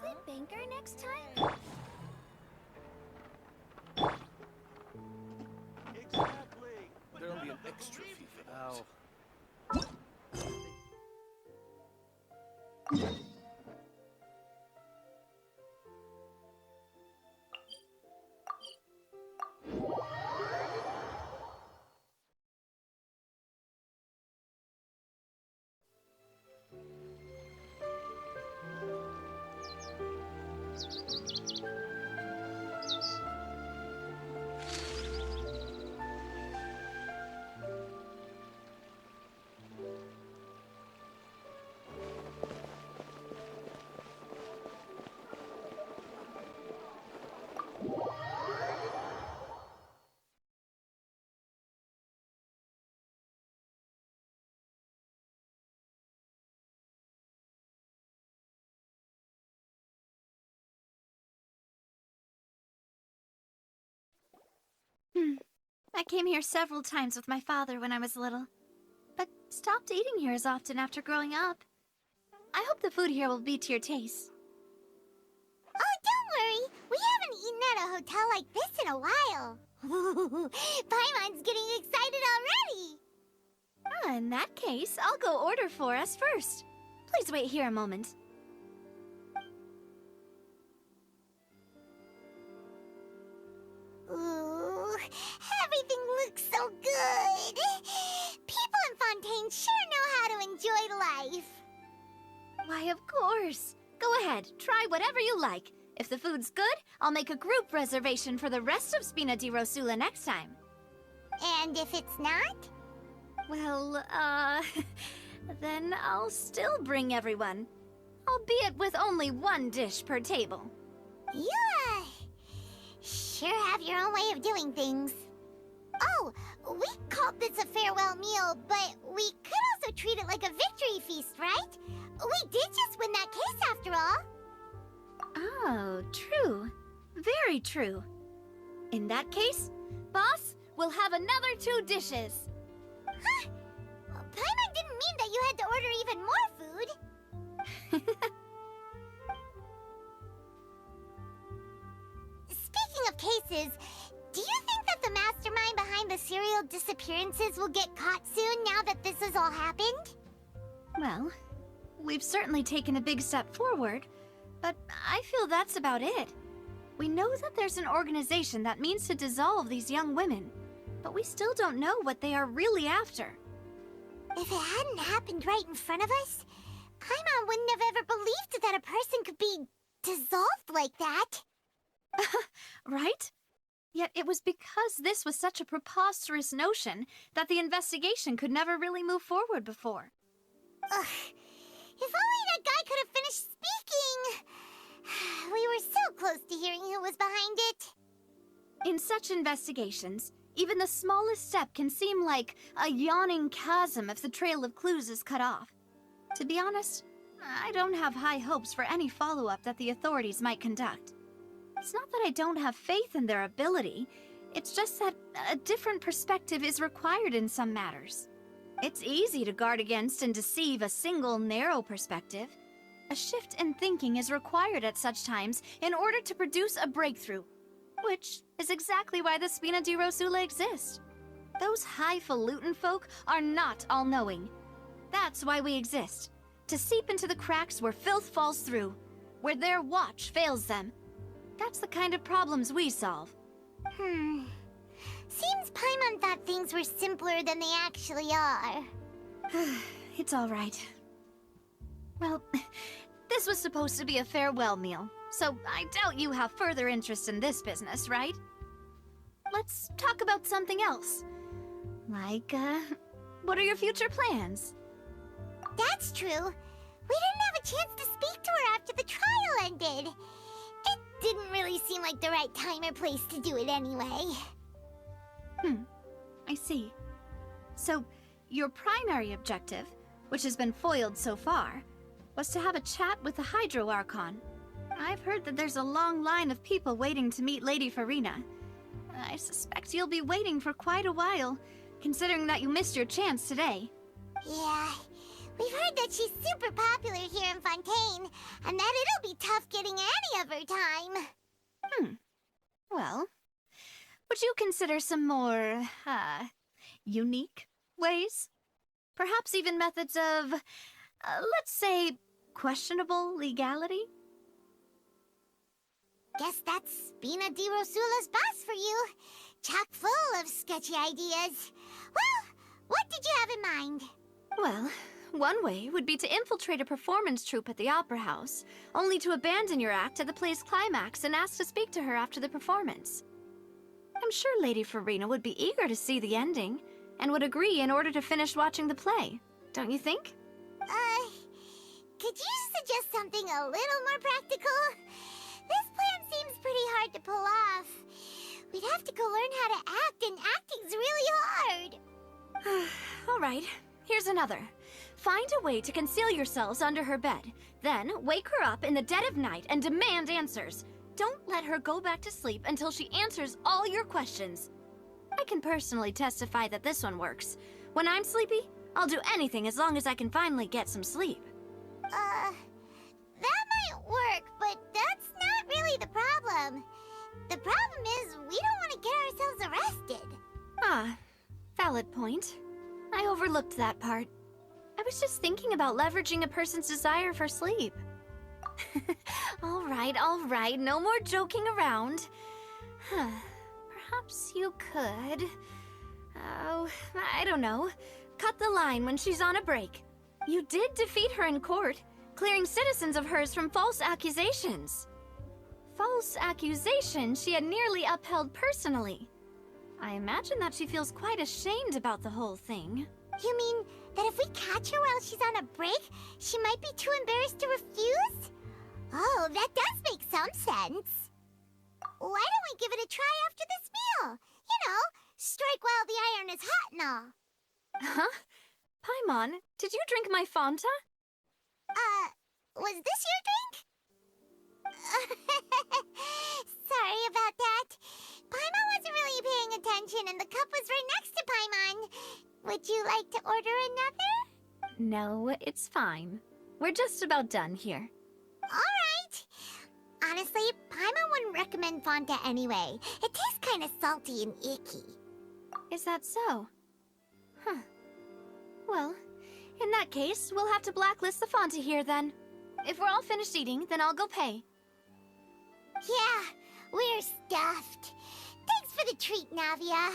chocolate banker next time? Exactly. There'll be an extra fee for that. I came here several times with my father when I was little, but stopped eating here as often after growing up. I hope the food here will be to your taste. Oh, don't worry. We haven't eaten at a hotel like this in a while. Paimon's getting excited already. In that case, I'll go order for us first. Please wait here a moment. Ooh, everything looks so good. People in Fontaine sure know how to enjoy life. Why, of course. Go ahead, try whatever you like. If the food's good, I'll make a group reservation for the rest of Spina di Rosula next time. And if it's not? Well, then I'll still bring everyone. Albeit with only one dish per table. You, sure have your own way of doing things. Oh, we called this a farewell meal, but we could also treat it like a victory feast, right? We did just win that case after all. Oh, true. Very true. In that case, boss, we'll have another 2 dishes. Huh? Paimon didn't mean that you had to order even more food. Speaking of cases, do you think that the mastermind behind the serial disappearances will get caught soon now that this has all happened? Well, we've certainly taken a big step forward, but I feel that's about it. We know that there's an organization that means to dissolve these young women, but we still don't know what they are really after. If it hadn't happened right in front of us, Paimon wouldn't have ever believed that a person could be dissolved like that. Right? Yet it was because this was such a preposterous notion that the investigation could never really move forward before. Ugh. If only that guy could have finished speaking! We were so close to hearing who was behind it. In such investigations, even the smallest step can seem like a yawning chasm if the trail of clues is cut off. To be honest, I don't have high hopes for any follow-up that the authorities might conduct. It's not that I don't have faith in their ability, it's just that a different perspective is required in some matters. It's easy to guard against and deceive a single narrow perspective. A shift in thinking is required at such times in order to produce a breakthrough, which is exactly why the Spina di Rosula exist. Those highfalutin folk are not all-knowing. That's why we exist, to seep into the cracks where filth falls through, where their watch fails them. That's the kind of problems we solve. Seems Paimon thought things were simpler than they actually are. It's all right. Well, this was supposed to be a farewell meal, so I doubt you have further interest in this business, right? Let's talk about something else. Like, what are your future plans? That's true. We didn't have a chance to speak to her after the trial ended. It didn't really seem like the right time or place to do it anyway. I see. So, your primary objective, which has been foiled so far, was to have a chat with the Hydro Archon. I've heard that there's a long line of people waiting to meet Lady Farina. I suspect you'll be waiting for quite a while, considering that you missed your chance today. Yeah, we've heard that she's super popular here in Fontaine, and and that it'll be tough getting any of her time. Well, would you consider some more, unique ways? Perhaps even methods of, let's say, questionable legality? Guess that's Spina di Rosula's boss for you. Chock full of sketchy ideas. Well, what did you have in mind? Well, one way would be to infiltrate a performance troupe at the Opera House, only to abandon your act at the play's climax and ask to speak to her after the performance. I'm sure Lady Farina would be eager to see the ending, and would agree in order to finish watching the play, don't you think? Could you suggest something a little more practical? This plan seems pretty hard to pull off. We'd have to go learn how to act, and acting's really hard. All right, here's another. Find a way to conceal yourselves under her bed. Then wake her up in the dead of night and demand answers. Don't let her go back to sleep until she answers all your questions. I can personally testify that this one works. When I'm sleepy, I'll do anything as long as I can finally get some sleep. That might work, but that's not really the problem. The problem is we don't want to get ourselves arrested. Ah, valid point. I overlooked that part. I was just thinking about leveraging a person's desire for sleep. All right, no more joking around. Perhaps you could... Oh, I don't know. Cut the line when she's on a break. You did defeat her in court, clearing citizens of hers from false accusations. False accusations she had nearly upheld personally. I imagine that she feels quite ashamed about the whole thing. You mean that if we catch her while she's on a break, she might be too embarrassed to refuse? Oh, that does make some sense. Why don't we give it a try after this meal? You know, strike while the iron is hot and all. Huh? Paimon, did you drink my Fanta? Was this your drink? Sorry about that. Paimon wasn't really paying attention and the cup was right next to Paimon. Would you like to order another? No, it's fine. We're just about done here. Alright. Honestly, Paimon wouldn't recommend Fanta anyway. It tastes kind of salty and icky. Is that so? Huh. Well, in that case, we'll have to blacklist the Fanta here then. If we're all finished eating, then I'll go pay. Yeah, we're stuffed. Thanks for the treat, Navia.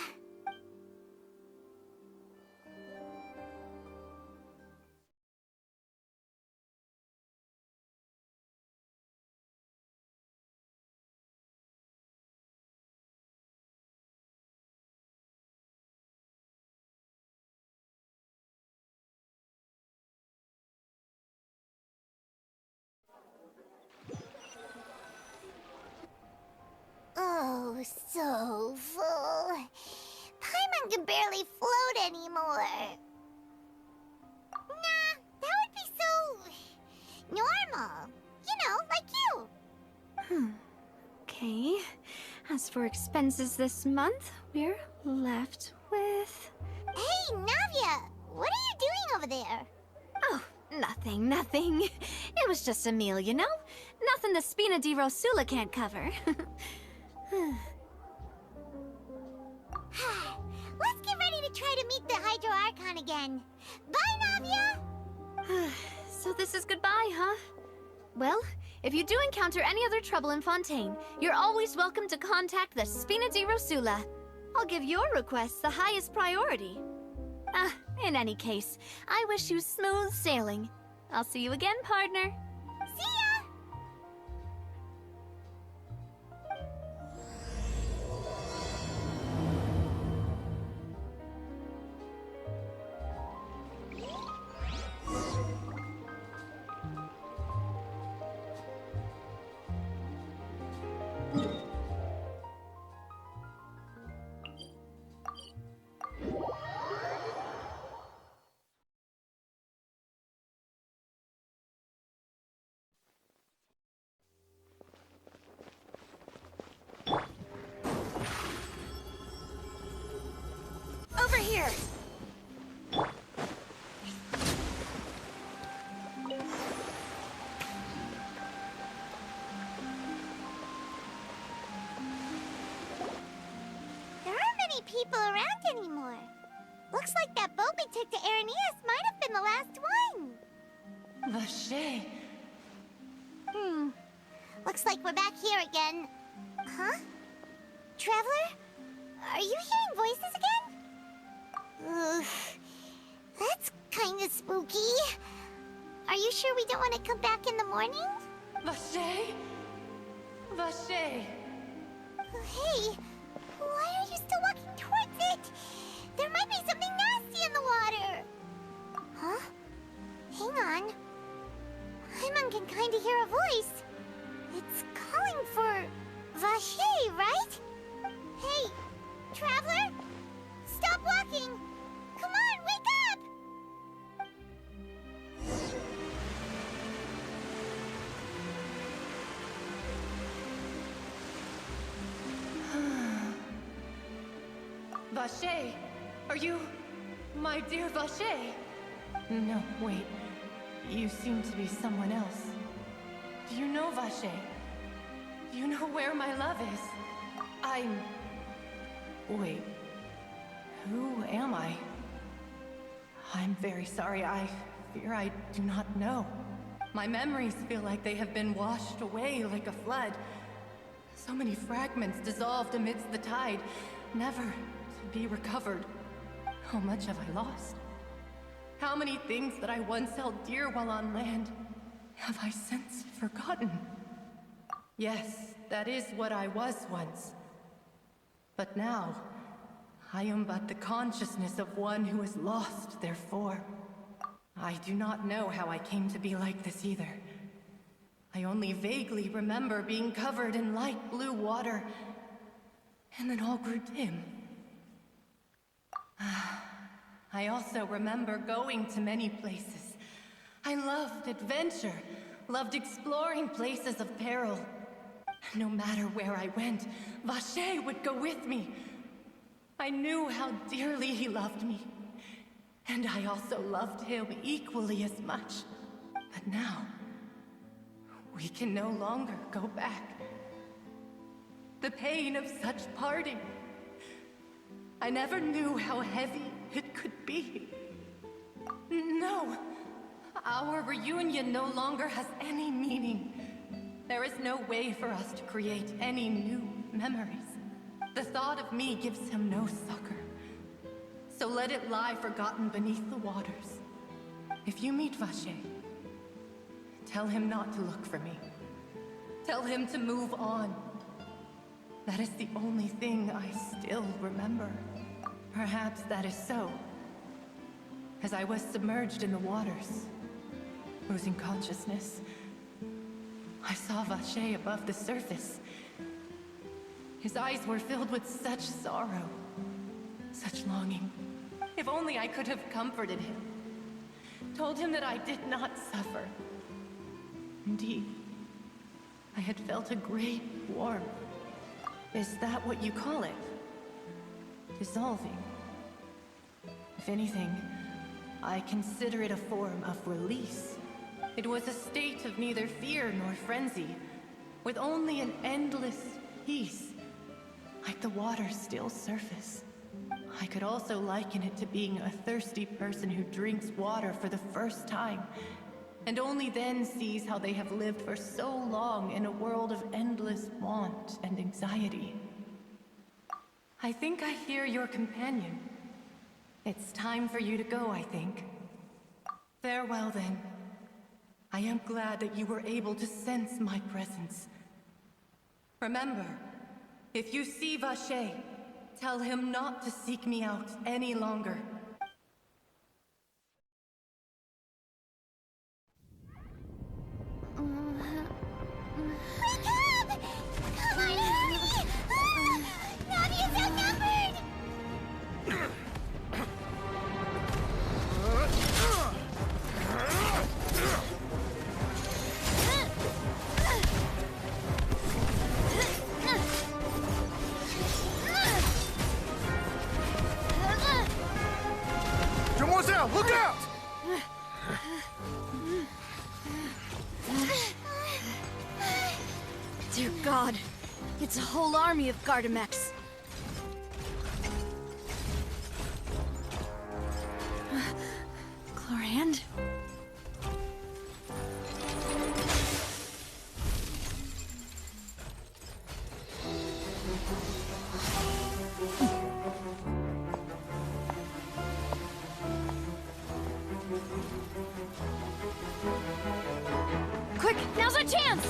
Oh, so full. Paimon can barely float anymore. Nah, that would be so... normal. You know, like you. Okay. As for expenses this month, we're left with... Hey, Navia, what are you doing over there? Oh, nothing. It was just a meal, you know? Nothing the Spina di Rosula can't cover. Let's get ready to try to meet the Hydro Archon again. Bye, Navia! So this is goodbye, huh? Well, if you do encounter any other trouble in Fontaine, you're always welcome to contact the Spina di Rosula. I'll give your requests the highest priority. In any case, I wish you smooth sailing. I'll see you again, partner. See ya! people around anymore. Looks like that boat we took to Araneas might have been the last one. Vache. Looks like we're back here again. Huh? Traveler? Are you hearing voices again? Ugh. That's kinda spooky. Are you sure we don't want to come back in the morning? Vache? Vache. Hey, why are you still walking towards it? There might be something nasty in the water. Huh? Hang on. Paimon can kinda hear a voice. It's calling for Vache, right? Hey, Traveler? Stop walking! Come on, wake up! Vache, are you... my dear Vache? No, wait. You seem to be someone else. Do you know Vache? Do you know where my love is? Wait. Who am I? I'm very sorry. I fear I do not know. My memories feel like they have been washed away like a flood. So many fragments dissolved amidst the tide, never to be recovered. How much have I lost? How many things that I once held dear while on land have I since forgotten? Yes, that is what I was once. But now, I am but the consciousness of one who has lost their form. I do not know how I came to be like this either. I only vaguely remember being covered in light blue water, and then all grew dim. I also remember going to many places. I loved adventure, loved exploring places of peril. No matter where I went, Vache would go with me. I knew how dearly he loved me, and I also loved him equally as much. But now, we can no longer go back. The pain of such parting, I never knew how heavy it could be. No, our reunion no longer has any meaning. There is no way for us to create any new memories. The thought of me gives him no succor. So let it lie forgotten beneath the waters. If you meet Vache, tell him not to look for me. Tell him to move on. That is the only thing I still remember. Perhaps that is so. As I was submerged in the waters, losing consciousness, I saw Vache above the surface. His eyes were filled with such sorrow, such longing. If only I could have comforted him, told him that I did not suffer. Indeed, I had felt a great warmth. Is that what you call it? Dissolving? If anything, I consider it a form of release. It was a state of neither fear nor frenzy, with only an endless peace, like the water's still surface. I could also liken it to being a thirsty person who drinks water for the first time, and only then sees how they have lived for so long in a world of endless want and anxiety. I think I hear your companion. It's time for you to go, I think. Farewell, then. I am glad that you were able to sense my presence. Remember, if you see Vache, tell him not to seek me out any longer. Wake up! Come on, hurry! Navi is outnumbered! Demoiselle, look out! Dear God, it's a whole army of Gardamex. Now's our chance!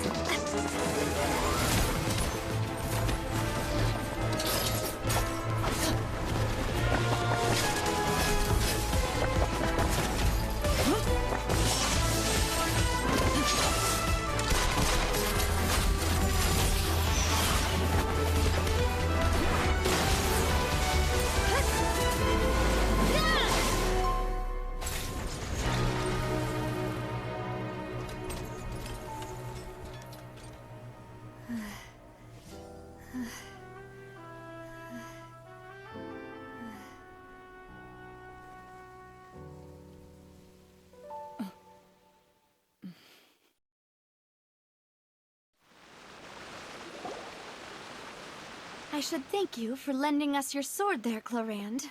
I should thank you for lending us your sword there, Clorand.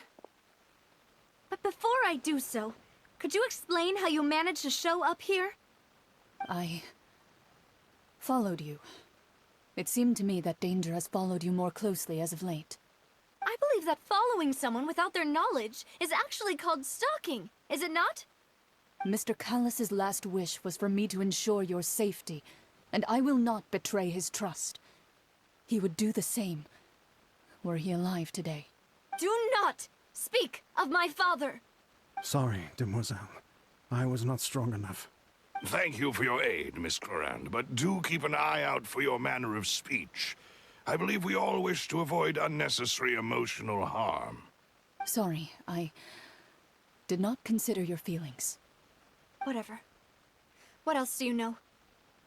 But before I do so, could you explain how you managed to show up here? I followed you. It seemed to me that danger has followed you more closely as of late. I believe that following someone without their knowledge is actually called stalking, is it not? Mr. Callus's last wish was for me to ensure your safety, and I will not betray his trust. He would do the same, were he alive today. Do not speak of my father! Sorry, demoiselle. I was not strong enough. Thank you for your aid, Miss Clorand, but do keep an eye out for your manner of speech. I believe we all wish to avoid unnecessary emotional harm. Sorry, I did not consider your feelings. Whatever. What else do you know?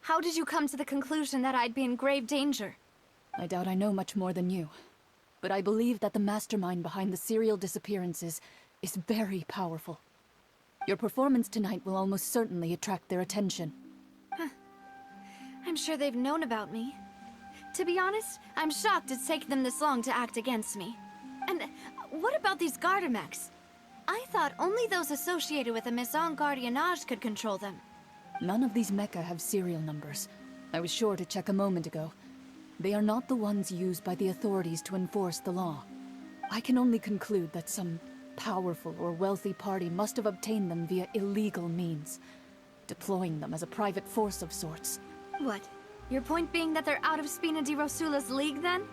How did you come to the conclusion that I'd be in grave danger? I doubt I know much more than you, but I believe that the mastermind behind the serial disappearances is very powerful. Your performance tonight will almost certainly attract their attention. I'm sure they've known about me. To be honest, I'm shocked it's taken them this long to act against me. And what about these Gardamex? I thought only those associated with the Maison Gardiennage could control them. None of these mecha have serial numbers. I was sure to check a moment ago. They are not the ones used by the authorities to enforce the law. I can only conclude that some powerful or wealthy party must have obtained them via illegal means, deploying them as a private force of sorts. What? Your point being that they're out of Spina di Rosula's league, then?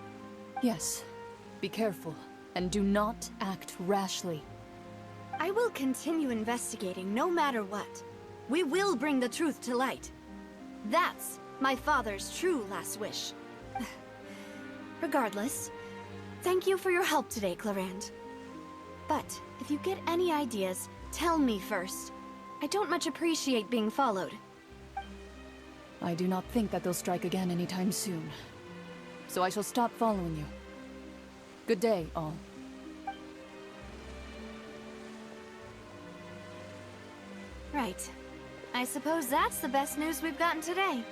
Yes. Be careful, and do not act rashly. I will continue investigating no matter what. We will bring the truth to light. That's my father's true last wish. Regardless, thank you for your help today, Clorand. But if you get any ideas, tell me first. I don't much appreciate being followed. I do not think that they'll strike again anytime soon. So I shall stop following you. Good day, all. Right. I suppose that's the best news we've gotten today.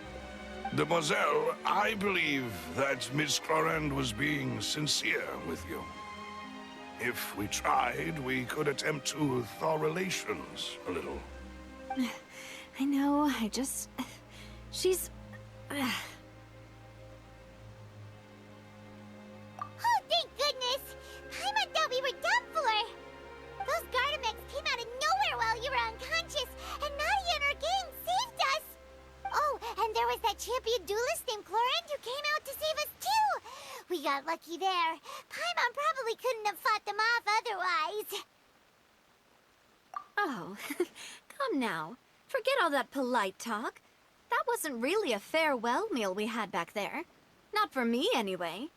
Demoiselle, I believe that Miss Clorand was being sincere with you. If we tried, we could attempt to thaw relations a little. I know, she's... Oh, thank goodness! Paimon thought we were done for! Those Gardamex came out of nowhere while you were unconscious, and Nadia and her gang saved us! Oh, and there was that champion duelist named Clorand who came out to save us too! We got lucky there. Paimon probably couldn't have fought them off otherwise. Oh, come now. Forget all that polite talk. That wasn't really a farewell meal we had back there. Not for me, anyway.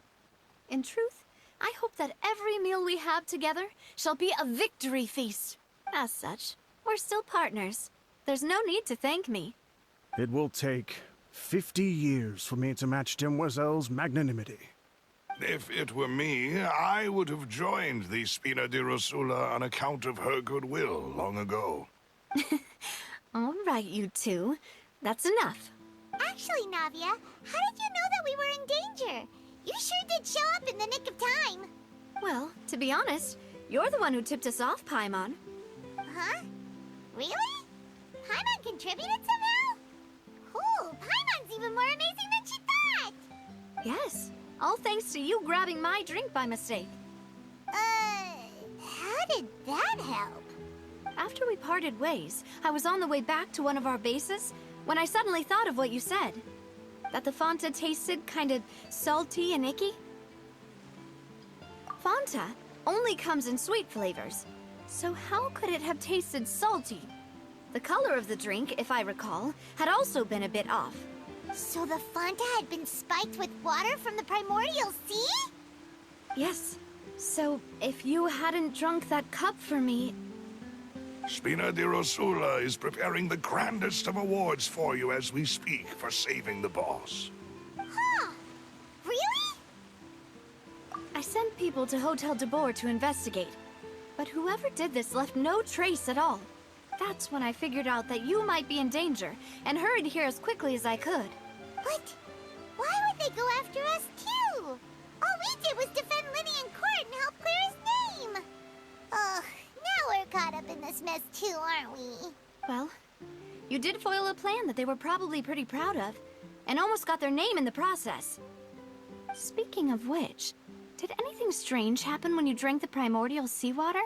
In truth, I hope that every meal we have together shall be a victory feast. As such, we're still partners. There's no need to thank me. It will take 50 years for me to match Demoiselle's magnanimity. If it were me, I would have joined the Spina di Rosula on account of her goodwill long ago. All right, you two. That's enough. Actually, Navia, how did you know that we were in danger? You sure did show up in the nick of time. Well, to be honest, you're the one who tipped us off, Paimon. Huh? Really? Paimon contributed somehow? Cool, Paimon's even more amazing than she thought! Yes, all thanks to you grabbing my drink by mistake. How did that help? After we parted ways, I was on the way back to one of our bases when I suddenly thought of what you said. That the Fanta tasted kind of salty and icky. Fanta only comes in sweet flavors, so how could it have tasted salty? The color of the drink, if I recall, had also been a bit off. So the Fanta had been spiked with water from the primordial sea? Yes. So, if you hadn't drunk that cup for me... Spina di Rosula is preparing the grandest of awards for you as we speak for saving the boss. Huh. Really? I sent people to Hotel de Boer to investigate, but whoever did this left no trace at all. That's when I figured out that you might be in danger, and hurried here as quickly as I could. But why would they go after us too? All we did was defend Linny in court and help clear his name. Ugh, now we're caught up in this mess too, aren't we? Well, you did foil a plan that they were probably pretty proud of, and almost got their name in the process. Speaking of which, did anything strange happen when you drank the primordial seawater?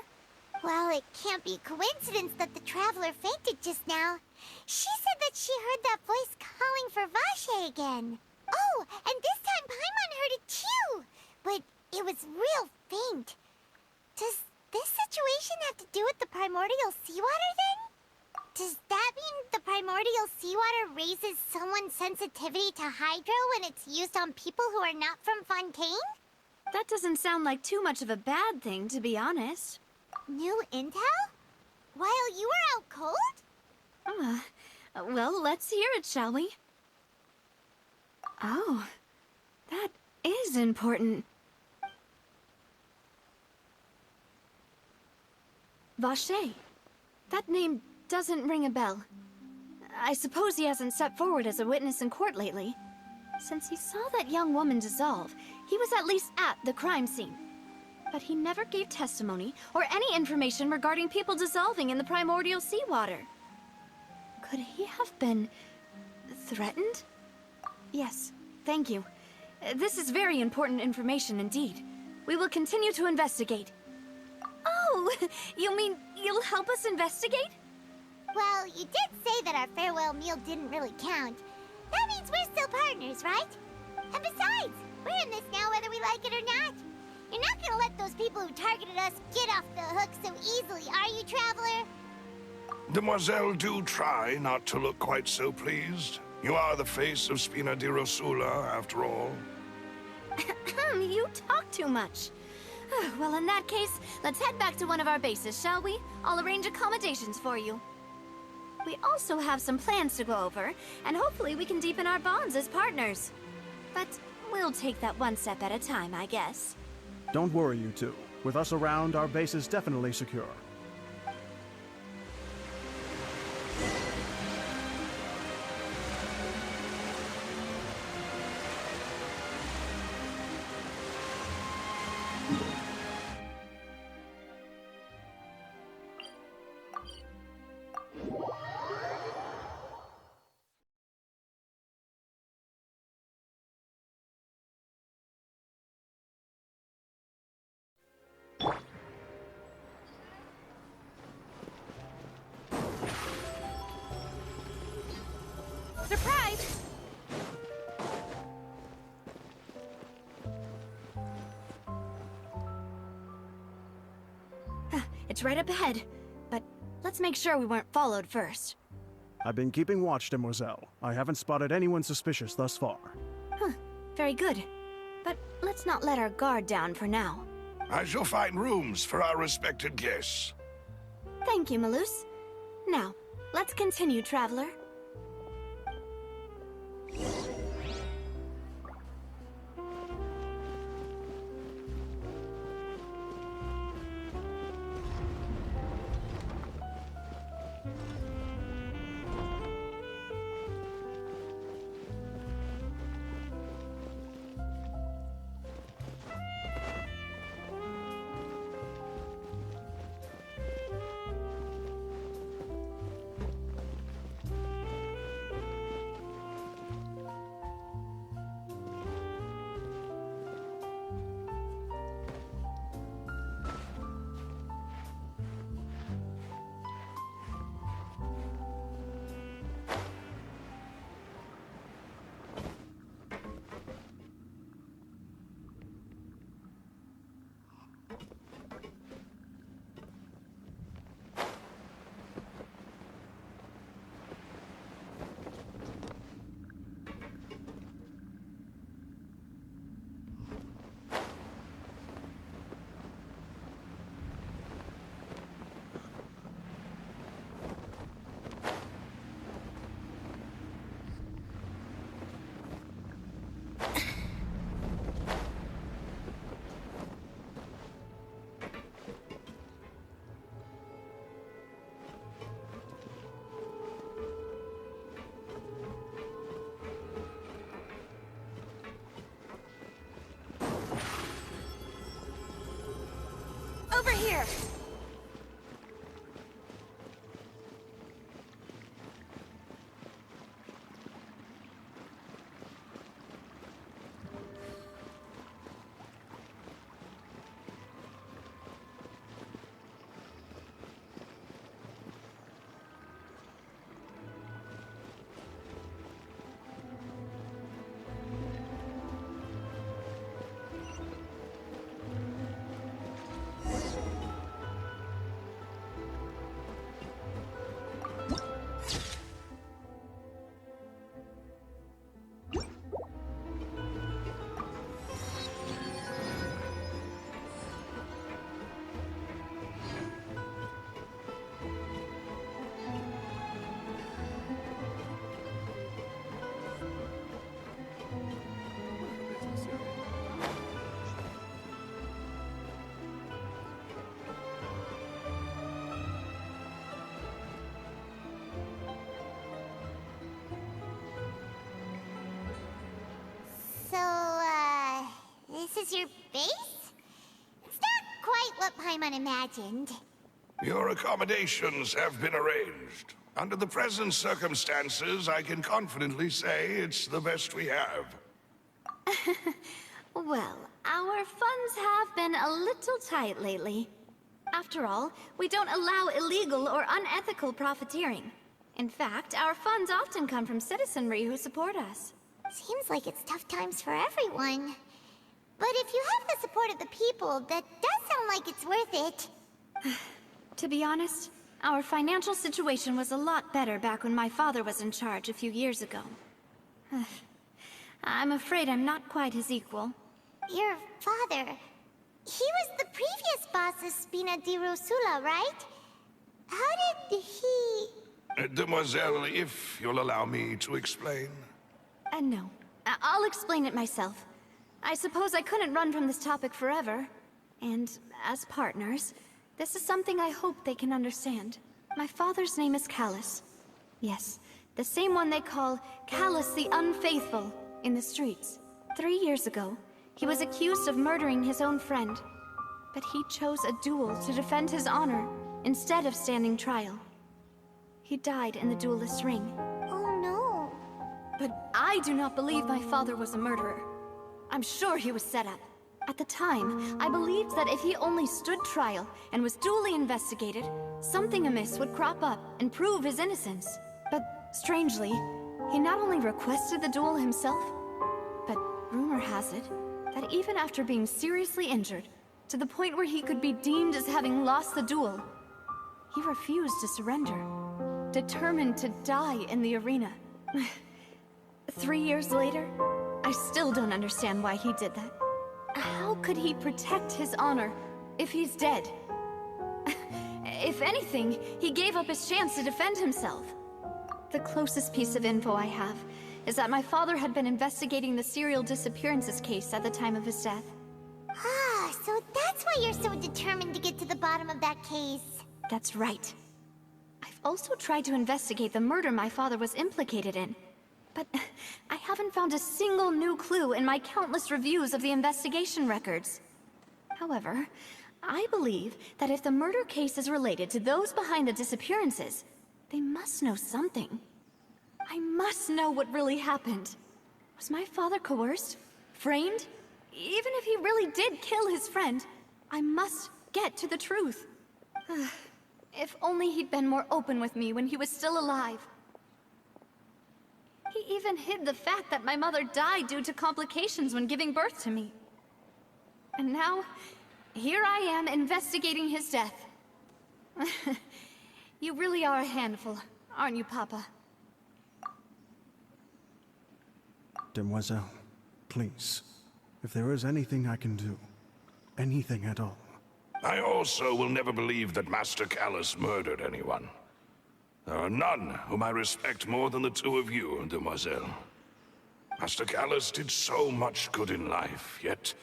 Well, it can't be coincidence that the traveler fainted just now. She said that she heard that voice calling for Vache again. Oh, and this time Paimon heard it too, but it was real faint. Does this situation have to do with the primordial seawater then? Does that mean the primordial seawater raises someone's sensitivity to hydro when it's used on people who are not from Fontaine? That doesn't sound like too much of a bad thing, to be honest. New intel? While you were out cold? Well, let's hear it, shall we? Oh, that is important. Vache. That name doesn't ring a bell. I suppose he hasn't stepped forward as a witness in court lately. Since he saw that young woman dissolve, he was at least at the crime scene. But he never gave testimony or any information regarding people dissolving in the primordial seawater. Could he have been threatened? Yes, thank you. This is very important information indeed. We will continue to investigate. Oh, you mean you'll help us investigate? Well, you did say that our farewell meal didn't really count. That means we're still partners, right? And besides, we're in this now whether we like it or not. You're not gonna let those people who targeted us get off the hook so easily, are you, Traveler? Demoiselle, do try not to look quite so pleased. You are the face of Spina di Rosula, after all. You talk too much. Well, in that case, let's head back to one of our bases, shall we? I'll arrange accommodations for you. We also have some plans to go over, and hopefully we can deepen our bonds as partners. But we'll take that one step at a time, I guess. Don't worry, you two. With us around, our base is definitely secure. Surprise! It's right up ahead, but let's make sure we weren't followed first. I've been keeping watch, Demoiselle. I haven't spotted anyone suspicious thus far. Very good. But let's not let our guard down for now. I shall find rooms for our respected guests. Thank you, Malus. Now, let's continue, Traveler. here! This is your base? It's not quite what Paimon imagined. Your accommodations have been arranged. Under the present circumstances, I can confidently say it's the best we have. Well, our funds have been a little tight lately. After all, we don't allow illegal or unethical profiteering. In fact, our funds often come from citizenry who support us. Seems like it's tough times for everyone. But if you have the support of the people, that does sound like it's worth it. To be honest, our financial situation was a lot better back when my father was in charge a few years ago. I'm afraid I'm not quite his equal. Your father... he was the previous boss of Spina di Rosula, right? How did he... Demoiselle, if you'll allow me to explain. No. I'll explain it myself. I suppose I couldn't run from this topic forever. And as partners, this is something I hope they can understand. My father's name is Callus. Yes, the same one they call Callus the Unfaithful in the streets. 3 years ago, he was accused of murdering his own friend. But he chose a duel to defend his honor instead of standing trial. He died in the duelist's ring. Oh no. But I do not believe my father was a murderer. I'm sure he was set up. At the time, I believed that if he only stood trial and was duly investigated, something amiss would crop up and prove his innocence. But strangely, he not only requested the duel himself, but rumor has it that even after being seriously injured, to the point where he could be deemed as having lost the duel, he refused to surrender, determined to die in the arena. 3 years later, I still don't understand why he did that. How could he protect his honor if he's dead? If anything, he gave up his chance to defend himself. The closest piece of info I have is that my father had been investigating the serial disappearances case at the time of his death. Ah, so that's why you're so determined to get to the bottom of that case. That's right. I've also tried to investigate the murder my father was implicated in. But I haven't found a single new clue in my countless reviews of the investigation records. However, I believe that if the murder case is related to those behind the disappearances, they must know something. I must know what really happened. Was my father coerced? Framed? Even if he really did kill his friend, I must get to the truth. If only he'd been more open with me when he was still alive. He even hid the fact that my mother died due to complications when giving birth to me. And now, here I am investigating his death. You really are a handful, aren't you, Papa? Demoiselle, please, if there is anything I can do, anything at all. I also will never believe that Master Callus murdered anyone. There are none whom I respect more than the two of you, Demoiselle. Master Callus did so much good in life, yet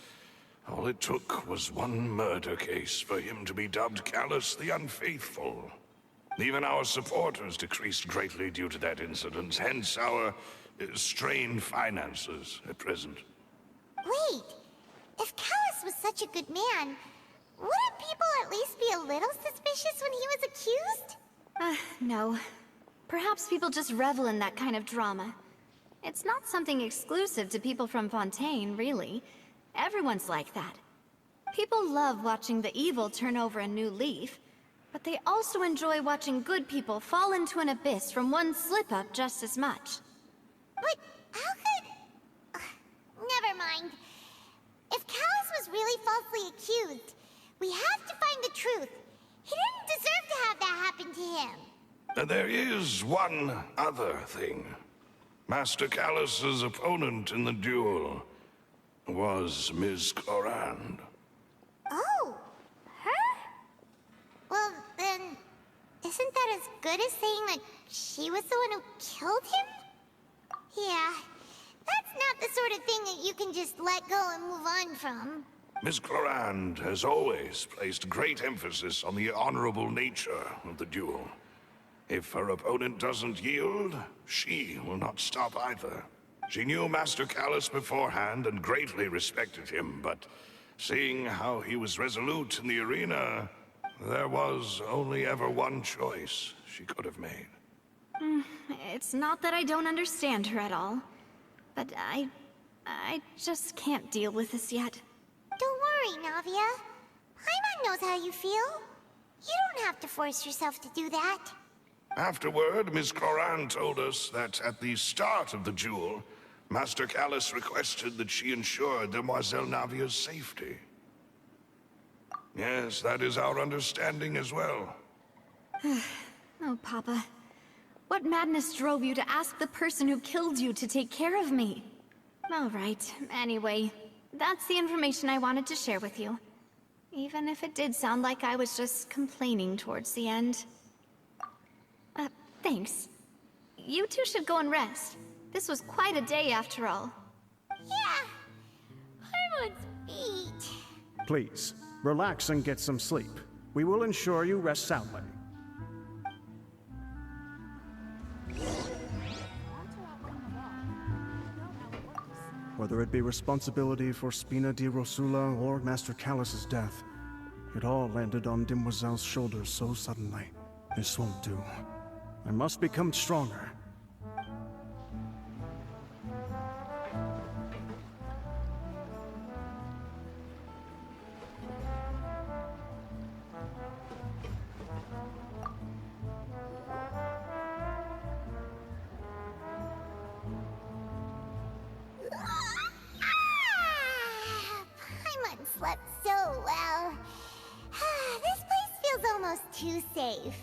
all it took was one murder case for him to be dubbed Callus the Unfaithful. Even our supporters decreased greatly due to that incident, hence our strained finances at present. Wait, if Callus was such a good man, wouldn't people at at least be a little suspicious when he was accused? No. Perhaps people just revel in that kind of drama. It's not something exclusive to people from Fontaine, really. Everyone's like that. People love watching the evil turn over a new leaf, but they also enjoy watching good people fall into an abyss from one slip-up just as much. But how could... Never mind. If Callus was really falsely accused, we have to find the truth. He didn't deserve to have that happen to him. There is one other thing. Master Callus's opponent in the duel was Ms. Clorand. Oh, her? Well, then, isn't that as good as saying that she was the one who killed him? Yeah, that's not the sort of thing that you can just let go and move on from. Ms. Clorand has always placed great emphasis on the honorable nature of the duel. If her opponent doesn't yield, she will not stop either. She knew Master Callus beforehand and greatly respected him, but seeing how he was resolute in the arena, there was only ever one choice she could have made. It's not that I don't understand her at all, but I just can't deal with this yet. Don't worry, Navia. Paimon knows how you feel. You don't have to force yourself to do that. Afterward, Ms. Clorand told us that at the start of the duel, Master Callus requested that she ensure Demoiselle Navia's safety. Yes, that is our understanding as well. Oh, Papa. What madness drove you to ask the person who killed you to take care of me? All right, anyway, that's the information I wanted to share with you. Even if it did sound like I was just complaining towards the end. Thanks. You two should go and rest. This was quite a day after all. Yeah. Paimon's beat. Please, relax and get some sleep. We will ensure you rest soundly. Whether it be responsibility for Spina di Rosula or Master Callus's death, it all landed on Demoiselle's shoulders so suddenly. This won't do. I must become stronger. Paimon slept so well. This place feels almost too safe.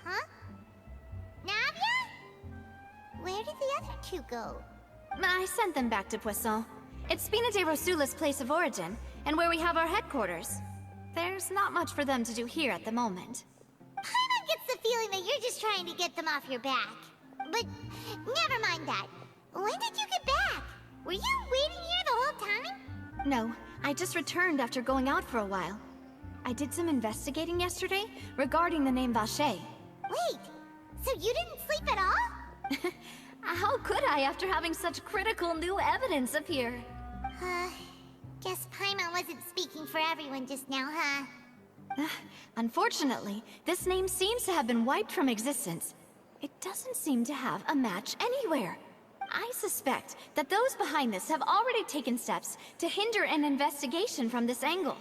Huh? Navia? Where did the other two go? I sent them back to Poisson. It's Spina de Rosula's place of origin, and where we have our headquarters. There's not much for them to do here at the moment. Paimon gets the feeling that you're just trying to get them off your back. But never mind that. When did you get back? Were you waiting here the whole time? No, I just returned after going out for a while. I did some investigating yesterday regarding the name Vacher. Wait, so you didn't sleep at all? How could I after having such critical new evidence appear? Guess Paimon wasn't speaking for everyone just now, huh? Unfortunately, this name seems to have been wiped from existence. It doesn't seem to have a match anywhere. I suspect that those behind this have already taken steps to hinder an investigation from this angle.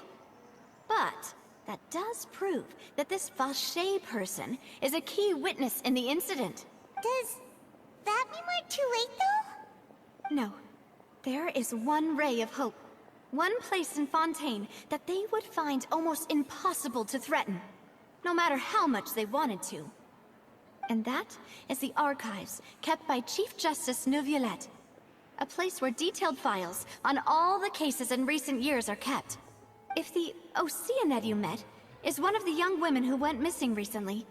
But that does prove that this Vacher person is a key witness in the incident. Does that mean we're too late, though? No. There is one ray of hope. One place in Fontaine that they would find almost impossible to threaten, no matter how much they wanted to. And that is the archives kept by Chief Justice Neuvillette. A place where detailed files on all the cases in recent years are kept. If the Oceanid you met is one of the young women who went missing recently,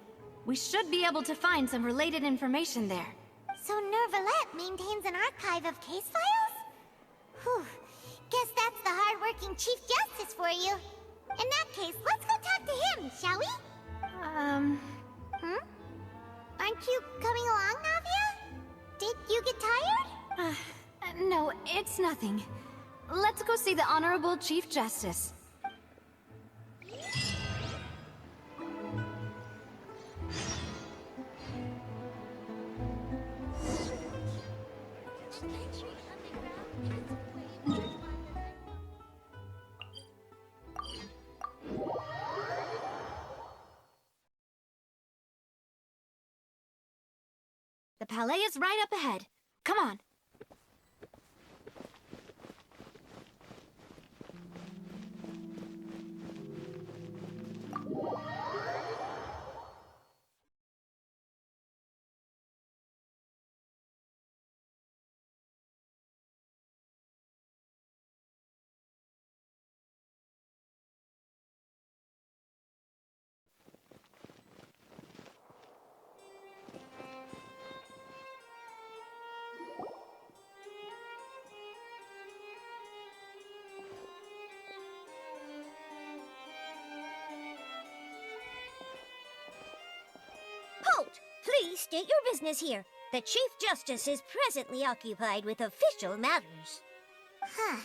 we should be able to find some related information there. So Neuvillette maintains an archive of case files? Whew. Guess that's the hard-working Chief Justice for you. In that case, let's go talk to him, shall we? Aren't you coming along, Navia? Did you get tired? No, it's nothing. Let's go see the Honorable Chief Justice. The palais is right up ahead. Come on. Halt! Please state your business here. The Chief Justice is presently occupied with official matters. Huh.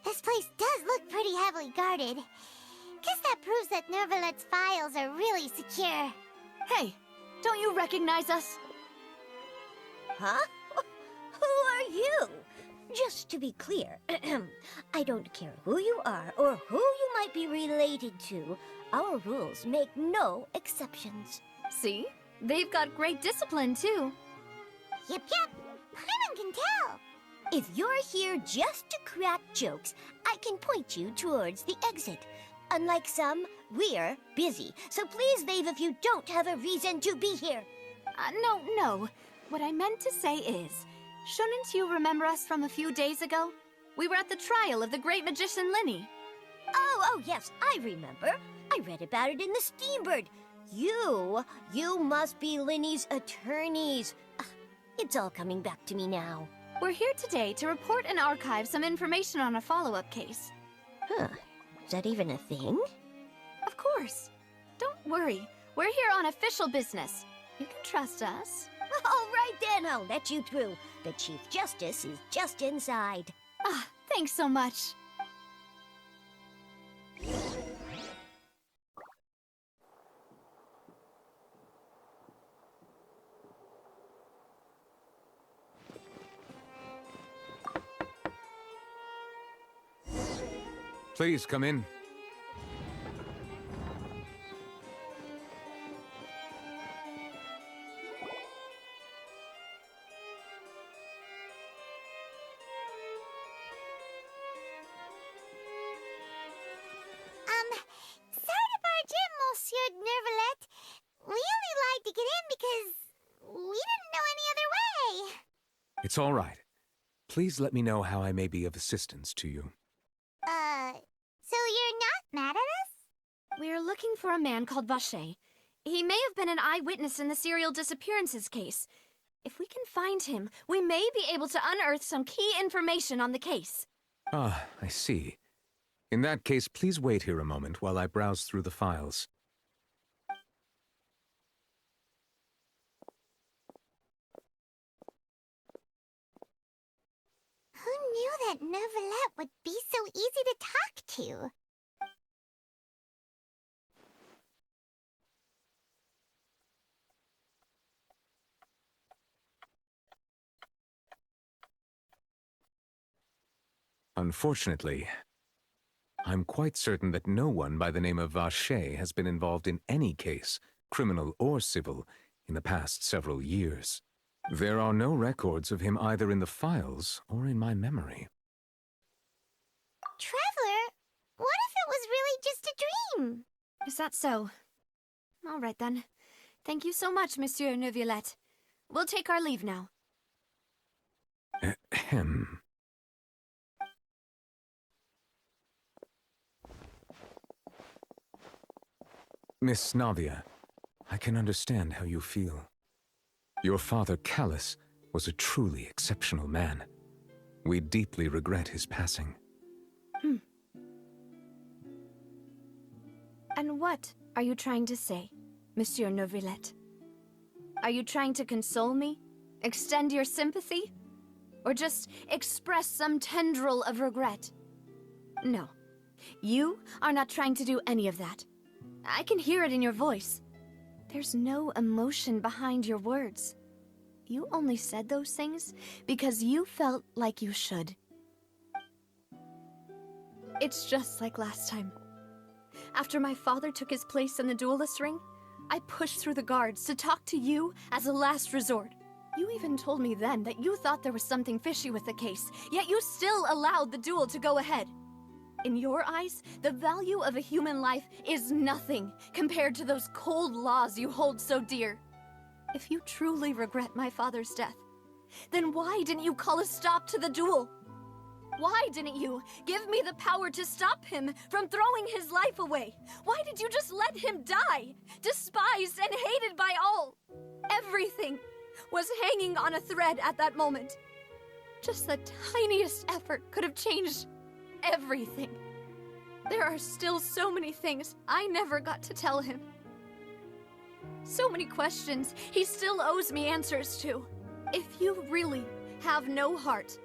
This place does look pretty heavily guarded. Guess that proves that Nervalet's files are really secure. Hey, don't you recognize us? Huh? Who are you? Just to be clear, I don't care who you are or who you might be related to. Our rules make no exceptions. See? They've got great discipline, too. Yep. Paimon can tell. If you're here just to crack jokes, I can point you towards the exit. Unlike some, we're busy, so please leave if you don't have a reason to be here. No. What I meant to say is, shouldn't you remember us from a few days ago? We were at the trial of the great magician Linny. Oh, yes, I remember. I read about it in the Steambird. You must be Linny's attorneys. It's all coming back to me now. We're here today to report and archive some information on a follow-up case. Huh. Is that even a thing? Of course. Don't worry. We're here on official business. You can trust us. All right then, I'll let you through. The Chief Justice is just inside. Thanks so much. Please come in. Sorry to barge in, Monsieur Nervalet. We only lied to get in because we didn't know any other way. It's all right. Please let me know how I may be of assistance to you. So you're not mad at us? We're looking for a man called Vacher. He may have been an eyewitness in the serial disappearances case. If we can find him, we may be able to unearth some key information on the case. Ah, I see. In that case, please wait here a moment while I browse through the files. Who knew that Nervalet would be so easy to talk to? Unfortunately, I'm quite certain that no one by the name of Vacher has been involved in any case, criminal or civil, in the past several years. There are no records of him either in the files or in my memory. Traveler, what if it was really just a dream? Is that so? All right then. Thank you so much, Monsieur Neuvillette. We'll take our leave now. Ahem. Miss Navia, I can understand how you feel. Your father, Callus, was a truly exceptional man. We deeply regret his passing. And what are you trying to say, Monsieur Neuvillette? Are you trying to console me? Extend your sympathy? Or just express some tendril of regret? No. You are not trying to do any of that. I can hear it in your voice. There's no emotion behind your words. You only said those things because you felt like you should. It's just like last time. After my father took his place in the duelist ring, I pushed through the guards to talk to you as a last resort. You even told me then that you thought there was something fishy with the case, yet you still allowed the duel to go ahead. In your eyes, the value of a human life is nothing compared to those cold laws you hold so dear. If you truly regret my father's death, then why didn't you call a stop to the duel? Why didn't you give me the power to stop him from throwing his life away? Why did you just let him die, despised and hated by all? Everything was hanging on a thread at that moment. Just the tiniest effort could have changed everything. There are still so many things I never got to tell him. So many questions he still owes me answers to. If you really have no heart,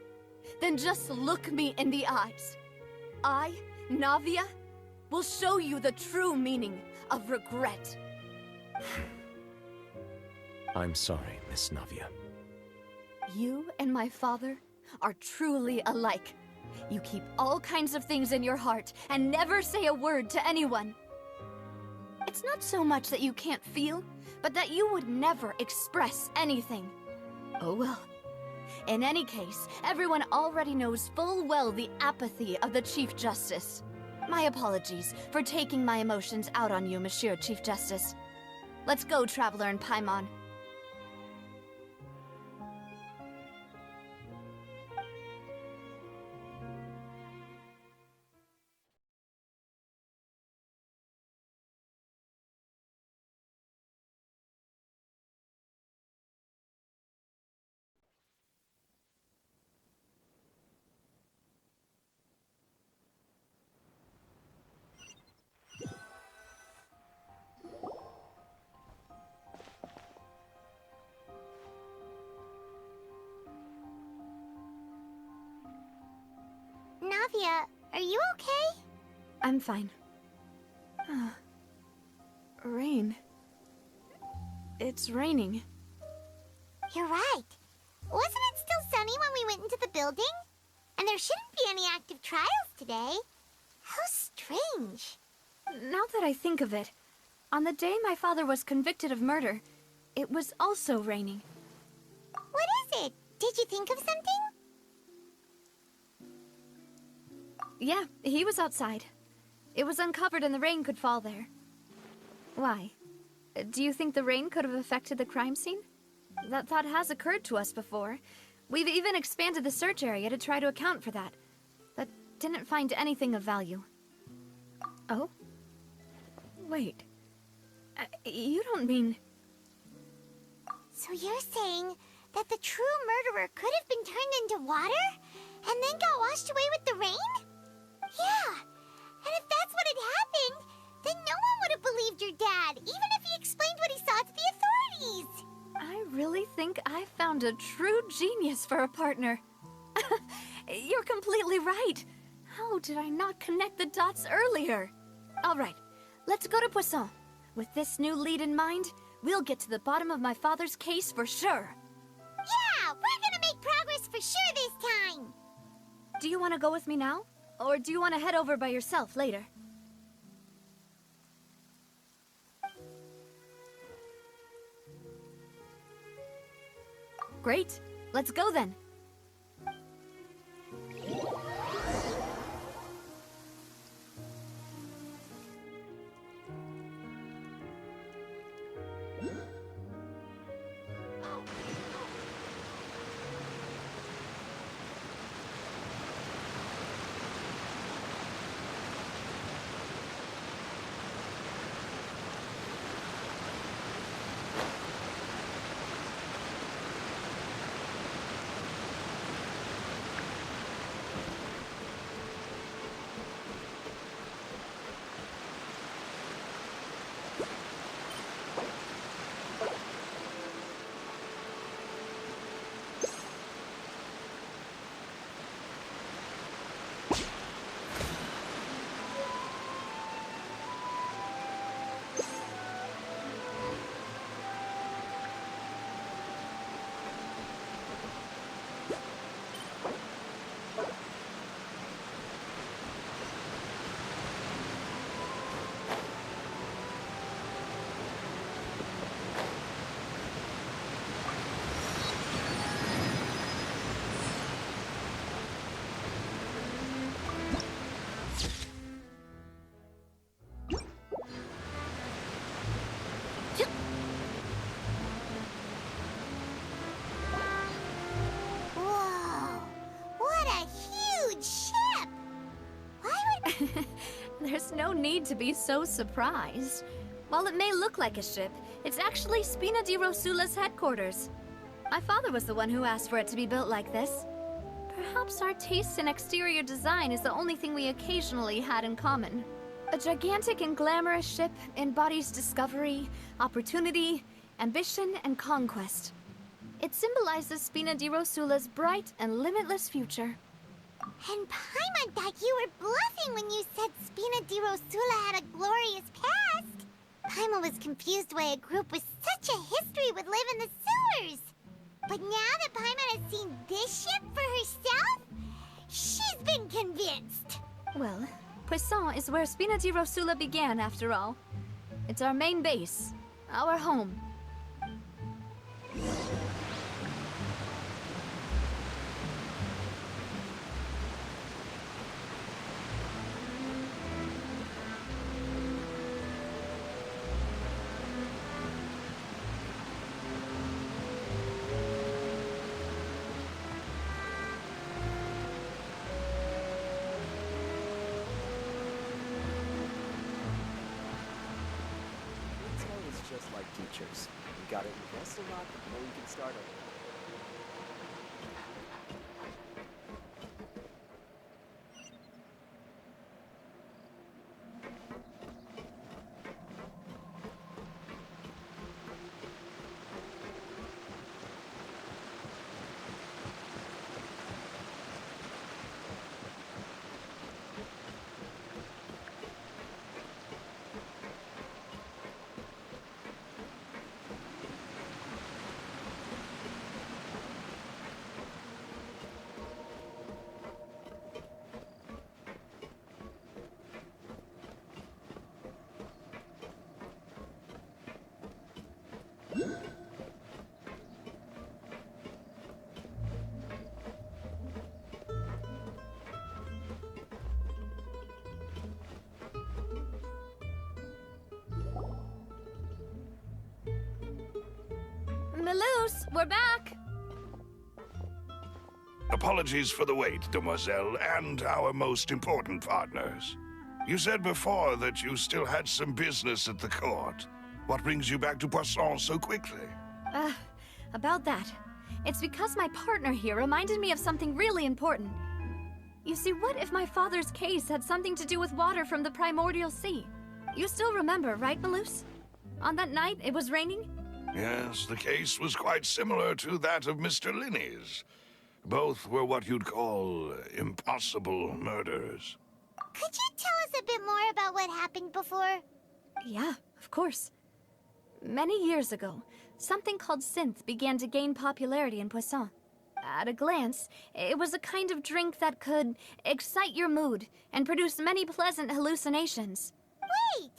then just look me in the eyes. I, Navia, will show you the true meaning of regret. I'm sorry, Miss Navia. You and my father are truly alike. You keep all kinds of things in your heart and never say a word to anyone. It's not so much that you can't feel, but that you would never express anything. Oh well. In any case, everyone already knows full well the apathy of the Chief Justice. My apologies for taking my emotions out on you, Monsieur Chief Justice. Let's go, Traveler and Paimon. Navia, are you okay? I'm fine. Rain. It's raining. You're right. Wasn't it still sunny when we went into the building? And there shouldn't be any active trials today. How strange. Now that I think of it, on the day my father was convicted of murder, it was also raining. What is it? Did you think of something? Yeah, he was outside. It was uncovered and the rain could fall there. Why? Do you think the rain could have affected the crime scene? That thought has occurred to us before. We've even expanded the search area to try to account for that, but didn't find anything of value. Oh? Wait. You don't mean... So you're saying that the true murderer could have been turned into water and then got washed away with the rain? Yeah, and if that's what had happened, then no one would have believed your dad, even if he explained what he saw to the authorities. I really think I found a true genius for a partner. You're completely right. How did I not connect the dots earlier? All right, let's go to Poisson. With this new lead in mind, we'll get to the bottom of my father's case for sure. Yeah, we're gonna make progress for sure this time. Do you want to go with me now? Or do you want to head over by yourself later? Great. Let's go then. There's no need to be so surprised. While it may look like a ship, it's actually Spina di Rosula's headquarters. My father was the one who asked for it to be built like this. Perhaps our taste in exterior design is the only thing we occasionally had in common. A gigantic and glamorous ship embodies discovery, opportunity, ambition, and conquest. It symbolizes Spina di Rosula's bright and limitless future. And Paimon thought you were bluffing when you said Spina di Rosula had a glorious past. Paimon was confused why a group with such a history would live in the sewers. But now that Paimon has seen this ship for herself, she's been convinced. Well, Poisson is where Spina di Rosula began, after all. It's our main base, our home. Just like teachers. You gotta invest a lot before you can start over. Melus, we're back! Apologies for the wait, demoiselle, and our most important partners. You said before that you still had some business at the court. What brings you back to Poisson so quickly? About that. It's because my partner here reminded me of something really important. You see, what if my father's case had something to do with water from the primordial sea? You still remember, right, Melus? On that night, it was raining? Yes, the case was quite similar to that of Mr. Linney's. Both were what you'd call impossible murders. Could you tell us a bit more about what happened before? Yeah, of course. Many years ago, something called synth began to gain popularity in Poisson. At a glance, it was a kind of drink that could excite your mood and produce many pleasant hallucinations. Wait!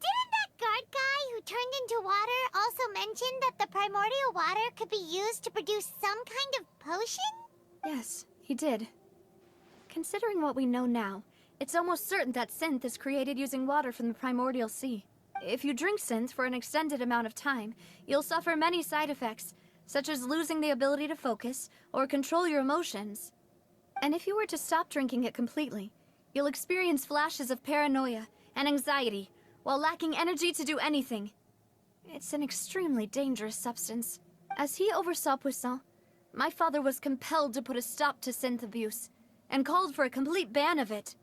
Didn't that guard guy who turned into water also mention that the primordial water could be used to produce some kind of potion? Yes, he did. Considering what we know now, it's almost certain that synth is created using water from the primordial sea. If you drink synth for an extended amount of time, you'll suffer many side effects, such as losing the ability to focus or control your emotions. And if you were to stop drinking it completely, you'll experience flashes of paranoia and anxiety while lacking energy to do anything. It's an extremely dangerous substance. As he oversaw Poisson, my father was compelled to put a stop to synth abuse and called for a complete ban of it.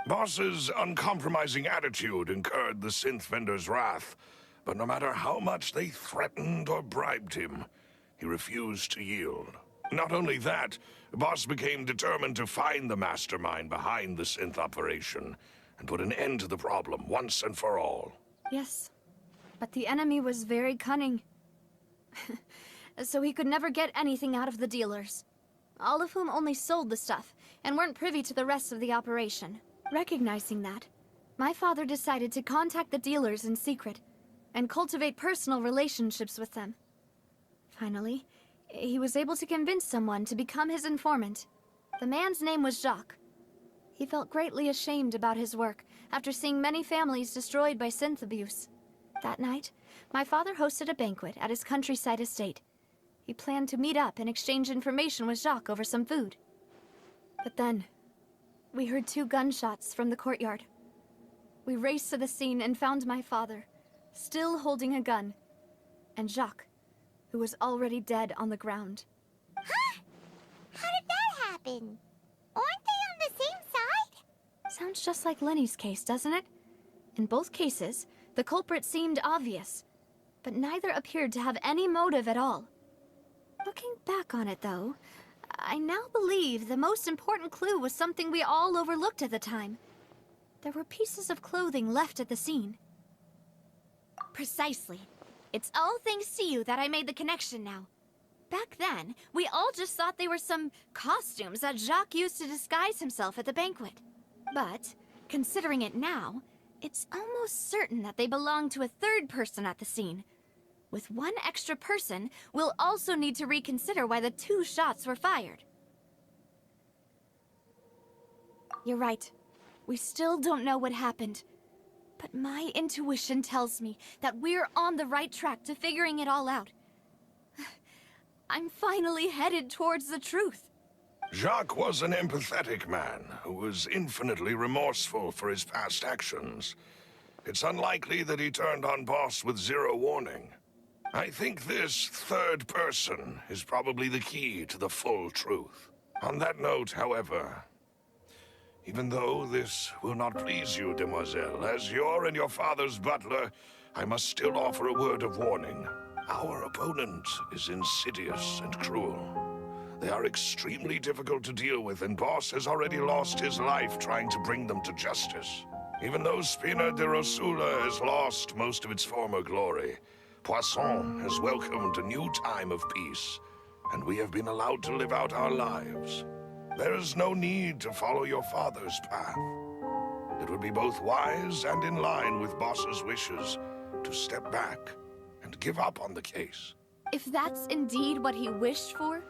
Boss's uncompromising attitude incurred the synth vendor's wrath, but no matter how much they threatened or bribed him, he refused to yield. Not only that, Boss became determined to find the mastermind behind the synth operation and put an end to the problem once and for all. Yes, but the enemy was very cunning. So he could never get anything out of the dealers, all of whom only sold the stuff and weren't privy to the rest of the operation. Recognizing that, my father decided to contact the dealers in secret and cultivate personal relationships with them. Finally, he was able to convince someone to become his informant. The man's name was Jacques. He felt greatly ashamed about his work after seeing many families destroyed by synth abuse. That night, my father hosted a banquet at his countryside estate. He planned to meet up and exchange information with Jacques over some food. But then, We heard 2 gunshots from the courtyard. We raced to the scene and found my father, still holding a gun, and Jacques, who was already dead on the ground. Huh? How did that happen? Aren't they on the same side? Sounds just like Lenny's case, doesn't it? In both cases, the culprit seemed obvious, but neither appeared to have any motive at all. Looking back on it, though, I now believe the most important clue was something we all overlooked at the time. There were pieces of clothing left at the scene. Precisely. It's all thanks to you that I made the connection now. Back then, we all just thought they were some costumes that Jacques used to disguise himself at the banquet. But, considering it now, it's almost certain that they belong to a third person at the scene. With one extra person, we'll also need to reconsider why the 2 shots were fired. You're right. We still don't know what happened. But my intuition tells me that we're on the right track to figuring it all out. I'm finally headed towards the truth. Jacques was an empathetic man who was infinitely remorseful for his past actions. It's unlikely that he turned on Boss with 0 warning. I think this third person is probably the key to the full truth. On that note, however, even though this will not please you, demoiselle, as your and your father's butler, I must still offer a word of warning. Our opponent is insidious and cruel. They are extremely difficult to deal with, and Boss has already lost his life trying to bring them to justice. Even though Spina de Rosula has lost most of its former glory, Poisson has welcomed a new time of peace, and we have been allowed to live out our lives. There is no need to follow your father's path. It would be both wise and in line with Boss's wishes to step back and give up on the case. If that's indeed what he wished for,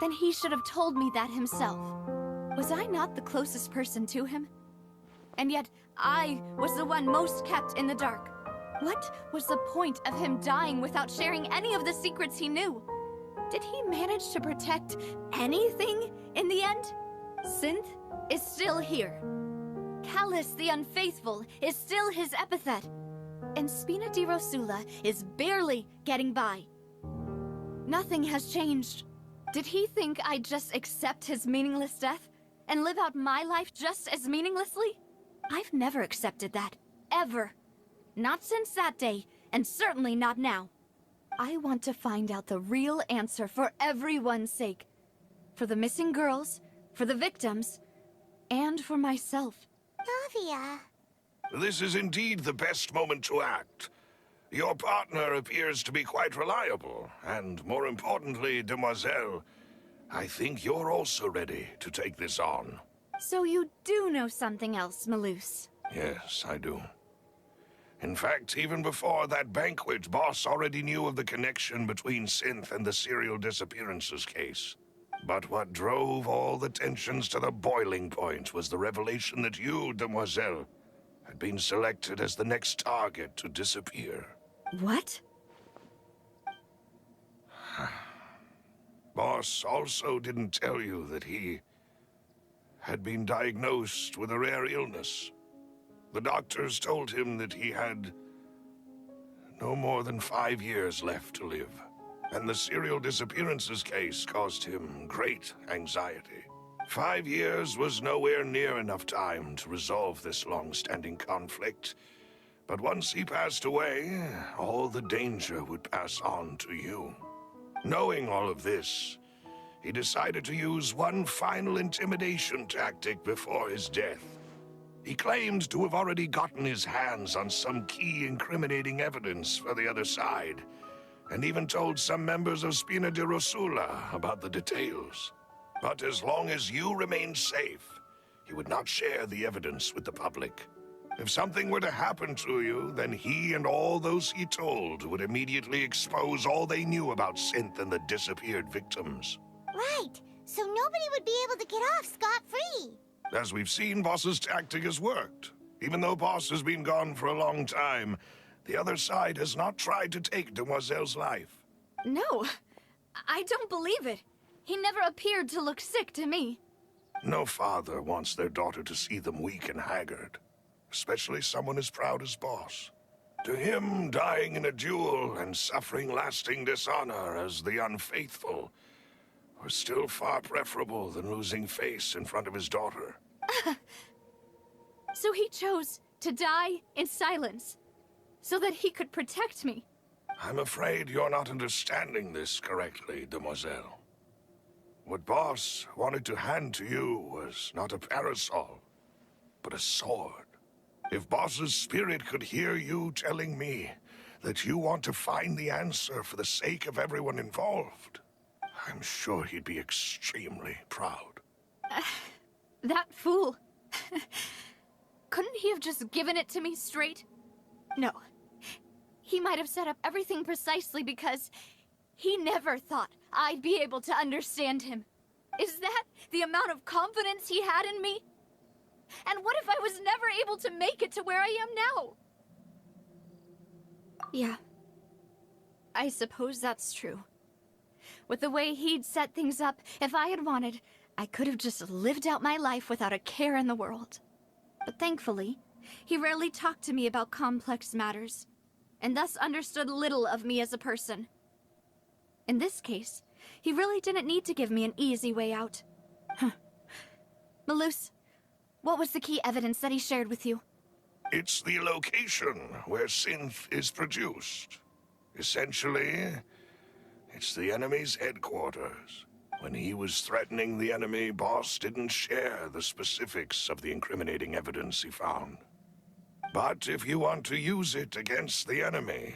then he should have told me that himself. Was I not the closest person to him? And yet, I was the one most kept in the dark. What was the point of him dying without sharing any of the secrets he knew? Did he manage to protect anything in the end? Synth is still here. Callus the Unfaithful is still his epithet. And Spina di Rosula is barely getting by. Nothing has changed. Did he think I'd just accept his meaningless death and live out my life just as meaninglessly? I've never accepted that. Ever. Not since that day, and certainly not now. I want to find out the real answer for everyone's sake. For the missing girls, for the victims, and for myself. Navia. This is indeed the best moment to act. Your partner appears to be quite reliable, and more importantly, demoiselle, I think you're also ready to take this on. So you do know something else, Malus? Yes, I do. In fact, even before that banquet, Boss already knew of the connection between Synth and the serial disappearances case. But what drove all the tensions to the boiling point was the revelation that you, demoiselle, had been selected as the next target to disappear. What? Boss also didn't tell you that he had been diagnosed with a rare illness. The doctors told him that he had no more than 5 years left to live, and the serial disappearances case caused him great anxiety. 5 years was nowhere near enough time to resolve this long-standing conflict, but once he passed away, all the danger would pass on to you. Knowing all of this, he decided to use one final intimidation tactic before his death. He claimed to have already gotten his hands on some key incriminating evidence for the other side, and even told some members of Spina di Rosula about the details. But as long as you remained safe, he would not share the evidence with the public. If something were to happen to you, then he and all those he told would immediately expose all they knew about Synth and the disappeared victims. Right, so nobody would be able to get off scot-free. As we've seen, Boss's tactic has worked. Even though Boss has been gone for a long time, the other side has not tried to take Demoiselle's life. No, I don't believe it. He never appeared to look sick to me. No father wants their daughter to see them weak and haggard, especially someone as proud as Boss. To him, dying in a duel and suffering lasting dishonor as the unfaithful was still far preferable than losing face in front of his daughter. So he chose to die in silence, so that he could protect me. I'm afraid you're not understanding this correctly, demoiselle. What Boss wanted to hand to you was not a parasol, but a sword. If Boss's spirit could hear you telling me that you want to find the answer for the sake of everyone involved, I'm sure he'd be extremely proud. That fool. Couldn't he have just given it to me straight? No. He might have set up everything precisely because he never thought I'd be able to understand him. Is that the amount of confidence he had in me? And what if I was never able to make it to where I am now? Yeah. I suppose that's true. With the way he'd set things up, if I had wanted, I could have just lived out my life without a care in the world. But thankfully, he rarely talked to me about complex matters, and thus understood little of me as a person. In this case, he really didn't need to give me an easy way out. Malus, what was the key evidence that he shared with you? It's the location where synth is produced. Essentially, it's the enemy's headquarters. When he was threatening the enemy, Boss didn't share the specifics of the incriminating evidence he found. But if you want to use it against the enemy,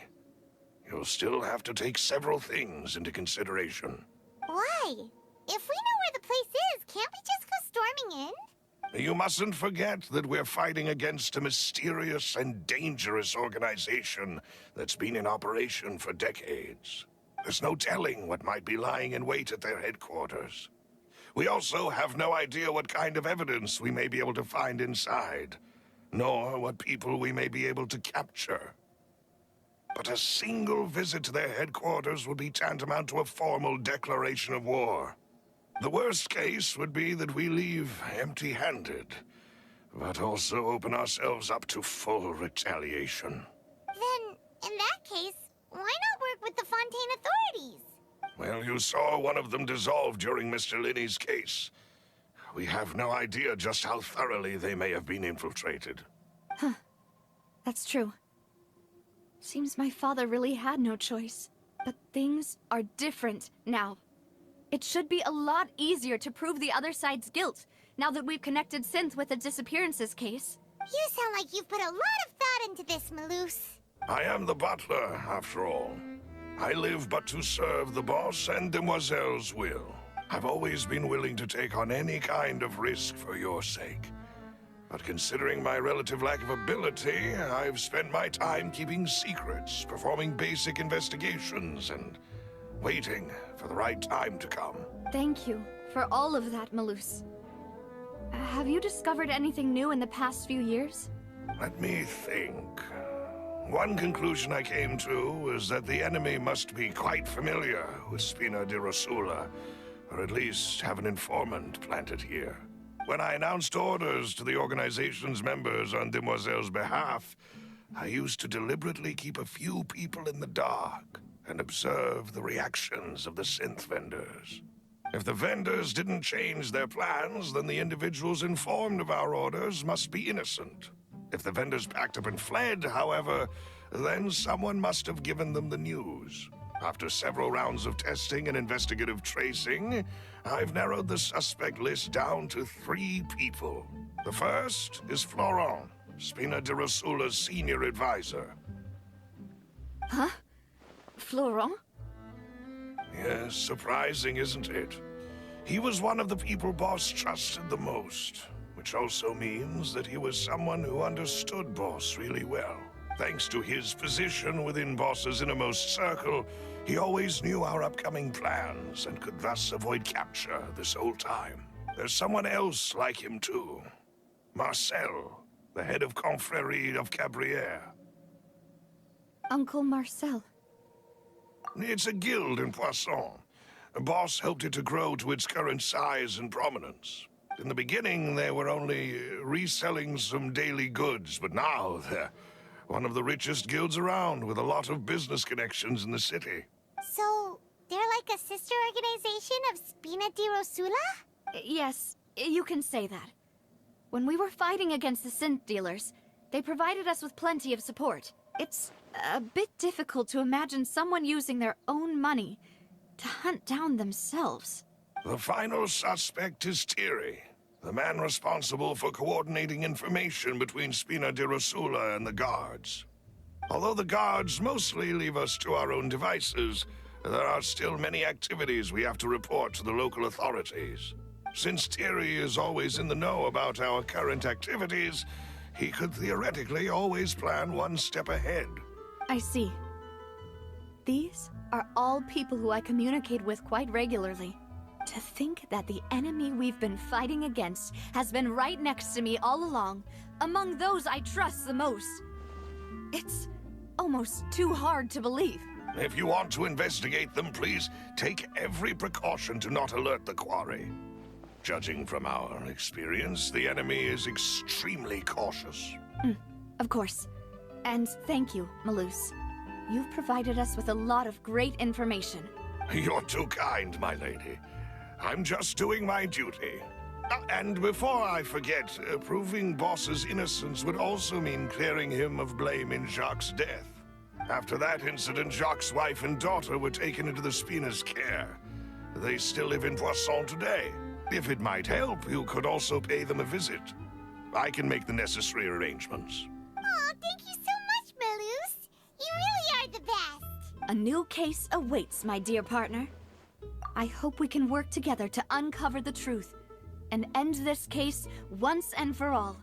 you'll still have to take several things into consideration. Why? If we know where the place is, can't we just go storming in? You mustn't forget that we're fighting against a mysterious and dangerous organization that's been in operation for decades. There's no telling what might be lying in wait at their headquarters. We also have no idea what kind of evidence we may be able to find inside, nor what people we may be able to capture. But a single visit to their headquarters would be tantamount to a formal declaration of war. The worst case would be that we leave empty-handed, but also open ourselves up to full retaliation. Then, in that case, why not work with the Fontaine authorities? Well, you saw one of them dissolve during Mr. Linney's case. We have no idea just how thoroughly they may have been infiltrated. That's true. Seems my father really had no choice. But things are different now. It should be a lot easier to prove the other side's guilt, now that we've connected Synth with the disappearances case. You sound like you've put a lot of thought into this, Malus. I am the butler, after all. I live but to serve the boss and Demoiselle's will. I've always been willing to take on any kind of risk for your sake. But considering my relative lack of ability, I've spent my time keeping secrets, performing basic investigations, and waiting for the right time to come. Thank you for all of that, Malus. Have you discovered anything new in the past few years? Let me think. One conclusion I came to was that the enemy must be quite familiar with Spina di Rosula, or at least have an informant planted here. When I announced orders to the organization's members on Demoiselle's behalf, I used to deliberately keep a few people in the dark and observe the reactions of the synth vendors. If the vendors didn't change their plans, then the individuals informed of our orders must be innocent. If the vendors packed up and fled, however, then someone must have given them the news. After several rounds of testing and investigative tracing, I've narrowed the suspect list down to 3 people. The first is Florent, Spina di Rosula's senior advisor. Huh? Florent? Yes, surprising, isn't it? He was one of the people Boss trusted the most, which also means that he was someone who understood Boss really well. Thanks to his position within Boss's innermost circle, he always knew our upcoming plans and could thus avoid capture this whole time. There's someone else like him too. Marcel, the head of Confrérie of Cabrières. Uncle Marcel. It's a guild in Poisson. Boss helped it to grow to its current size and prominence. In the beginning, they were only reselling some daily goods, but now they're one of the richest guilds around, with a lot of business connections in the city. So, they're like a sister organization of Spina di Rosula? Yes, you can say that. When we were fighting against the synth dealers, they provided us with plenty of support. It's a bit difficult to imagine someone using their own money to hunt down themselves. The final suspect is Thierry, the man responsible for coordinating information between Spina di Rosula and the guards. Although the guards mostly leave us to our own devices, there are still many activities we have to report to the local authorities. Since Thierry is always in the know about our current activities, he could theoretically always plan one step ahead. I see. These are all people who I communicate with quite regularly. To think that the enemy we've been fighting against has been right next to me all along, among those I trust the most. It's almost too hard to believe. If you want to investigate them, please take every precaution to not alert the quarry. Judging from our experience, the enemy is extremely cautious. Of course. And thank you, Malus. You've provided us with a lot of great information. You're too kind, my lady. I'm just doing my duty. And before I forget, proving Boss's innocence would also mean clearing him of blame in Jacques' death. After that incident, Jacques' wife and daughter were taken into the Spina's care. They still live in Poisson today. If it might help, you could also pay them a visit. I can make the necessary arrangements. Oh, thank you so much, Malus. You really are the best. A new case awaits, my dear partner. I hope we can work together to uncover the truth and end this case once and for all.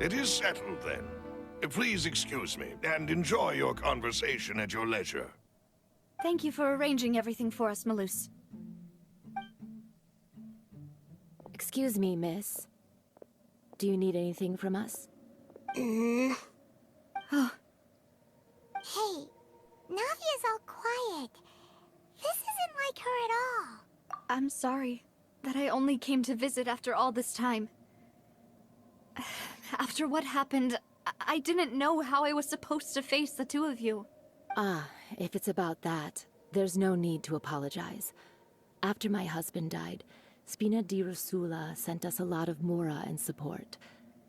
It is settled, then. Please excuse me, and enjoy your conversation at your leisure. Thank you for arranging everything for us, Malus. Excuse me, miss. Do you need anything from us? Oh, Hey, Navia's all quiet. This isn't like her at all. I'm sorry that I only came to visit after all this time. After what happened, I didn't know how I was supposed to face the two of you. Ah, if it's about that, there's no need to apologize. After my husband died, Spina di Rosula sent us a lot of mora and support.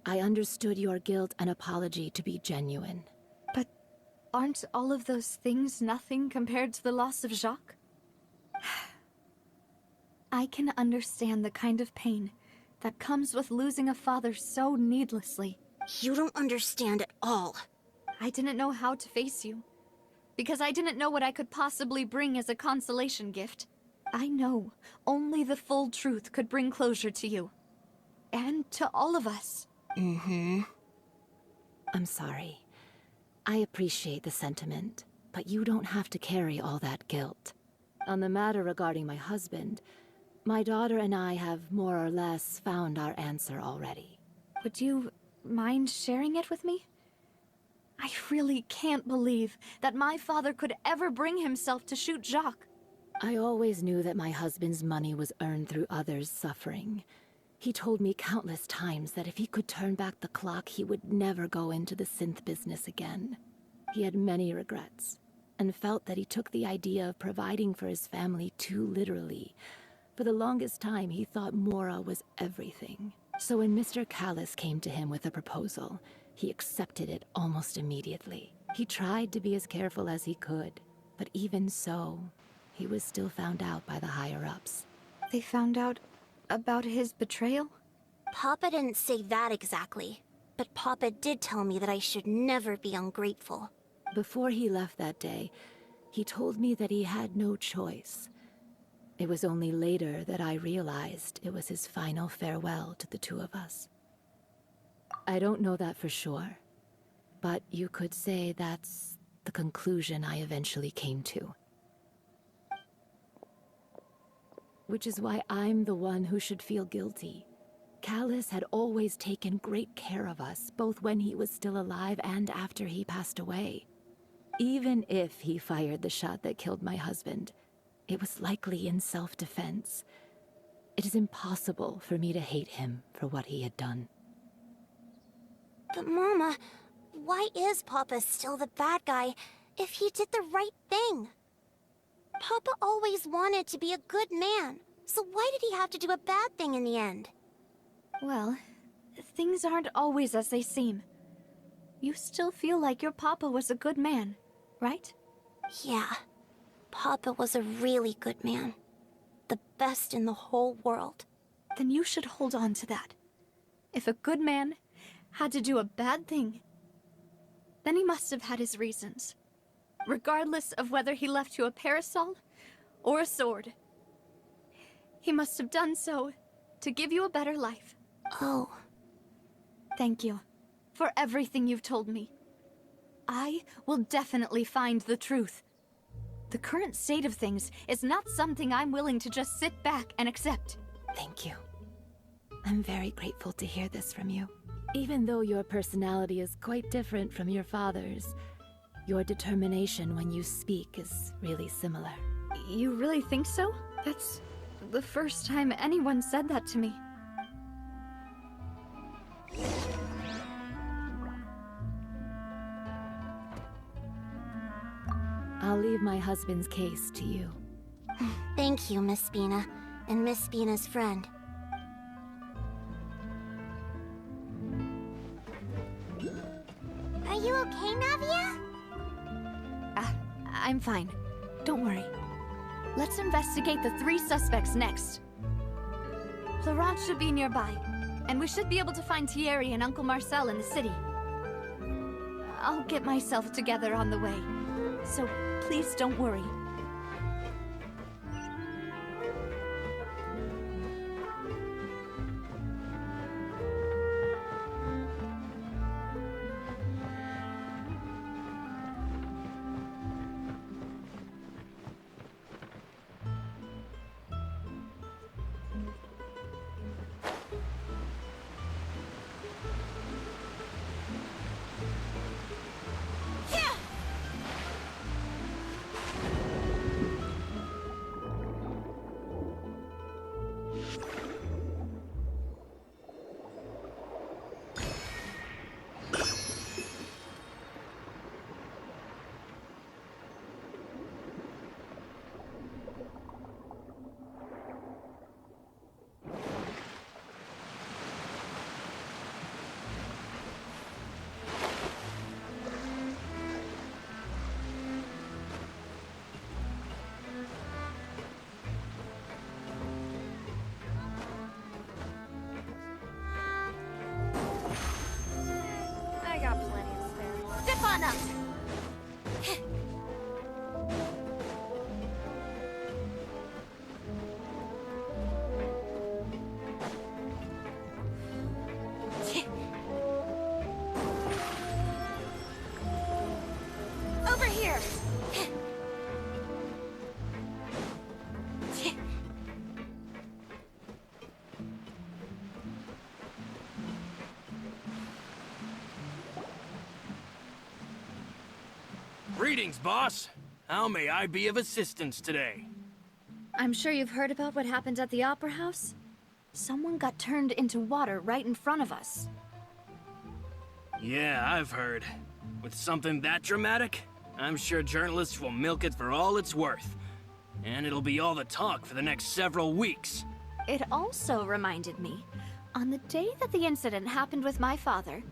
I understood your guilt and apology to be genuine. But aren't all of those things nothing compared to the loss of Jacques? I can understand the kind of pain that comes with losing a father so needlessly. You don't understand at all. I didn't know how to face you, because I didn't know what I could possibly bring as a consolation gift. I know only the full truth could bring closure to you. And to all of us. I'm sorry. I appreciate the sentiment, but you don't have to carry all that guilt. On the matter regarding my husband, my daughter and I have more or less found our answer already. Would you mind sharing it with me? I really can't believe that my father could ever bring himself to shoot Jacques. I always knew that my husband's money was earned through others' suffering. He told me countless times that if he could turn back the clock, he would never go into the synth business again. He had many regrets, and felt that he took the idea of providing for his family too literally. For the longest time, he thought Mora was everything. So when Mr. Callis came to him with a proposal, he accepted it almost immediately. He tried to be as careful as he could, but even so, he was still found out by the higher-ups. They found out about his betrayal? Papa didn't say that exactly, but Papa did tell me that I should never be ungrateful. Before he left that day, he told me that he had no choice. It was only later that I realized it was his final farewell to the two of us. I don't know that for sure, but you could say that's the conclusion I eventually came to. Which is why I'm the one who should feel guilty. Callis had always taken great care of us, both when he was still alive and after he passed away. Even if he fired the shot that killed my husband, it was likely in self-defense. It is impossible for me to hate him for what he had done. But Mama, why is Papa still the bad guy if he did the right thing? Papa always wanted to be a good man, so why did he have to do a bad thing in the end? Well, things aren't always as they seem. You still feel like your papa was a good man, right? Yeah, Papa was a really good man. The best in the whole world. Then you should hold on to that. If a good man had to do a bad thing, then he must have had his reasons. Regardless of whether he left you a parasol or a sword. He must have done so to give you a better life. Oh. Thank you for everything you've told me. I will definitely find the truth. The current state of things is not something I'm willing to just sit back and accept. Thank you. I'm very grateful to hear this from you. Even though your personality is quite different from your father's, your determination when you speak is really similar. You really think so? That's the first time anyone said that to me. I'll leave my husband's case to you. Thank you, Miss Spina, and Miss Spina's friend. Are you okay, Navia? I'm fine. Don't worry. Let's investigate the 3 suspects next. Florent should be nearby, and we should be able to find Thierry and Uncle Marcel in the city. I'll get myself together on the way, so please don't worry. I got plenty of spare. Step on up! Over here! Greetings, boss. How may I be of assistance today? I'm sure you've heard about what happened at the Opera House. Someone got turned into water right in front of us. Yeah, I've heard. With something that dramatic, I'm sure journalists will milk it for all it's worth. And it'll be all the talk for the next several weeks. It also reminded me, on the day that the incident happened with my father,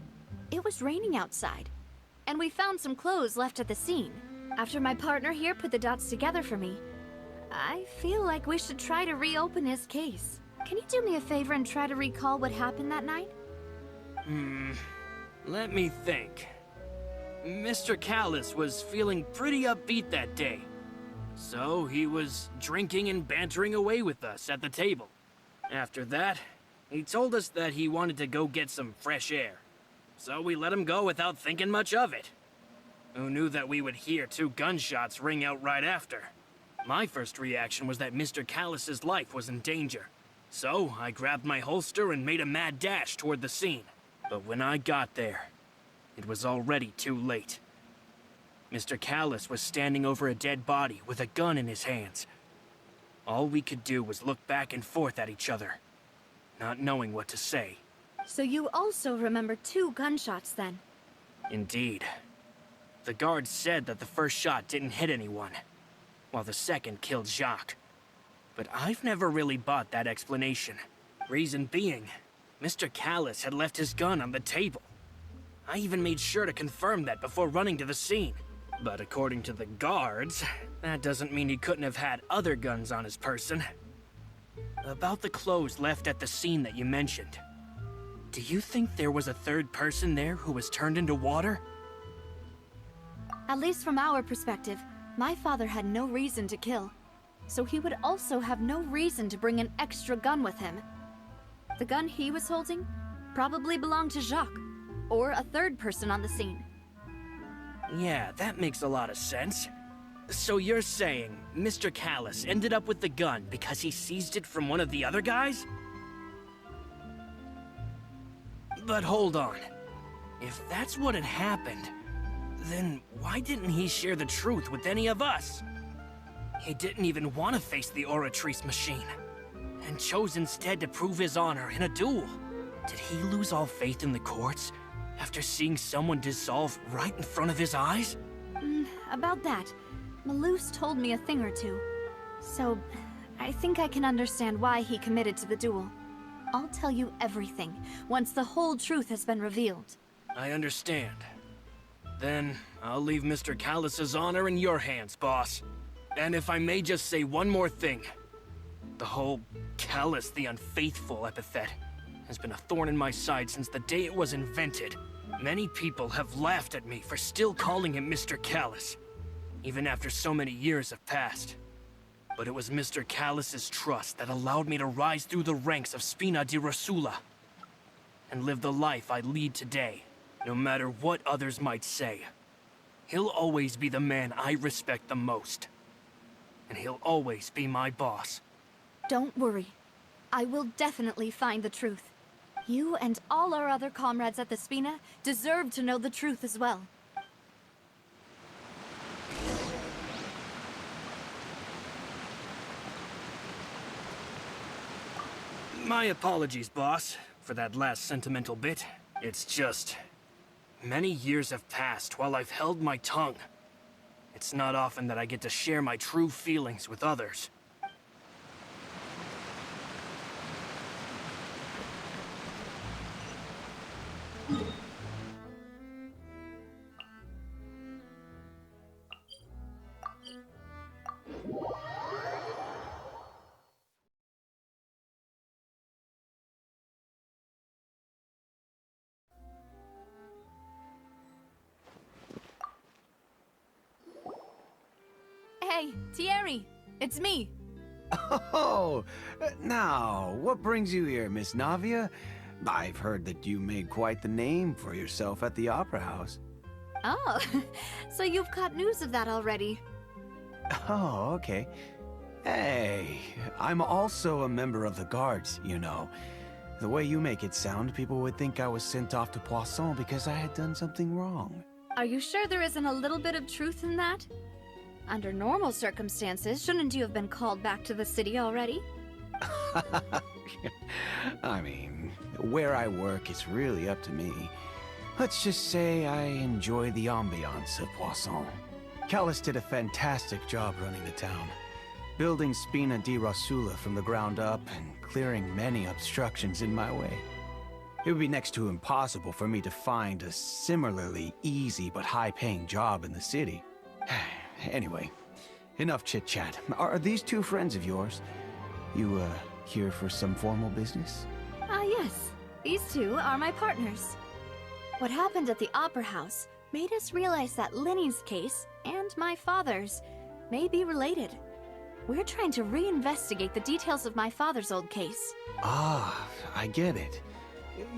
it was raining outside, and we found some clothes left at the scene. After my partner here put the dots together for me, I feel like we should try to reopen his case. Can you do me a favor and try to recall what happened that night? Let me think. Mr. Callus was feeling pretty upbeat that day. So he was drinking and bantering away with us at the table. After that, he told us that he wanted to go get some fresh air. So we let him go without thinking much of it. Who knew that we would hear 2 gunshots ring out right after? My first reaction was that Mr. Callus's life was in danger. So I grabbed my holster and made a mad dash toward the scene. But when I got there, it was already too late. Mr. Callus was standing over a dead body with a gun in his hands. All we could do was look back and forth at each other, not knowing what to say. So you also remember 2 gunshots then? Indeed. The guards said that the first shot didn't hit anyone, while the second killed Jacques. But I've never really bought that explanation. Reason being, Mr. Callus had left his gun on the table. I even made sure to confirm that before running to the scene. But according to the guards, that doesn't mean he couldn't have had other guns on his person. About the clothes left at the scene that you mentioned, do you think there was a third person there who was turned into water? At least from our perspective, my father had no reason to kill. So he would also have no reason to bring an extra gun with him. The gun he was holding probably belonged to Jacques, or a third person on the scene. Yeah, that makes a lot of sense. So you're saying Mr. Callus ended up with the gun because he seized it from one of the other guys? But hold on. If that's what had happened, then why didn't he share the truth with any of us? He didn't even want to face the Oratrice machine, and chose instead to prove his honor in a duel. Did he lose all faith in the courts after seeing someone dissolve right in front of his eyes? About that, Malus told me a thing or two. So, I think I can understand why he committed to the duel. I'll tell you everything, once the whole truth has been revealed. I understand. Then, I'll leave Mr. Callus's honor in your hands, boss. And if I may just say one more thing. The whole Callus the Unfaithful epithet has been a thorn in my side since the day it was invented. Many people have laughed at me for still calling him Mr. Callus, even after so many years have passed. But it was Mr. Callus's trust that allowed me to rise through the ranks of Spina di Rosula and live the life I lead today. No matter what others might say, he'll always be the man I respect the most. And he'll always be my boss. Don't worry. I will definitely find the truth. You and all our other comrades at the Spina deserve to know the truth as well. My apologies, boss, for that last sentimental bit. It's just... many years have passed while I've held my tongue. It's not often that I get to share my true feelings with others. Hey, Thierry! It's me! Oh, now, what brings you here, Miss Navia? I've heard that you made quite the name for yourself at the Opera House. Oh, so you've caught news of that already. Oh, okay. Hey, I'm also a member of the guards, you know. The way you make it sound, people would think I was sent off to Poisson because I had done something wrong. Are you sure there isn't a little bit of truth in that? Under normal circumstances, shouldn't you have been called back to the city already? I mean, where I work is really up to me. Let's just say I enjoy the ambiance of Poisson. Callus did a fantastic job running the town, building Spina di Rosula from the ground up and clearing many obstructions in my way. It would be next to impossible for me to find a similarly easy but high-paying job in the city. Anyway, enough chit-chat. Are these two friends of yours? You, here for some formal business? Yes. These two are my partners. What happened at the Opera House made us realize that Linny's case and my father's may be related. We're trying to reinvestigate the details of my father's old case. Ah, I get it.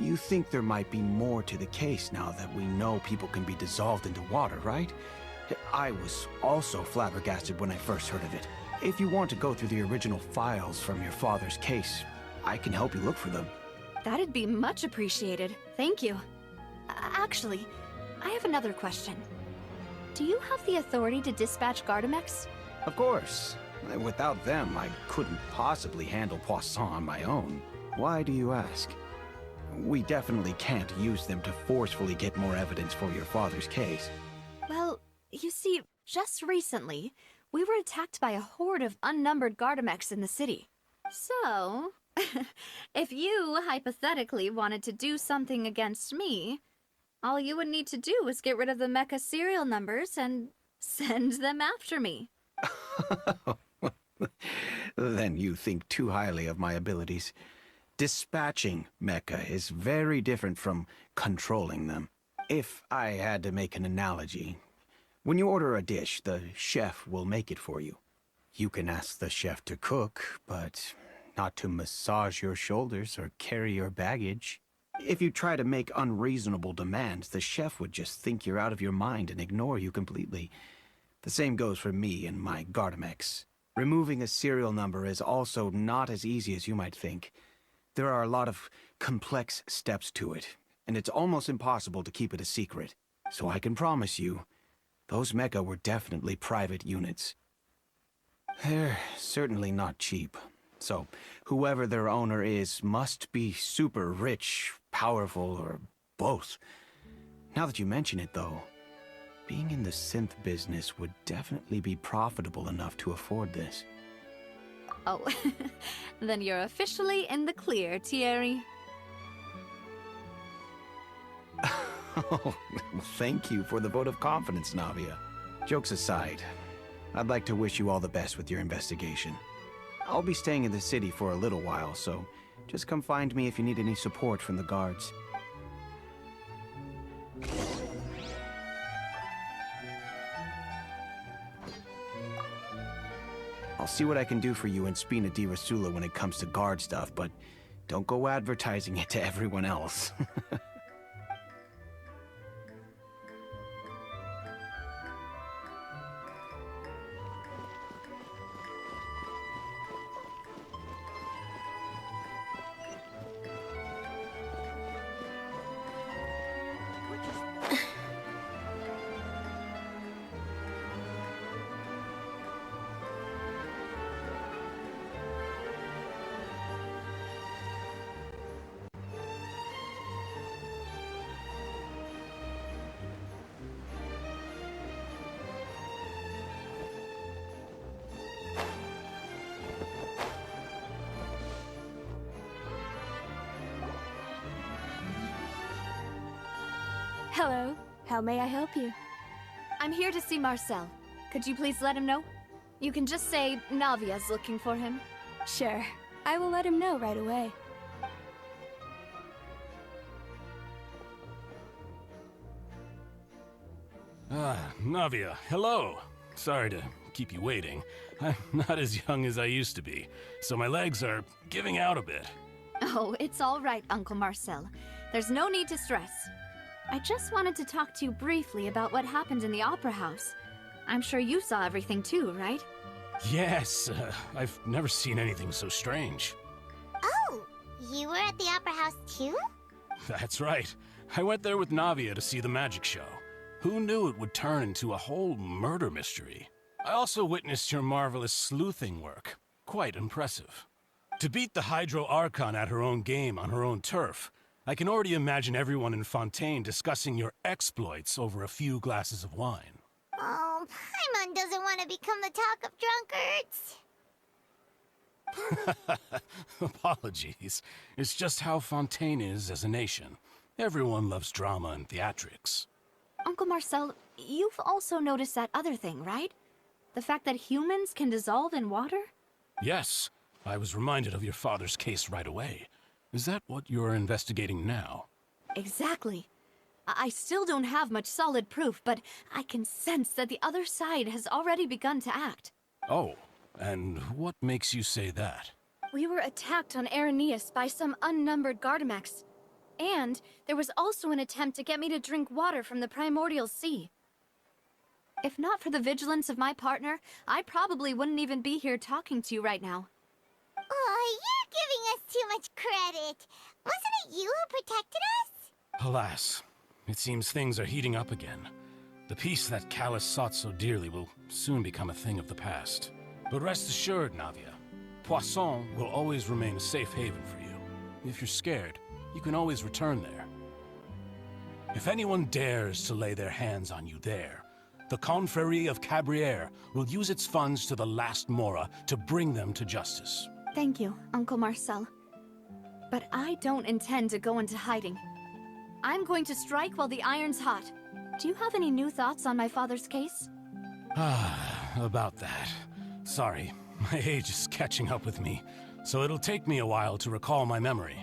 You think there might be more to the case now that we know people can be dissolved into water, right? I was also flabbergasted when I first heard of it. If you want to go through the original files from your father's case, I can help you look for them. That'd be much appreciated. Thank you. Actually, I have another question. Do you have the authority to dispatch Gardamex? Of course. Without them, I couldn't possibly handle Poisson on my own. Why do you ask? We definitely can't use them to forcefully get more evidence for your father's case. Well, you see, just recently, we were attacked by a horde of unnumbered Gardamex in the city. So, if you hypothetically wanted to do something against me, all you would need to do is get rid of the mecha serial numbers and send them after me. Then you think too highly of my abilities. Dispatching mecha is very different from controlling them. If I had to make an analogy, when you order a dish, the chef will make it for you. You can ask the chef to cook, but not to massage your shoulders or carry your baggage. If you try to make unreasonable demands, the chef would just think you're out of your mind and ignore you completely. The same goes for me and my Gardamex. Removing a serial number is also not as easy as you might think. There are a lot of complex steps to it, and it's almost impossible to keep it a secret. So I can promise you, those mecha were definitely private units. They're certainly not cheap. So, whoever their owner is must be super rich, powerful, or both. Now that you mention it, though, being in the synth business would definitely be profitable enough to afford this. Oh, then you're officially in the clear, Thierry. Oh, thank you for the vote of confidence, Navia. Jokes aside, I'd like to wish you all the best with your investigation. I'll be staying in the city for a little while, so just come find me if you need any support from the guards. I'll see what I can do for you in Spina di Rosula when it comes to guard stuff, but don't go advertising it to everyone else. Hello. How may I help you? I'm here to see Marcel. Could you please let him know? You can just say Navia's looking for him. Sure. I will let him know right away. Navia, hello. Sorry to keep you waiting. I'm not as young as I used to be, so my legs are giving out a bit. Oh, it's all right, Uncle Marcel. There's no need to stress. I just wanted to talk to you briefly about what happened in the Opera House. I'm sure you saw everything too, right? Yes, I've never seen anything so strange. Oh, you were at the Opera House too? That's right. I went there with Navia to see the magic show. Who knew it would turn into a whole murder mystery? I also witnessed your marvelous sleuthing work. Quite impressive. To beat the Hydro Archon at her own game on her own turf, I can already imagine everyone in Fontaine discussing your exploits over a few glasses of wine. Oh, Paimon doesn't want to become the talk of drunkards. Apologies. It's just how Fontaine is as a nation. Everyone loves drama and theatrics. Uncle Marcel, you've also noticed that other thing, right? The fact that humans can dissolve in water? Yes, I was reminded of your father's case right away. Is that what you're investigating now? Exactly. I still don't have much solid proof, but I can sense that the other side has already begun to act. Oh, and what makes you say that? We were attacked on Araneus by some unnumbered Gardamex. And there was also an attempt to get me to drink water from the primordial sea. If not for the vigilance of my partner, I probably wouldn't even be here talking to you right now. Oh, you're giving us too much credit. Wasn't it you who protected us? Alas, it seems things are heating up again. The peace that Callus sought so dearly will soon become a thing of the past. But rest assured, Navia, Poisson will always remain a safe haven for you. If you're scared, you can always return there. If anyone dares to lay their hands on you there, the Confrérie of Cabrières will use its funds to the last Mora to bring them to justice. Thank you, Uncle Marcel. But I don't intend to go into hiding. I'm going to strike while the iron's hot. Do you have any new thoughts on my father's case? About that. Sorry, my age is catching up with me, so it'll take me a while to recall my memory.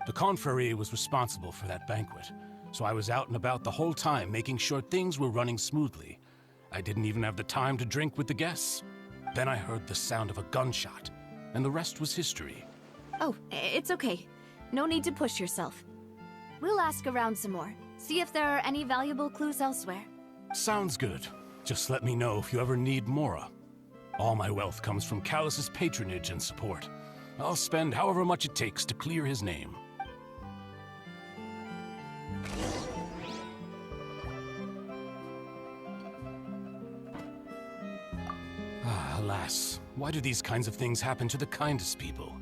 The Confrérie was responsible for that banquet, so I was out and about the whole time making sure things were running smoothly. I didn't even have the time to drink with the guests. Then I heard the sound of a gunshot, and the rest was history. Oh, it's okay. No need to push yourself. We'll ask around some more, see if there are any valuable clues elsewhere. Sounds good. Just let me know if you ever need Mora. All my wealth comes from Callus's patronage and support. I'll spend however much it takes to clear his name. Alas, why do these kinds of things happen to the kindest people?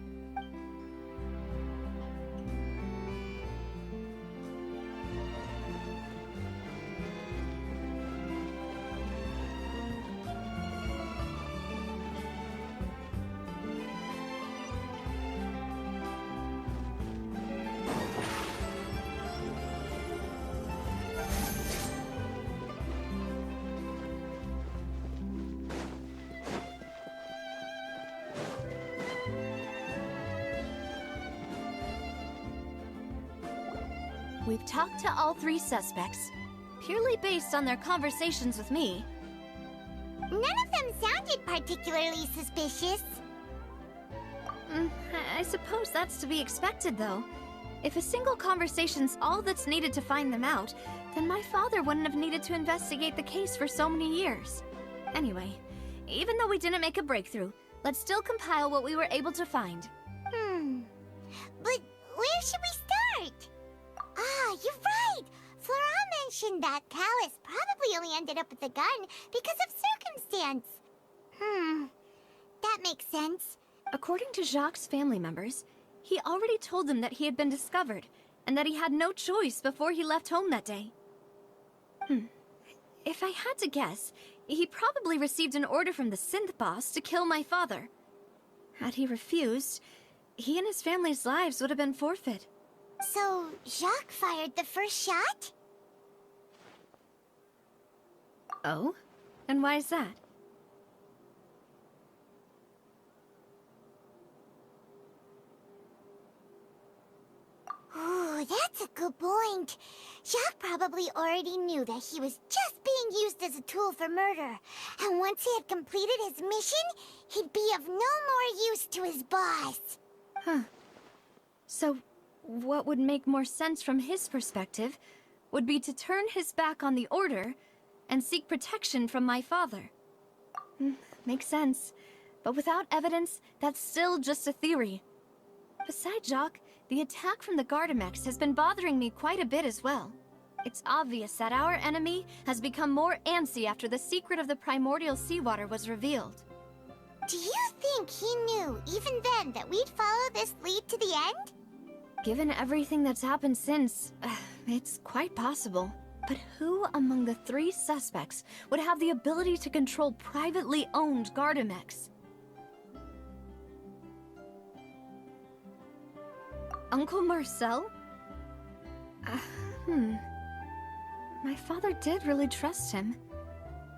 We've talked to all three suspects, purely based on their conversations with me. None of them sounded particularly suspicious. I suppose that's to be expected, though. If a single conversation's all that's needed to find them out, then my father wouldn't have needed to investigate the case for so many years. Anyway, even though we didn't make a breakthrough, let's still compile what we were able to find. But where should we start? Ah, you're right! Flora mentioned that Callus probably only ended up with the gun because of circumstance. That makes sense. According to Jacques' family members, he already told them that he had been discovered, and that he had no choice before he left home that day. If I had to guess, he probably received an order from the synth boss to kill my father. Had he refused, he and his family's lives would have been forfeit. So, Jacques fired the first shot? Oh? And why is that? Ooh, that's a good point. Jacques probably already knew that he was just being used as a tool for murder. And once he had completed his mission, he'd be of no more use to his boss. So, what would make more sense from his perspective would be to turn his back on the Order and seek protection from my father. Makes sense. But without evidence, that's still just a theory. Besides Jacques, the attack from the Gardamex has been bothering me quite a bit as well. It's obvious that our enemy has become more antsy after the secret of the primordial seawater was revealed. Do you think he knew, even then, that we'd follow this lead to the end? Given everything that's happened since, it's quite possible. But who among the three suspects would have the ability to control privately owned Gardamex? Uncle Marcel? My father did really trust him.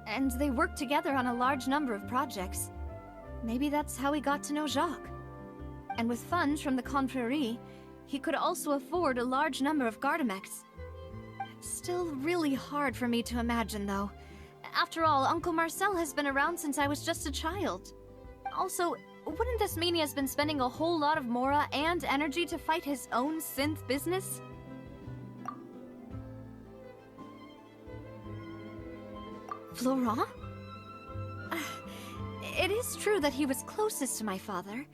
And they worked together on a large number of projects. Maybe that's how he got to know Jacques. And with funds from the Confrérie, he could also afford a large number of Gardamex. It's still really hard for me to imagine, though. After all, Uncle Marcel has been around since I was just a child. Also, wouldn't this mean he has been spending a whole lot of mora and energy to fight his own synth business? Florent? It is true that he was closest to my father,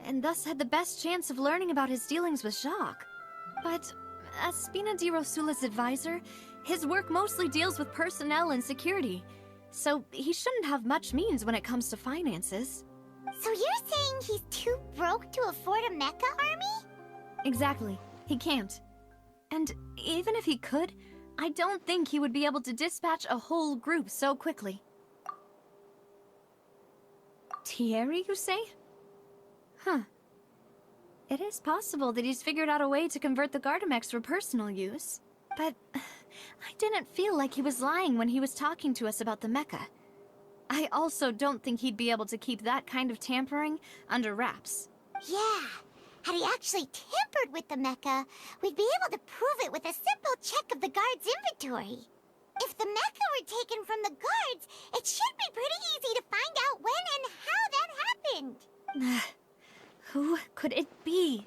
and thus had the best chance of learning about his dealings with Jacques. But as Spina di Rosula's advisor, his work mostly deals with personnel and security, so he shouldn't have much means when it comes to finances. So you're saying he's too broke to afford a mecha army? Exactly. He can't. And even if he could, I don't think he would be able to dispatch a whole group so quickly. Thierry, you say? Huh. It is possible that he's figured out a way to convert the Gardamex for personal use. But I didn't feel like he was lying when he was talking to us about the mecha. I also don't think he'd be able to keep that kind of tampering under wraps. Yeah. Had he actually tampered with the mecha, we'd be able to prove it with a simple check of the guard's inventory. If the mecha were taken from the guards, it should be pretty easy to find out when and how that happened. Who could it be?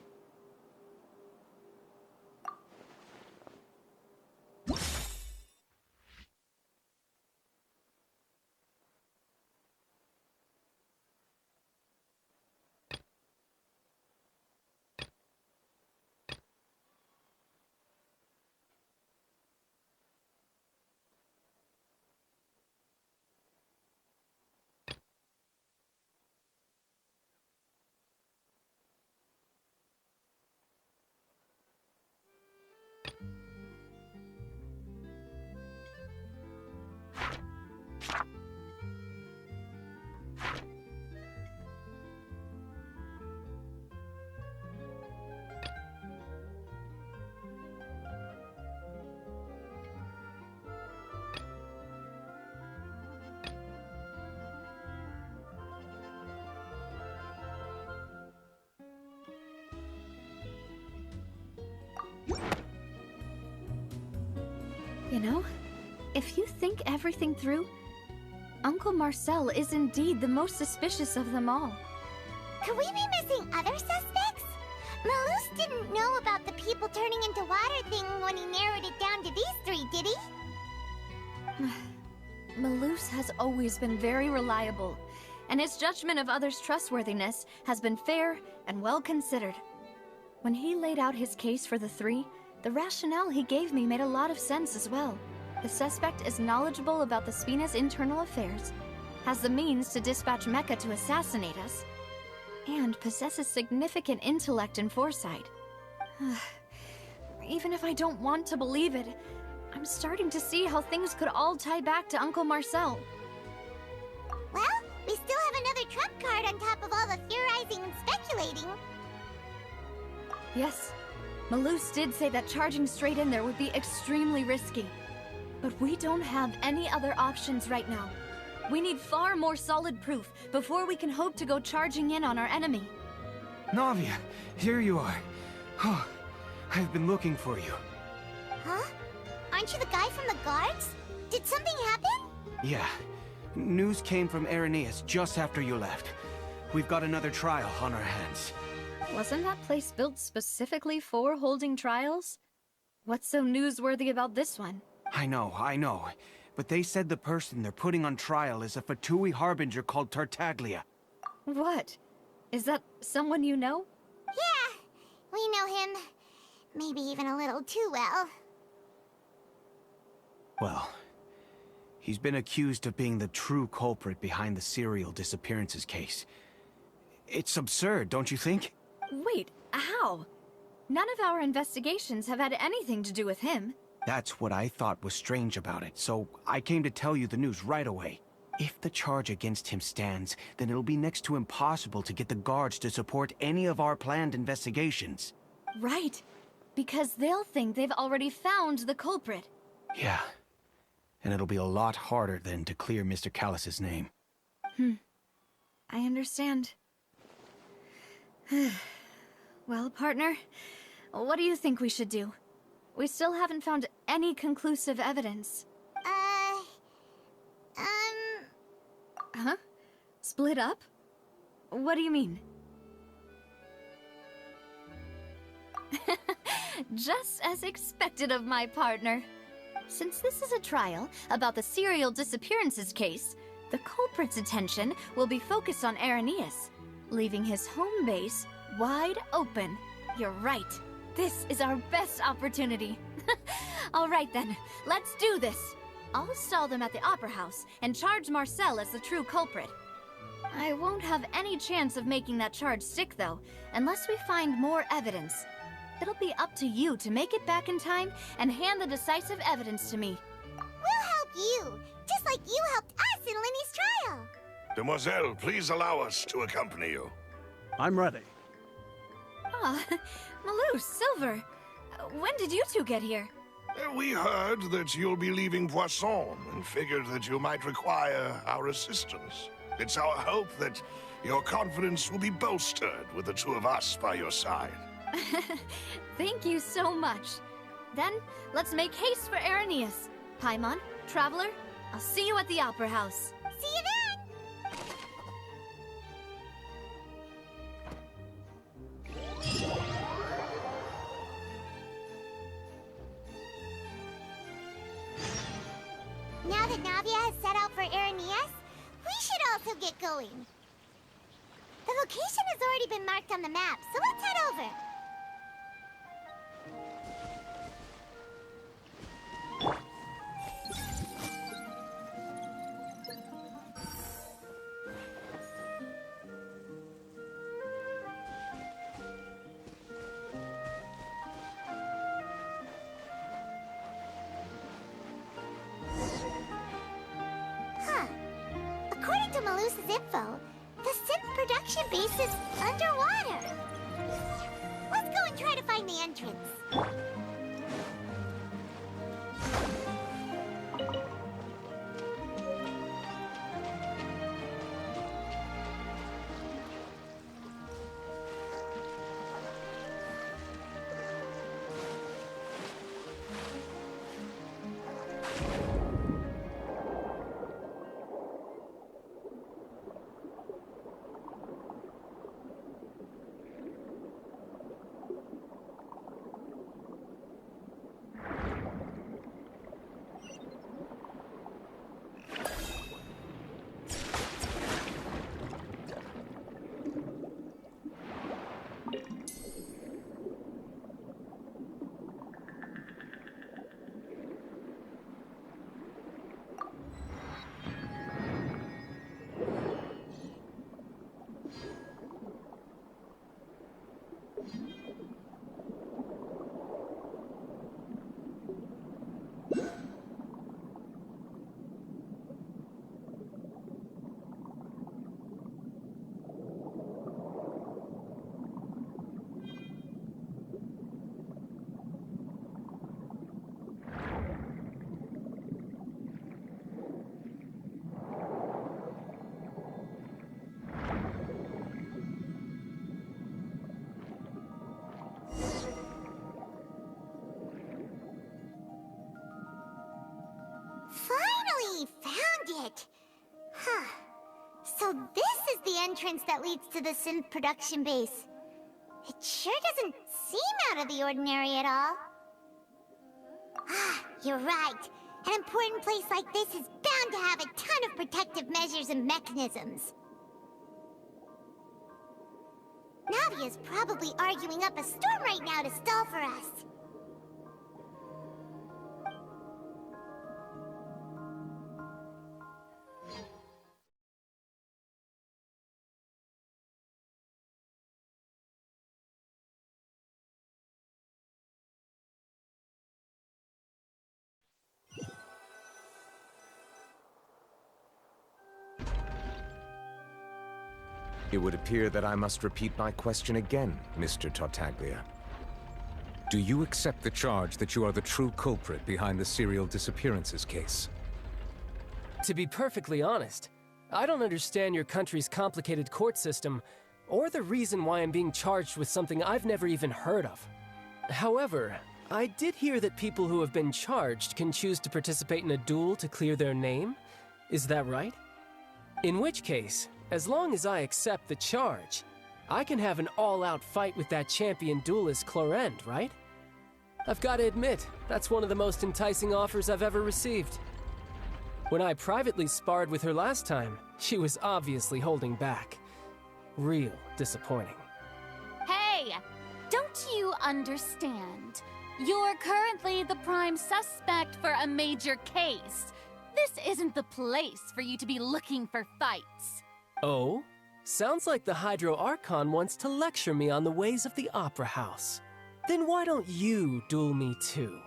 You know, if you think everything through, Uncle Marcel is indeed the most suspicious of them all. Could we be missing other suspects? Malus didn't know about the people turning into water thing when he narrowed it down to these three, did he? Malus has always been very reliable, and his judgment of others' trustworthiness has been fair and well considered. When he laid out his case for the three, the rationale he gave me made a lot of sense as well. The suspect is knowledgeable about the Spina's internal affairs, has the means to dispatch Mecha to assassinate us, and possesses significant intellect and foresight. Even if I don't want to believe it, I'm starting to see how things could all tie back to Uncle Marcel. Well, we still have another trump card on top of all the theorizing and speculating. Yes, Malus did say that charging straight in there would be extremely risky. But we don't have any other options right now. We need far more solid proof before we can hope to go charging in on our enemy. Navia, here you are. Oh, I've been looking for you. Huh? Aren't you the guy from the guards? Did something happen? Yeah. News came from Irenaeus just after you left. We've got another trial on our hands. Wasn't that place built specifically for holding trials? What's so newsworthy about this one? I know. But they said the person they're putting on trial is a Fatui harbinger called Tartaglia. What? Is that someone you know? Yeah, we know him. Maybe even a little too well. Well, he's been accused of being the true culprit behind the serial disappearances case. It's absurd, don't you think? Wait, how? None of our investigations have had anything to do with him. That's what I thought was strange about it, so I came to tell you the news right away. If the charge against him stands, then it'll be next to impossible to get the guards to support any of our planned investigations. Right. Because they'll think they've already found the culprit. Yeah. And it'll be a lot harder then to clear Mr. Callus's name. I understand. Well, partner, what do you think we should do? We still haven't found any conclusive evidence. Huh? Split up? What do you mean? Just as expected of my partner. Since this is a trial about the serial disappearances case, the culprit's attention will be focused on Irenaeus, leaving his home base wide open. You're right. This is our best opportunity. All right then, let's do this. I'll stall them at the Opera House and charge Marcel as the true culprit. I won't have any chance of making that charge stick, though, unless we find more evidence. It'll be up to you to make it back in time and hand the decisive evidence to me. We'll help you, just like you helped us in Linny's trial. Demoiselle, please allow us to accompany you. I'm ready. Ah, Malou, Silver, when did you two get here? We heard that you'll be leaving Poisson and figured that you might require our assistance. It's our hope that your confidence will be bolstered with the two of us by your side. Thank you so much. Then, let's make haste for Irenaeus. Paimon, Traveler, I'll see you at the Opera House. See you then! Now that Navia has set out for Irenaeus, we should also get going. The location has already been marked on the map, so let's head over. According to Malusa's info, the synth production base is underwater. Let's go and try to find the entrance. Finally found it! Huh. So this is the entrance that leads to the synth production base. It sure doesn't seem out of the ordinary at all. Ah, you're right. An important place like this is bound to have a ton of protective measures and mechanisms. Navia's probably arguing up a storm right now to stall for us. It would appear that I must repeat my question again, Mr. Tartaglia. Do you accept the charge that you are the true culprit behind the serial disappearances case? To be perfectly honest, I don't understand your country's complicated court system, or the reason why I'm being charged with something I've never even heard of. However, I did hear that people who have been charged can choose to participate in a duel to clear their name. Is that right? In which case, as long as I accept the charge, I can have an all-out fight with that champion duelist Clorend, right? I've got to admit, that's one of the most enticing offers I've ever received. When I privately sparred with her last time, she was obviously holding back. Real disappointing. Hey! Don't you understand? You're currently the prime suspect for a major case. This isn't the place for you to be looking for fights. Oh? Sounds like the Hydro Archon wants to lecture me on the ways of the Opera House. Then why don't you duel me too?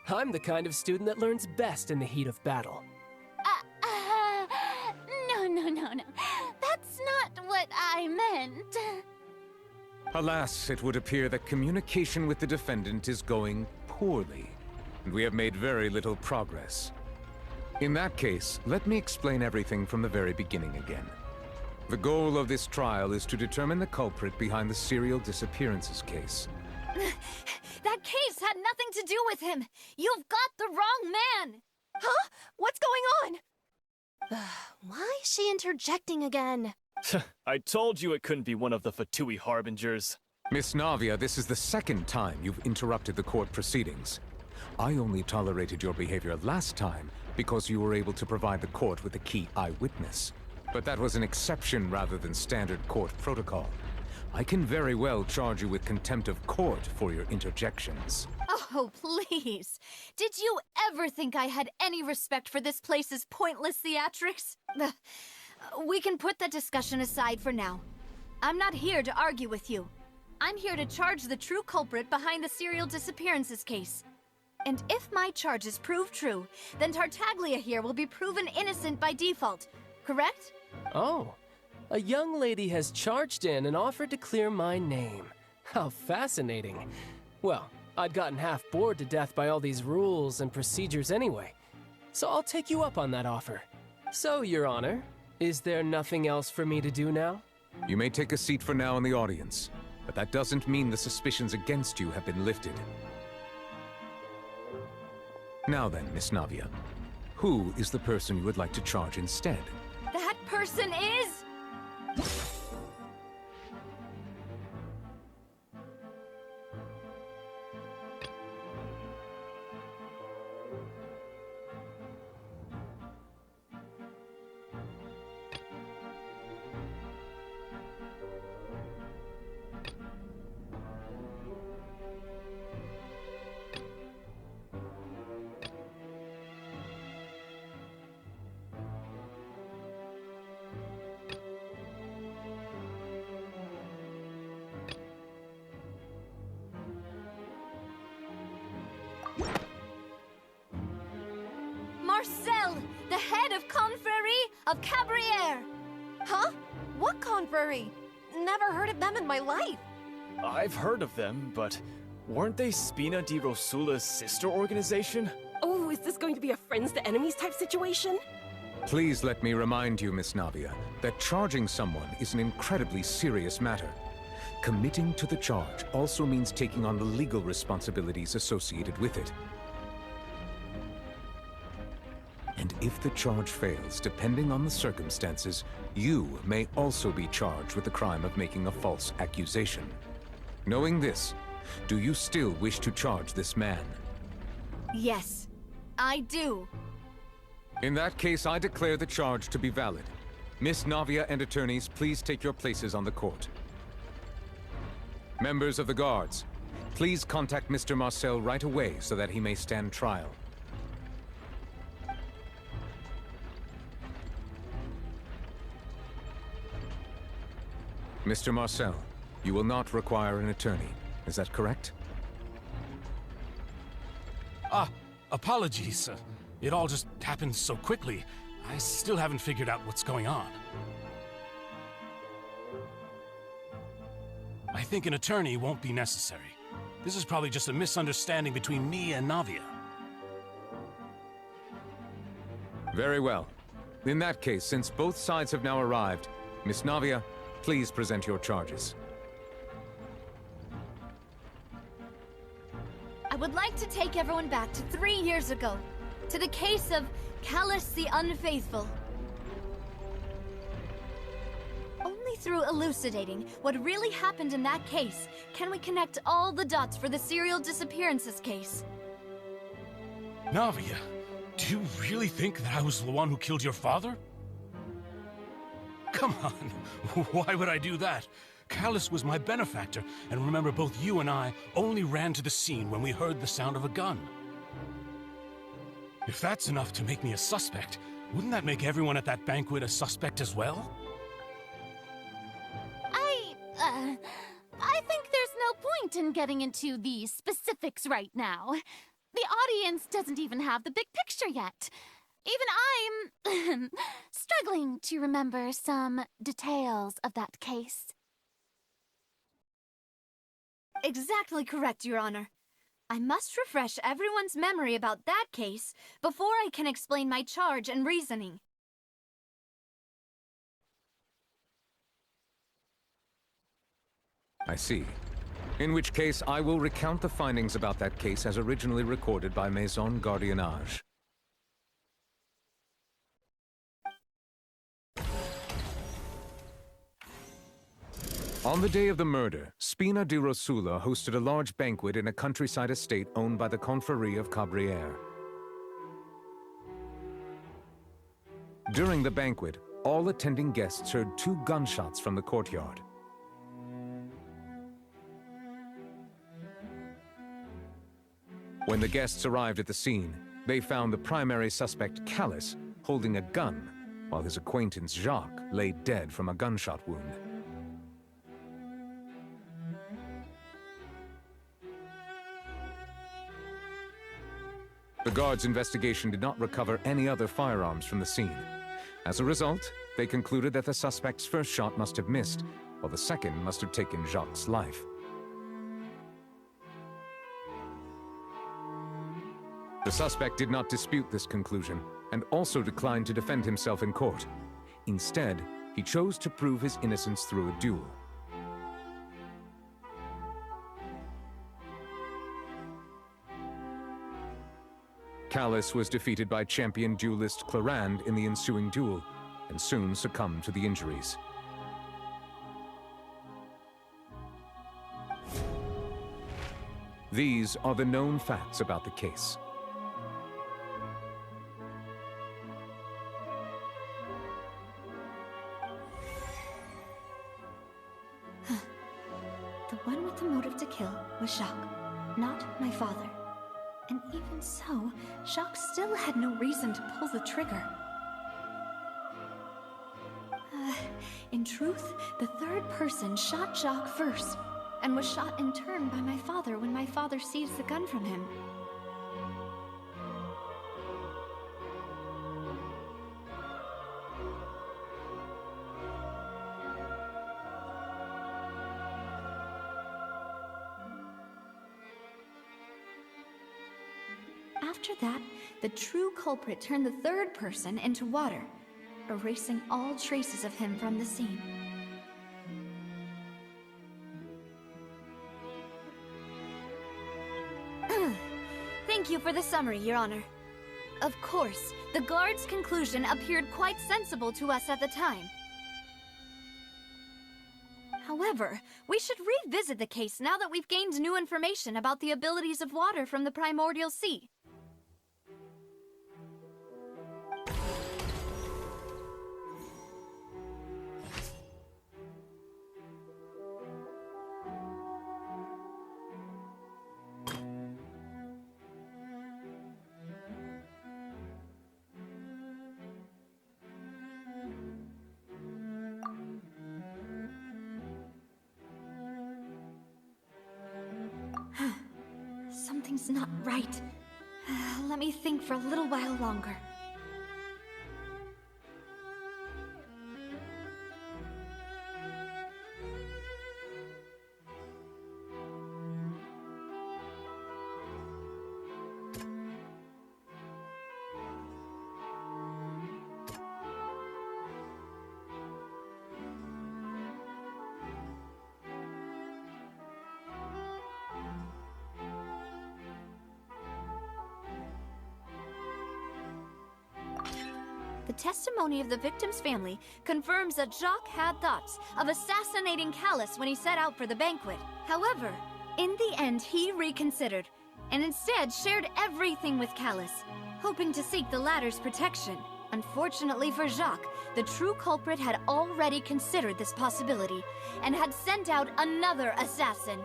I'm the kind of student that learns best in the heat of battle. No. That's not what I meant. Alas, it would appear that communication with the defendant is going poorly, and we have made very little progress. In that case, let me explain everything from the very beginning again. The goal of this trial is to determine the culprit behind the serial disappearances case. That case had nothing to do with him. You've got the wrong man. Huh? What's going on? Why is she interjecting again? I told you it couldn't be one of the Fatui Harbingers. Miss Navia, this is the second time you've interrupted the court proceedings. I only tolerated your behavior last time because you were able to provide the court with a key eyewitness. But that was an exception rather than standard court protocol. I can very well charge you with contempt of court for your interjections. Oh, please. Did you ever think I had any respect for this place's pointless theatrics? We can put that discussion aside for now. I'm not here to argue with you. I'm here to charge the true culprit behind the serial disappearances case. And if my charges prove true, then Tartaglia here will be proven innocent by default, correct? Oh, a young lady has charged in and offered to clear my name. How fascinating. Well, I'd gotten half bored to death by all these rules and procedures anyway, so I'll take you up on that offer. So, Your Honor, is there nothing else for me to do now? You may take a seat for now in the audience, but that doesn't mean the suspicions against you have been lifted. Now then, Miss Navia, who is the person you would like to charge instead? That person is... Marcel, the head of Confrérie of Cabrières! Huh? What confrérie? Never heard of them in my life. I've heard of them, but weren't they Spina di Rosula's sister organization? Oh, is this going to be a friends to enemies type situation? Please let me remind you, Miss Navia, that charging someone is an incredibly serious matter. Committing to the charge also means taking on the legal responsibilities associated with it. And if the charge fails, depending on the circumstances, you may also be charged with the crime of making a false accusation. Knowing this, do you still wish to charge this man? Yes, I do. In that case, I declare the charge to be valid. Miss Navia and attorneys, please take your places on the court. Members of the guards, please contact Mr. Marcel right away so that he may stand trial. Mr. Marcel, you will not require an attorney. Is that correct? Apologies. It all just happened so quickly. I still haven't figured out what's going on. I think an attorney won't be necessary. This is probably just a misunderstanding between me and Navia. Very well. In that case, since both sides have now arrived, Miss Navia, please present your charges. I would like to take everyone back to 3 years ago, to the case of Callus the Unfaithful. Only through elucidating what really happened in that case can we connect all the dots for the serial disappearances case. Navia, do you really think that I was the one who killed your father? Come on, why would I do that? Callus was my benefactor, and remember, both you and I only ran to the scene when we heard the sound of a gun. If that's enough to make me a suspect, wouldn't that make everyone at that banquet a suspect as well? I think there's no point in getting into the specifics right now. The audience doesn't even have the big picture yet. Even I'm struggling to remember some details of that case. Exactly correct, Your Honor. I must refresh everyone's memory about that case before I can explain my charge and reasoning. I see. In which case, I will recount the findings about that case as originally recorded by Maison Gardiennage. On the day of the murder, Spina di Rosula hosted a large banquet in a countryside estate owned by the Confrérie of Cabrières. During the banquet, all attending guests heard 2 gunshots from the courtyard. When the guests arrived at the scene, they found the primary suspect, Callus, holding a gun, while his acquaintance, Jacques, lay dead from a gunshot wound. The guards' investigation did not recover any other firearms from the scene. As a result, they concluded that the suspect's first shot must have missed, while the second must have taken Jacques' life. The suspect did not dispute this conclusion, and also declined to defend himself in court. Instead, he chose to prove his innocence through a duel. Callus was defeated by champion duelist Clarande in the ensuing duel, and soon succumbed to the injuries. These are the known facts about the case. The one with the motive to kill was Jacques, not my father. And even so, Jacques still had no reason to pull the trigger. In truth, the third person shot Jacques first, and was shot in turn by my father when my father seized the gun from him. After that, the true culprit turned the third person into water, erasing all traces of him from the scene. Thank you for the summary, Your Honor. Of course, the guard's conclusion appeared quite sensible to us at the time. However, we should revisit the case now that we've gained new information about the abilities of water from the primordial sea. Something's not right. Let me think for a little while longer. The testimony of the victim's family confirms that Jacques had thoughts of assassinating Callus when he set out for the banquet. However, in the end, he reconsidered, and instead shared everything with Callus, hoping to seek the latter's protection. Unfortunately for Jacques, the true culprit had already considered this possibility, and had sent out another assassin.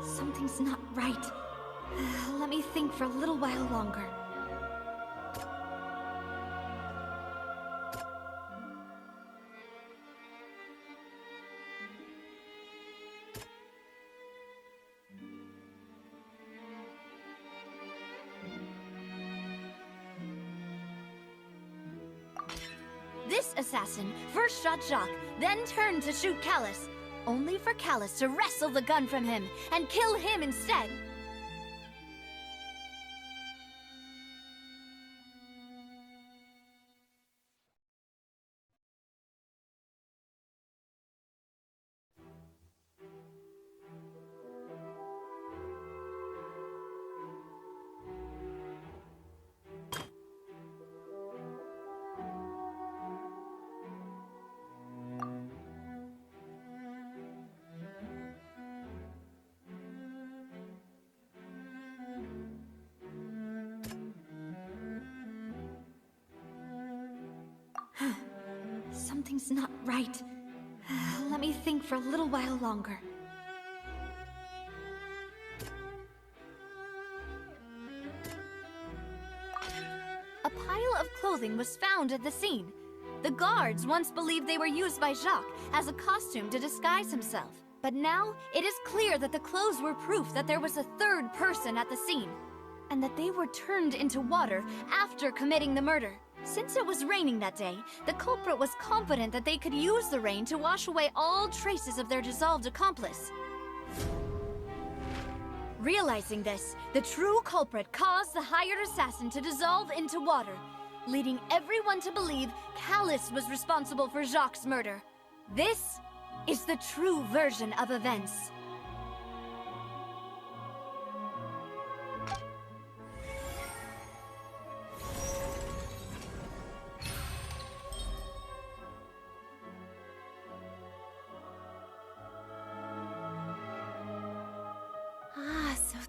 Something's not right. Let me think for a little while longer. This assassin first shot Jacques, then turned to shoot Callus, only for Callus to wrestle the gun from him and kill him instead. Something's not right. Let me think for a little while longer. A pile of clothing was found at the scene. The guards once believed they were used by Jacques as a costume to disguise himself. But now, it is clear that the clothes were proof that there was a third person at the scene, and that they were turned into water after committing the murder. Since it was raining that day, the culprit was confident that they could use the rain to wash away all traces of their dissolved accomplice. Realizing this, the true culprit caused the hired assassin to dissolve into water, leading everyone to believe Callus was responsible for Jacques' murder. This is the true version of events.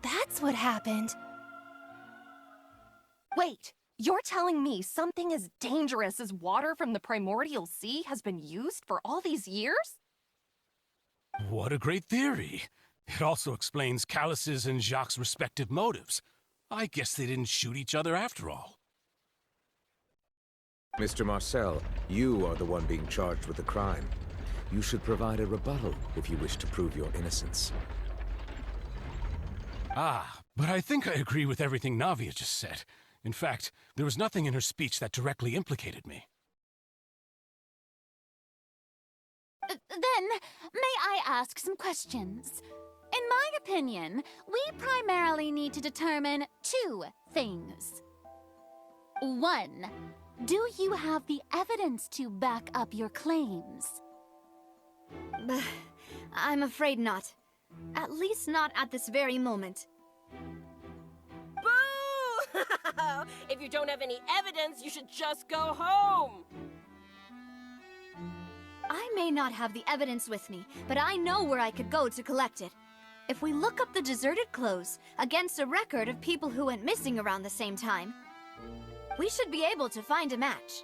That's what happened. Wait, you're telling me something as dangerous as water from the primordial sea has been used for all these years? What a great theory. It also explains Callus's and Jacques' respective motives. I guess they didn't shoot each other after all. Mr. Marcel, you are the one being charged with the crime. You should provide a rebuttal if you wish to prove your innocence. But I think I agree with everything Navia just said. In fact, there was nothing in her speech that directly implicated me. Then, may I ask some questions? In my opinion, we primarily need to determine two things. One, do you have the evidence to back up your claims? I'm afraid not. At least not at this very moment. Boo! If you don't have any evidence, you should just go home! I may not have the evidence with me, but I know where I could go to collect it. If we look up the deserted clothes against a record of people who went missing around the same time, we should be able to find a match.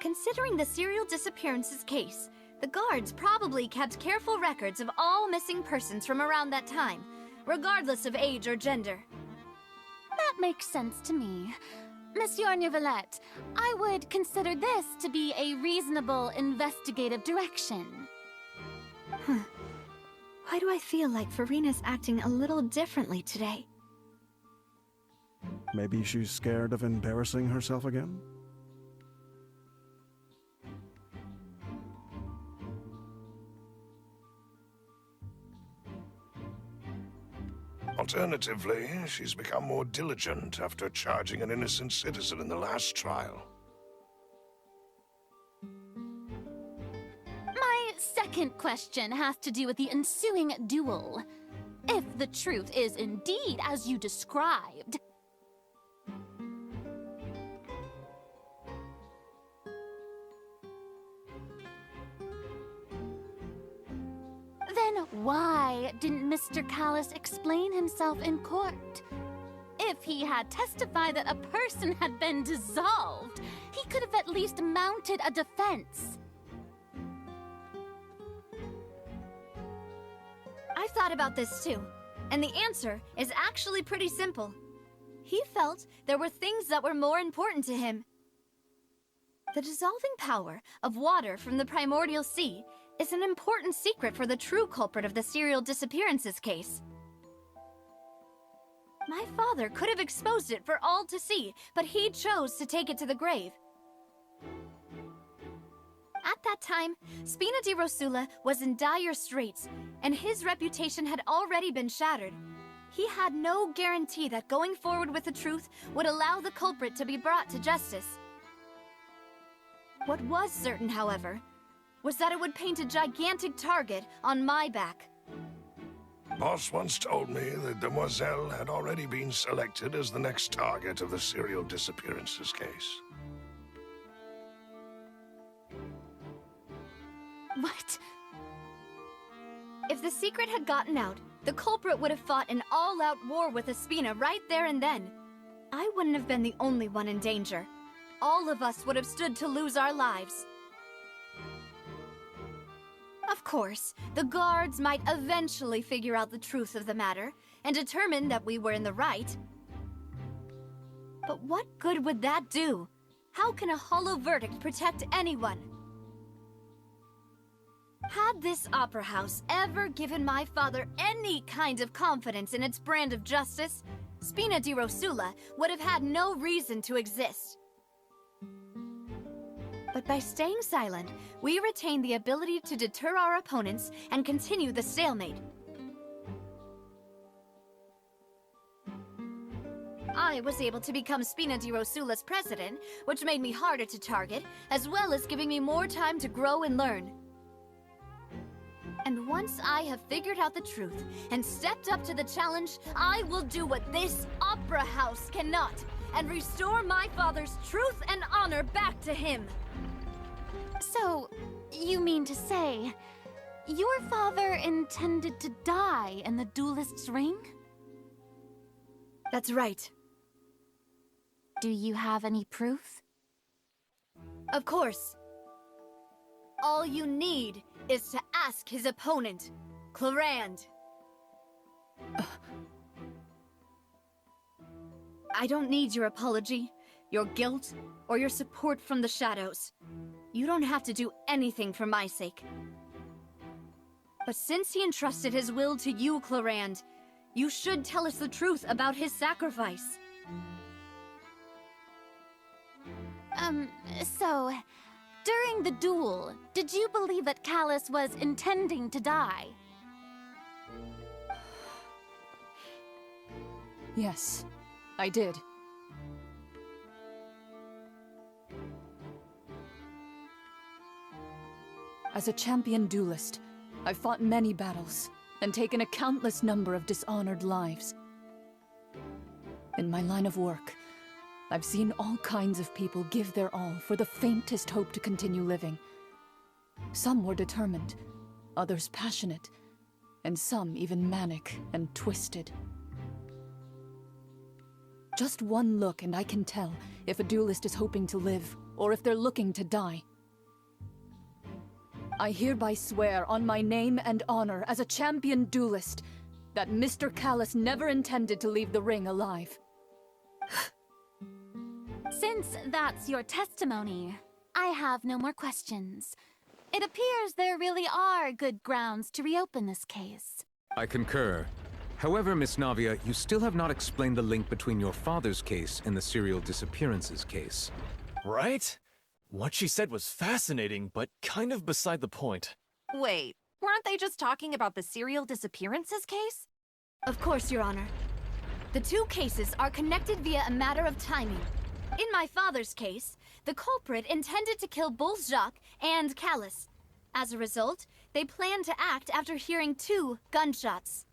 Considering the serial disappearances case, the guards probably kept careful records of all missing persons from around that time, regardless of age or gender. That makes sense to me. Monsieur Neuvillette, I would consider this to be a reasonable investigative direction. Why do I feel like Farina's acting a little differently today? Maybe she's scared of embarrassing herself again? Alternatively, she's become more diligent after charging an innocent citizen in the last trial. My second question has to do with the ensuing duel. If the truth is indeed as you described, then why didn't Mr. Callis explain himself in court? If he had testified that a person had been dissolved, he could have at least mounted a defense. I've thought about this too, and the answer is actually pretty simple. He felt there were things that were more important to him. The dissolving power of water from the primordial sea is an important secret for the true culprit of the serial disappearances case. My father could have exposed it for all to see, but he chose to take it to the grave. At that time, Spina di Rosula was in dire straits, and his reputation had already been shattered. He had no guarantee that going forward with the truth would allow the culprit to be brought to justice. What was certain, however, was that it would paint a gigantic target on my back. Boss once told me that Demoiselle had already been selected as the next target of the serial disappearances case. What? If the secret had gotten out, the culprit would have fought an all-out war with Espina right there and then. I wouldn't have been the only one in danger. All of us would have stood to lose our lives. Of course, the guards might eventually figure out the truth of the matter and determine that we were in the right. But what good would that do? How can a hollow verdict protect anyone? Had this opera house ever given my father any kind of confidence in its brand of justice, Spina di Rosula would have had no reason to exist. But by staying silent, we retain the ability to deter our opponents and continue the stalemate. I was able to become Spina di Rosula's president, which made me harder to target, as well as giving me more time to grow and learn. And once I have figured out the truth and stepped up to the challenge, I will do what this opera house cannot, and restore my father's truth and honor back to him. So, you mean to say, your father intended to die in the duelist's ring? That's right. Do you have any proof? Of course. All you need is to ask his opponent, Clarand. I don't need your apology, your guilt, or your support from the shadows. You don't have to do anything for my sake. But since he entrusted his will to you, Clarand, you should tell us the truth about his sacrifice. So, during the duel, did you believe that Callis was intending to die? Yes, I did. As a champion duelist, I've fought many battles and taken a countless number of dishonored lives. In my line of work, I've seen all kinds of people give their all for the faintest hope to continue living. Some were determined, others passionate, and some even manic and twisted. Just one look and I can tell if a duelist is hoping to live, or if they're looking to die. I hereby swear on my name and honor as a champion duelist that Mr. Callis never intended to leave the ring alive. Since that's your testimony, I have no more questions. It appears there really are good grounds to reopen this case. I concur. However, Miss Navia, you still have not explained the link between your father's case and the serial disappearances case. Right? What she said was fascinating, but kind of beside the point. Wait, weren't they just talking about the serial disappearances case? Of course, Your Honor. The two cases are connected via a matter of timing. In my father's case, the culprit intended to kill both Jacques and Callus. As a result, they planned to act after hearing 2 gunshots.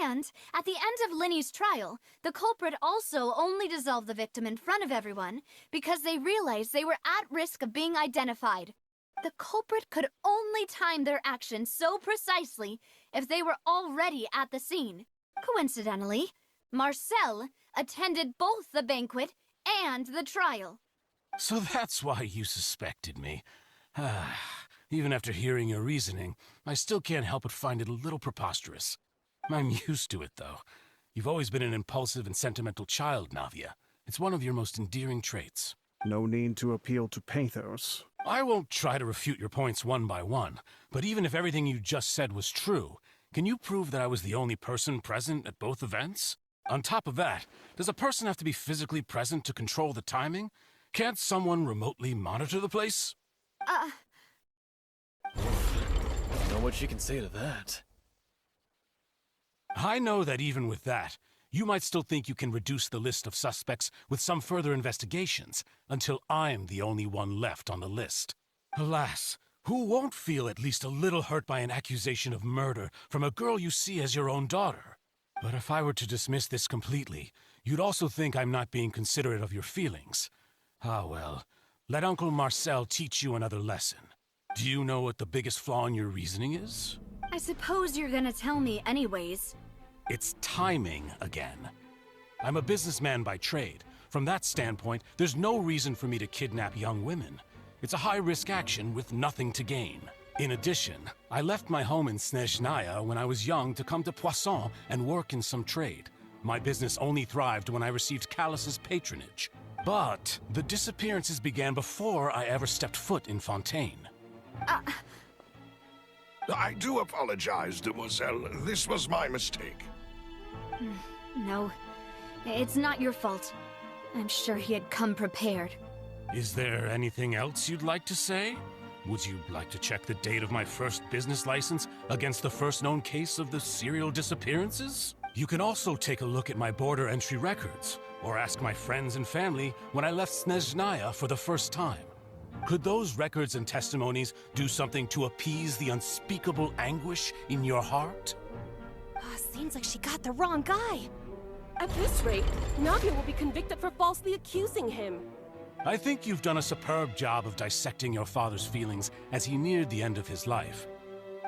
And, at the end of Linny's trial, the culprit also only dissolved the victim in front of everyone because they realized they were at risk of being identified. The culprit could only time their actions so precisely if they were already at the scene. Coincidentally, Marcel attended both the banquet and the trial. So that's why you suspected me. Even after hearing your reasoning, I still can't help but find it a little preposterous. I'm used to it, though. You've always been an impulsive and sentimental child, Navia. It's one of your most endearing traits. No need to appeal to pathos. I won't try to refute your points one by one, but even if everything you just said was true, can you prove that I was the only person present at both events? On top of that, does a person have to be physically present to control the timing? Can't someone remotely monitor the place? Know what you can say to that. I know that even with that, you might still think you can reduce the list of suspects with some further investigations, until I'm the only one left on the list. Alas, who won't feel at least a little hurt by an accusation of murder from a girl you see as your own daughter? But if I were to dismiss this completely, you'd also think I'm not being considerate of your feelings. Ah well, let Uncle Marcel teach you another lesson. Do you know what the biggest flaw in your reasoning is? I suppose you're gonna tell me anyways. It's timing again. I'm a businessman by trade. From that standpoint, there's no reason for me to kidnap young women. It's a high-risk action with nothing to gain. In addition, I left my home in Snezhnaya when I was young to come to Poisson and work in some trade. My business only thrived when I received Callus's patronage. But the disappearances began before I ever stepped foot in Fontaine. I do apologize, demoiselle. This was my mistake. No, it's not your fault. I'm sure he had come prepared. Is there anything else you'd like to say? Would you like to check the date of my first business license against the first known case of the serial disappearances? You can also take a look at my border entry records, or ask my friends and family when I left Snezhnaya for the first time. Could those records and testimonies do something to appease the unspeakable anguish in your heart? Seems like she got the wrong guy. At this rate, Navia will be convicted for falsely accusing him. I think you've done a superb job of dissecting your father's feelings as he neared the end of his life.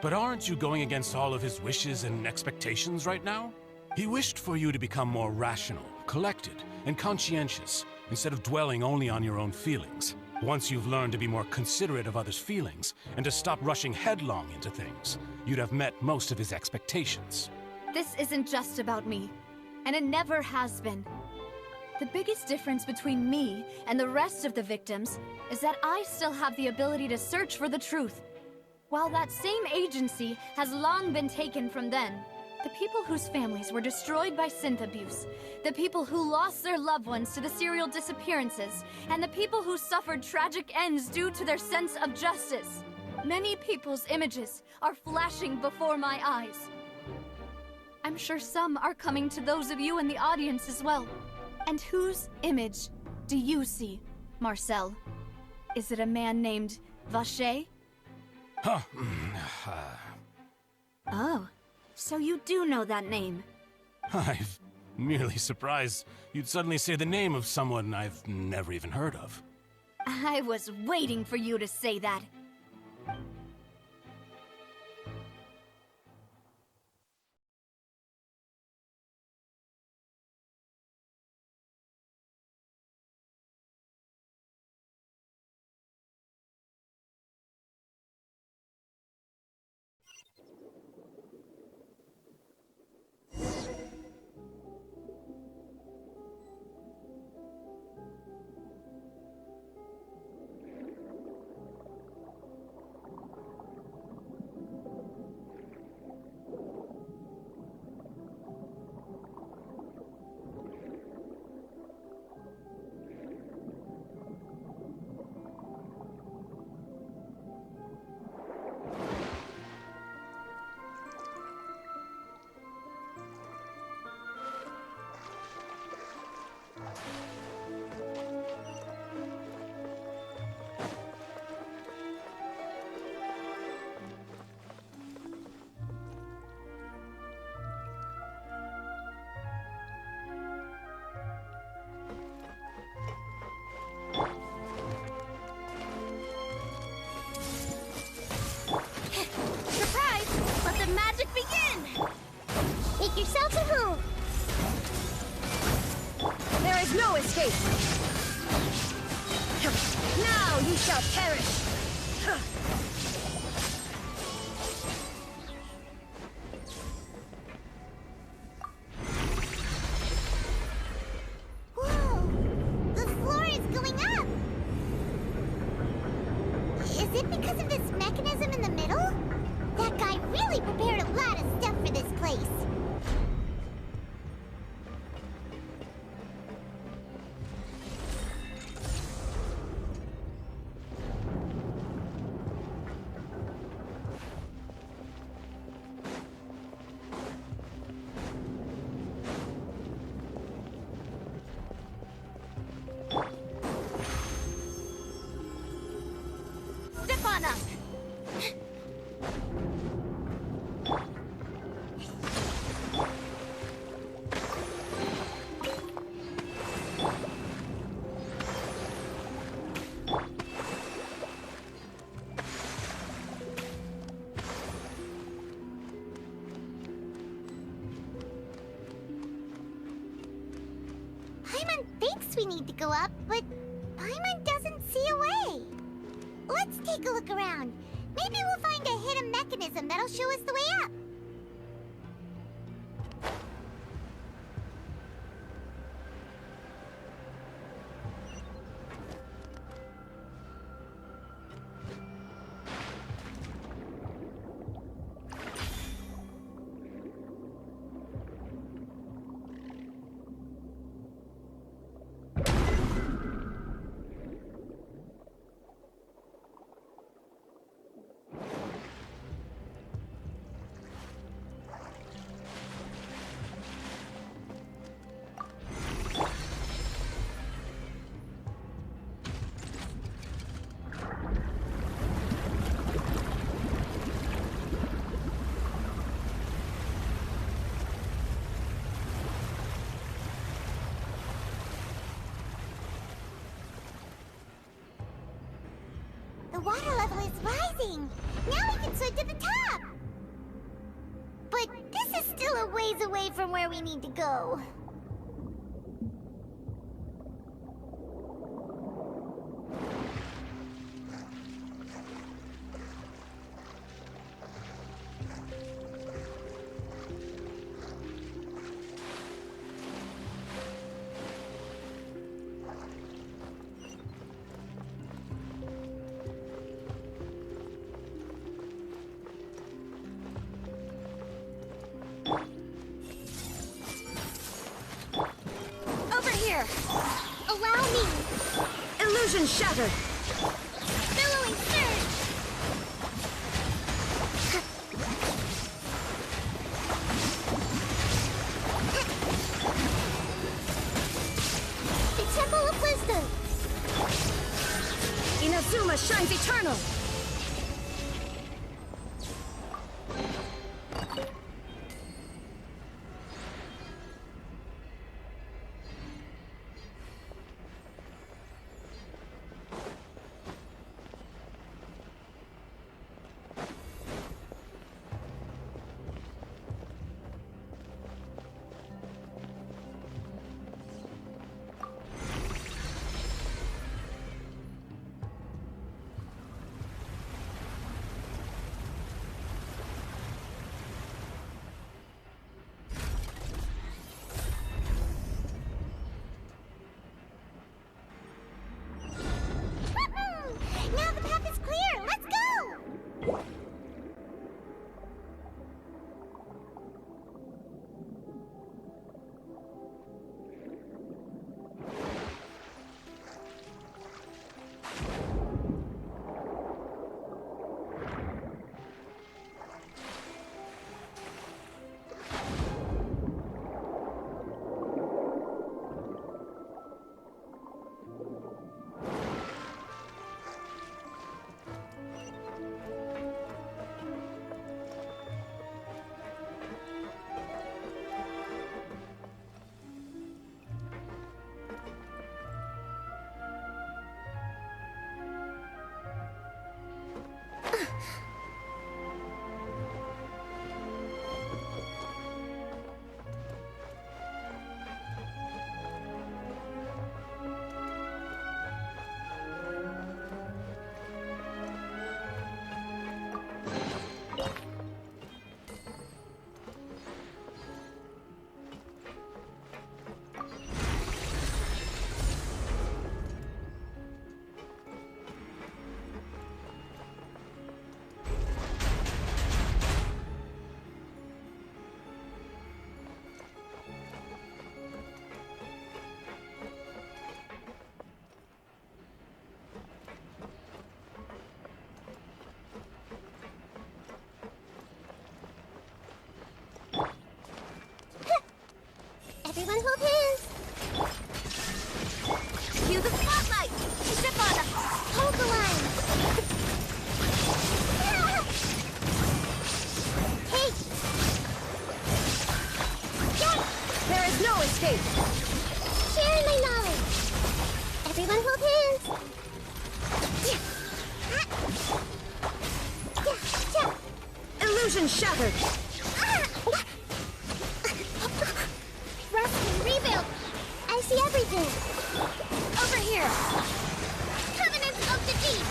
But aren't you going against all of his wishes and expectations right now? He wished for you to become more rational, collected, and conscientious, instead of dwelling only on your own feelings. Once you've learned to be more considerate of others' feelings, and to stop rushing headlong into things, you'd have met most of his expectations. This isn't just about me, and it never has been. The biggest difference between me and the rest of the victims is that I still have the ability to search for the truth, while that same agency has long been taken from them. The people whose families were destroyed by synth abuse, the people who lost their loved ones to the serial disappearances, and the people who suffered tragic ends due to their sense of justice. Many people's images are flashing before my eyes. I'm sure some are coming to those of you in the audience as well. And whose image do you see, Marcel? Is it a man named Vacher? Oh, so you do know that name. I'm merely surprised you'd suddenly say the name of someone I've never even heard of. I was waiting for you to say that. no escape! Now you shall perish! Whoa! The floor is going up! Is it because of this mechanism in the middle? That guy really prepared a lot of stuff for this place. Step on up! Paimon thinks we need to go up, but Paimon doesn't see a way. Let's take a look around. Maybe we'll find a hidden mechanism that'll show us the way up. The water level is rising. Now we can swim to the top. But this is still a ways away from where we need to go. Over here! Allow me. Illusion shattered! Billowing surge. The Temple of Wisdom. Inazuma shines eternal! No escape! Sharing my knowledge. Everyone hold hands. Illusion shattered! Rust and rebuild. I see everything. Over here! Covenants of defeat.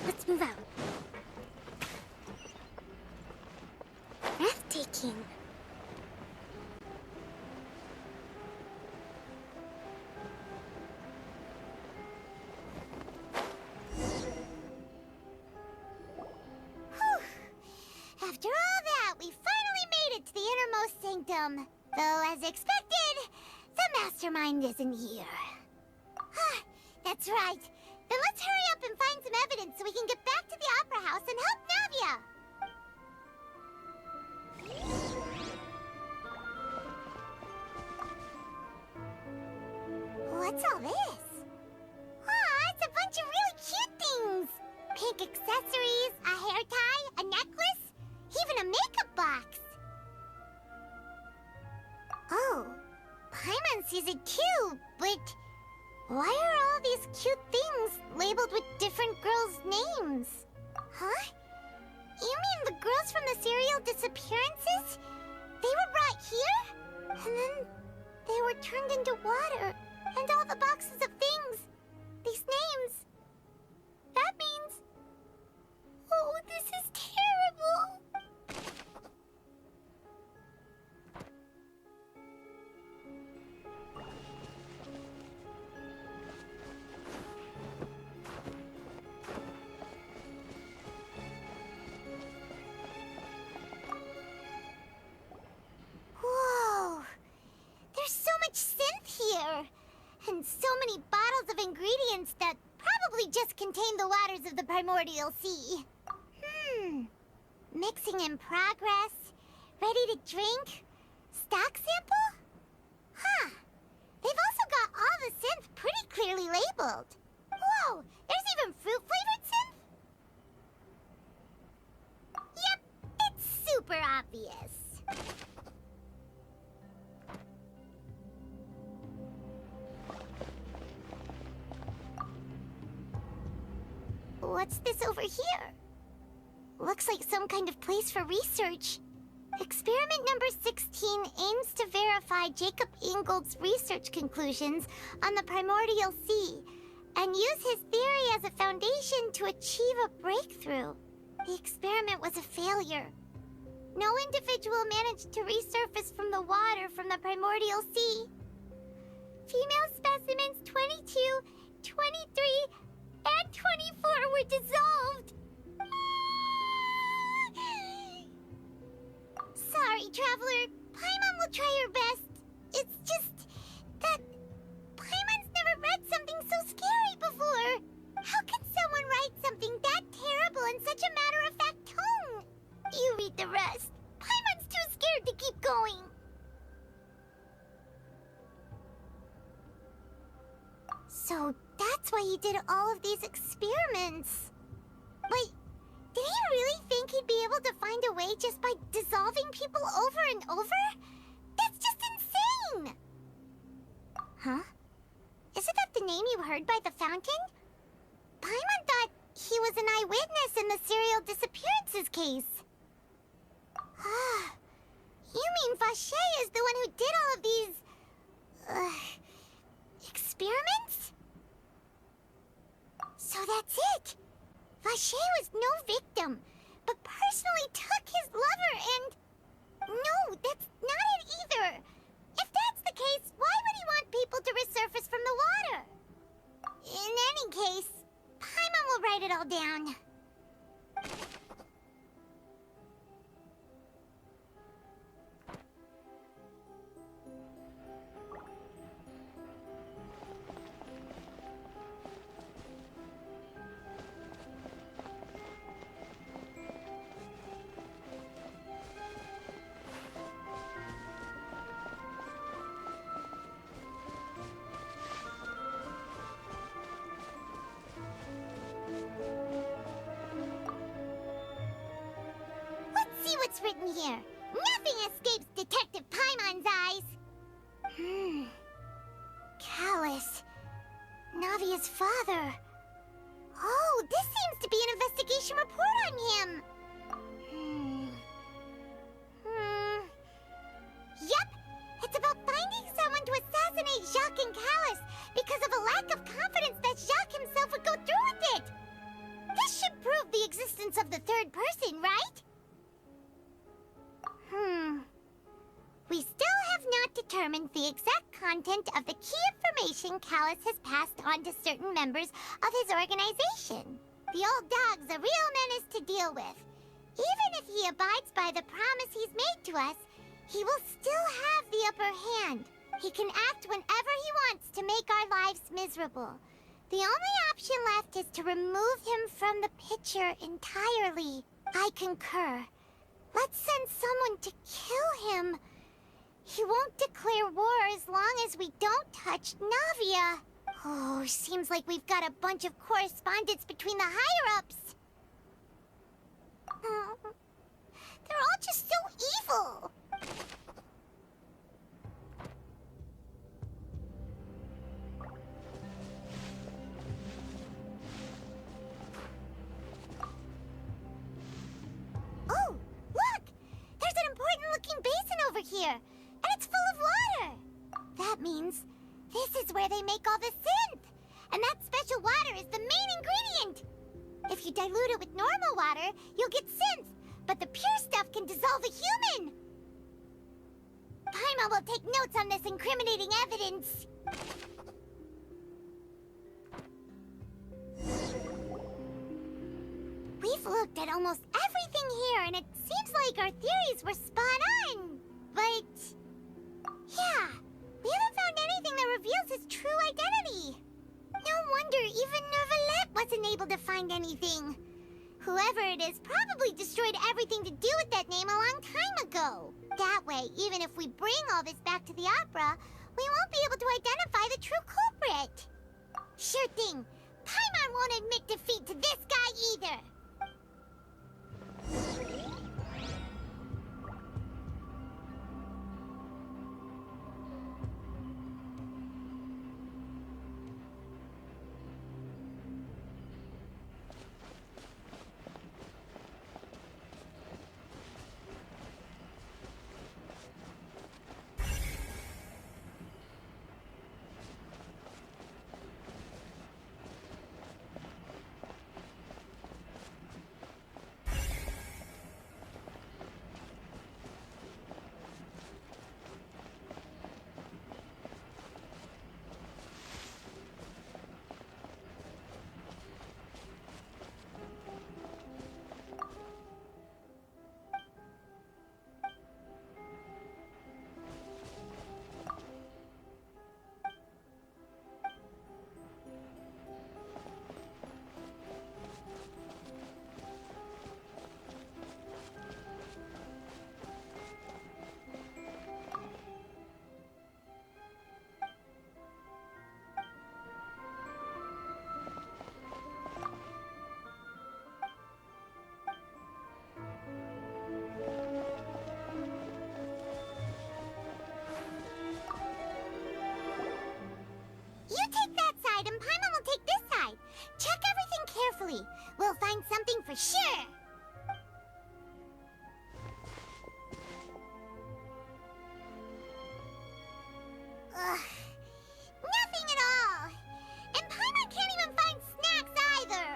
Let's move out. Breathtaking. After all that, we finally made it to the innermost sanctum. Though, as expected, the mastermind isn't here. That's right. Then let's hurry up and find some evidence so we can get back to the Opera House and help Navia. What's all this? It's a bunch of really cute things. Pink accessories, a hair tie, a necklace, even a makeup box. Oh, Paimon sees it too, but why are all these cute things labeled with different girls' names? Huh? You mean the girls from the serial disappearances? They were brought here? And then they were turned into water. And all the boxes of things. These names. That means... Oh, this is terrible. Whoa. There's so much synth here. And so many bottles of ingredients that probably just contain the waters of the primordial sea. Mixing in progress. Ready to drink? Stock sample? They've also got all the synth pretty clearly labeled. Whoa, there's even fruit-flavored synth? Yep, it's super obvious. What's this over here? Looks like some kind of place for research. Experiment number 16 aims to verify Jacob Ingold's research conclusions on the primordial sea and use his theory as a foundation to achieve a breakthrough. The experiment was a failure. No individual managed to resurface from the water from the primordial sea. Female specimens 22, 23, and 24 were dissolved. Sorry, Traveler. Paimon will try her best. It's just that Paimon's never read something so scary before. How can someone write something that terrible in such a matter-of-fact tone? You read the rest. Paimon's too scared to keep going. So that's why he did all of these experiments. Wait, did he really think he'd be able to find a way just by dissolving people over and over? That's just insane! Huh? Isn't that the name you heard by the fountain? Paimon thought he was an eyewitness in the serial disappearances case. You mean Vache is the one who did all of these... experiments? So that's it! Vache was no victim, but personally took his lover and... No, that's not it either! If that's the case, why would he want people to resurface from the water? In any case, Paimon will write it all down. what's written here. Nothing escapes Detective Paimon's eyes. Callus. Navia's father. Oh, this seems to be an investigation report on him. Yep, it's about finding someone to assassinate Jacques and Callus because of a lack of confidence that Jacques himself would go through with it. This should prove the existence of the third person, right? We still have not determined the exact content of the key information Callus has passed on to certain members of his organization. The old dog's a real menace to deal with. Even if he abides by the promise he's made to us, he will still have the upper hand. He can act whenever he wants to make our lives miserable. The only option left is to remove him from the picture entirely. I concur. Let's send someone to kill him. He won't declare war as long as we don't touch Navia. Oh, seems like we've got a bunch of correspondence between the higher-ups. They're all just so evil. Oh, look! There's an important-looking basin over here, and it's full of water. That means this is where they make all the synth, and that special water is the main ingredient. If you dilute it with normal water, you'll get synth, but the pure stuff can dissolve a human. Paimon will take notes on this incriminating evidence. We've looked at almost everything here, and it seems like our theories were spot on. But yeah, we haven't found anything that reveals his true identity. No wonder even Neuvillette wasn't able to find anything. Whoever it is probably destroyed everything to do with that name a long time ago. That way, even if we bring all this back to the opera, we won't be able to identify the true culprit. Sure thing. Paimon won't admit defeat to this guy either. You take that side and Paimon will take this side. Check everything carefully. We'll find something for sure. Ugh. Nothing at all. And Paimon can't even find snacks either.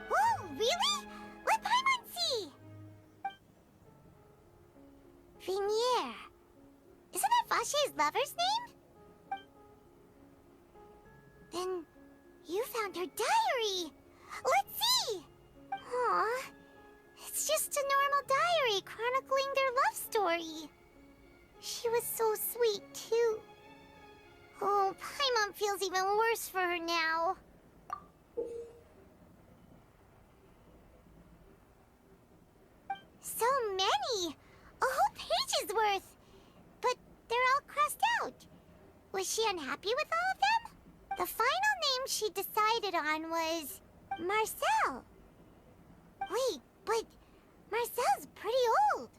Whoa, really? Let Paimon see. Vinier. Isn't that Vache's lover's name? Then you found her diary. Let's see. Aw, it's just a normal diary chronicling their love story. She was so sweet, too. Oh, Paimon feels even worse for her now. So many! A whole page's worth! But they're all crossed out. Was she unhappy with all of them? The final name she decided on was Marcel. Wait, but Marcel's pretty old.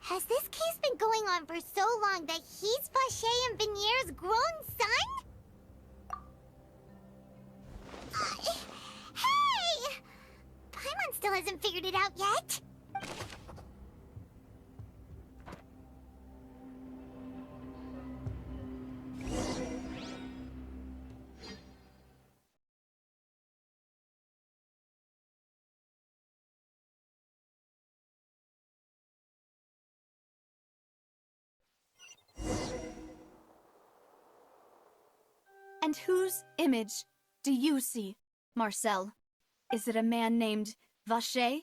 Has this case been going on for so long that he's Vacher and Vinier's grown son? Hey! Paimon still hasn't figured it out yet. And whose image do you see, Marcel? Is it a man named Vacher?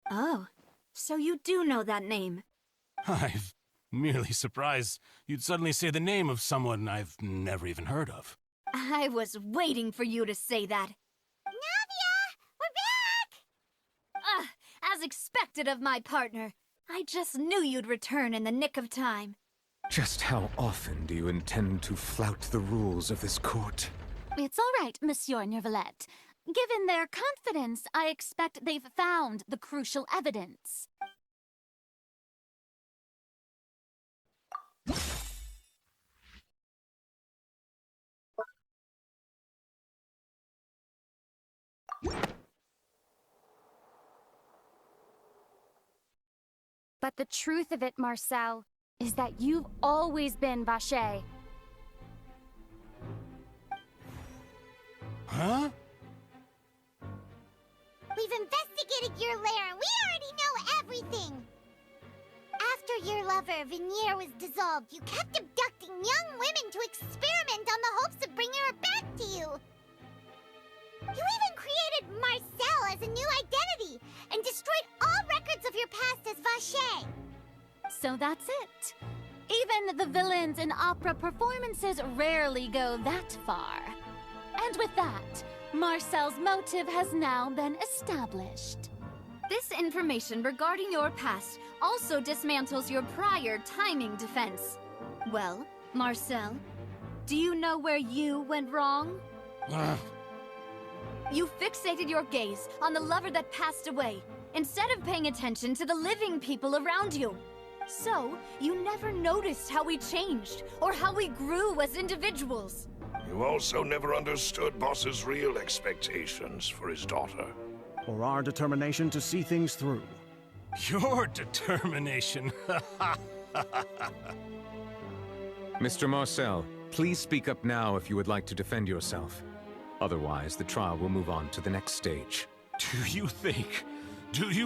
Oh, so you do know that name. I'm merely surprised you'd suddenly say the name of someone I've never even heard of. I was waiting for you to say that. Navia! We're back! As expected of my partner. I just knew you'd return in the nick of time. Just how often do you intend to flout the rules of this court? It's all right, Monsieur Nervalette. Given their confidence, I expect they've found the crucial evidence. But the truth of it, Marcel, is that you've always been Vacher. Huh? We've investigated your lair and we already know everything! After your lover, Vinier, was dissolved, you kept abducting young women to experiment on the hopes of bringing her back to you! You even created Marcel as a new identity and destroyed all records of your past as Vacher! So that's it. Even the villains in opera performances rarely go that far. And with that, Marcel's motive has now been established. This information regarding your past also dismantles your prior timing defense. Well, Marcel, do you know where you went wrong? You fixated your gaze on the lover that passed away, instead of paying attention to the living people around you. So, you never noticed how we changed, or how we grew as individuals. You also never understood Boss's real expectations for his daughter. Or our determination to see things through. Your determination. Mr. Marcel, please speak up now if you would like to defend yourself. Otherwise, the trial will move on to the next stage. Do you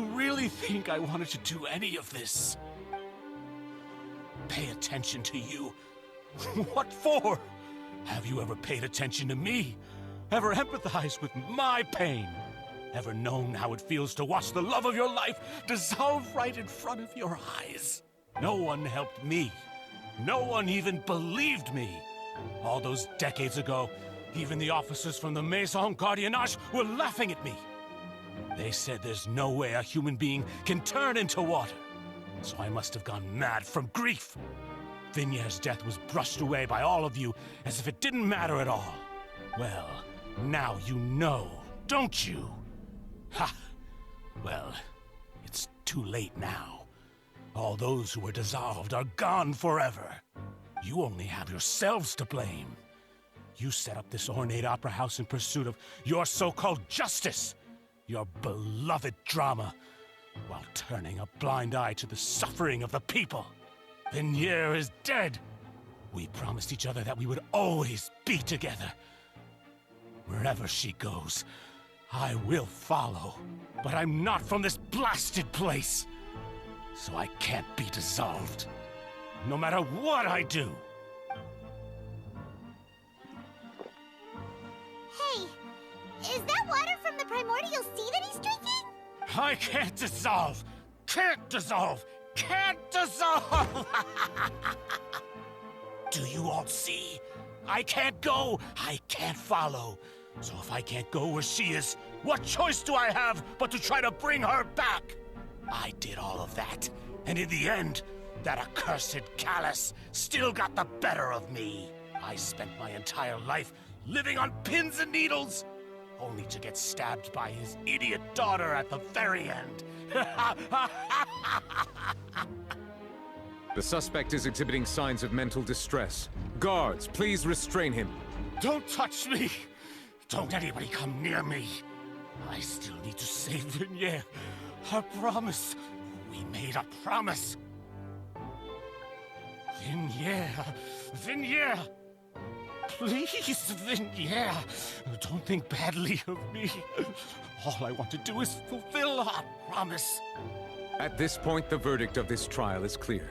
really think I wanted to do any of this? Pay attention to you? What for? Have you ever paid attention to me? Ever empathized with my pain? Ever known how it feels to watch the love of your life dissolve right in front of your eyes? No one helped me. No one even believed me. All those decades ago, even the officers from the Maison Gardiennage were laughing at me. They said there's no way a human being can turn into water. So I must have gone mad from grief. Vinier's death was brushed away by all of you as if it didn't matter at all. Well, now you know, don't you? Ha! Well, it's too late now. All those who were dissolved are gone forever. You only have yourselves to blame. You set up this ornate opera house in pursuit of your so-called justice, your beloved drama, while turning a blind eye to the suffering of the people. Vinier is dead. We promised each other that we would always be together. Wherever she goes, I will follow. But I'm not from this blasted place, so I can't be dissolved, no matter what I do. Hey, is that water from the primordial sea that he's drinking? I can't dissolve! Can't dissolve! Can't dissolve! Do you all see? I can't go! I can't follow! So if I can't go where she is, what choice do I have but to try to bring her back? I did all of that, and in the end, that accursed Callus still got the better of me. I spent my entire life living on pins and needles. only to get stabbed by his idiot daughter at the very end. The suspect is exhibiting signs of mental distress. Guards, please restrain him. Don't touch me! Don't anybody come near me! I still need to save Vignere. Our promise. We made a promise. Vignere! Please, Vignere! Don't think badly of me. All I want to do is fulfill our promise. At this point, the verdict of this trial is clear.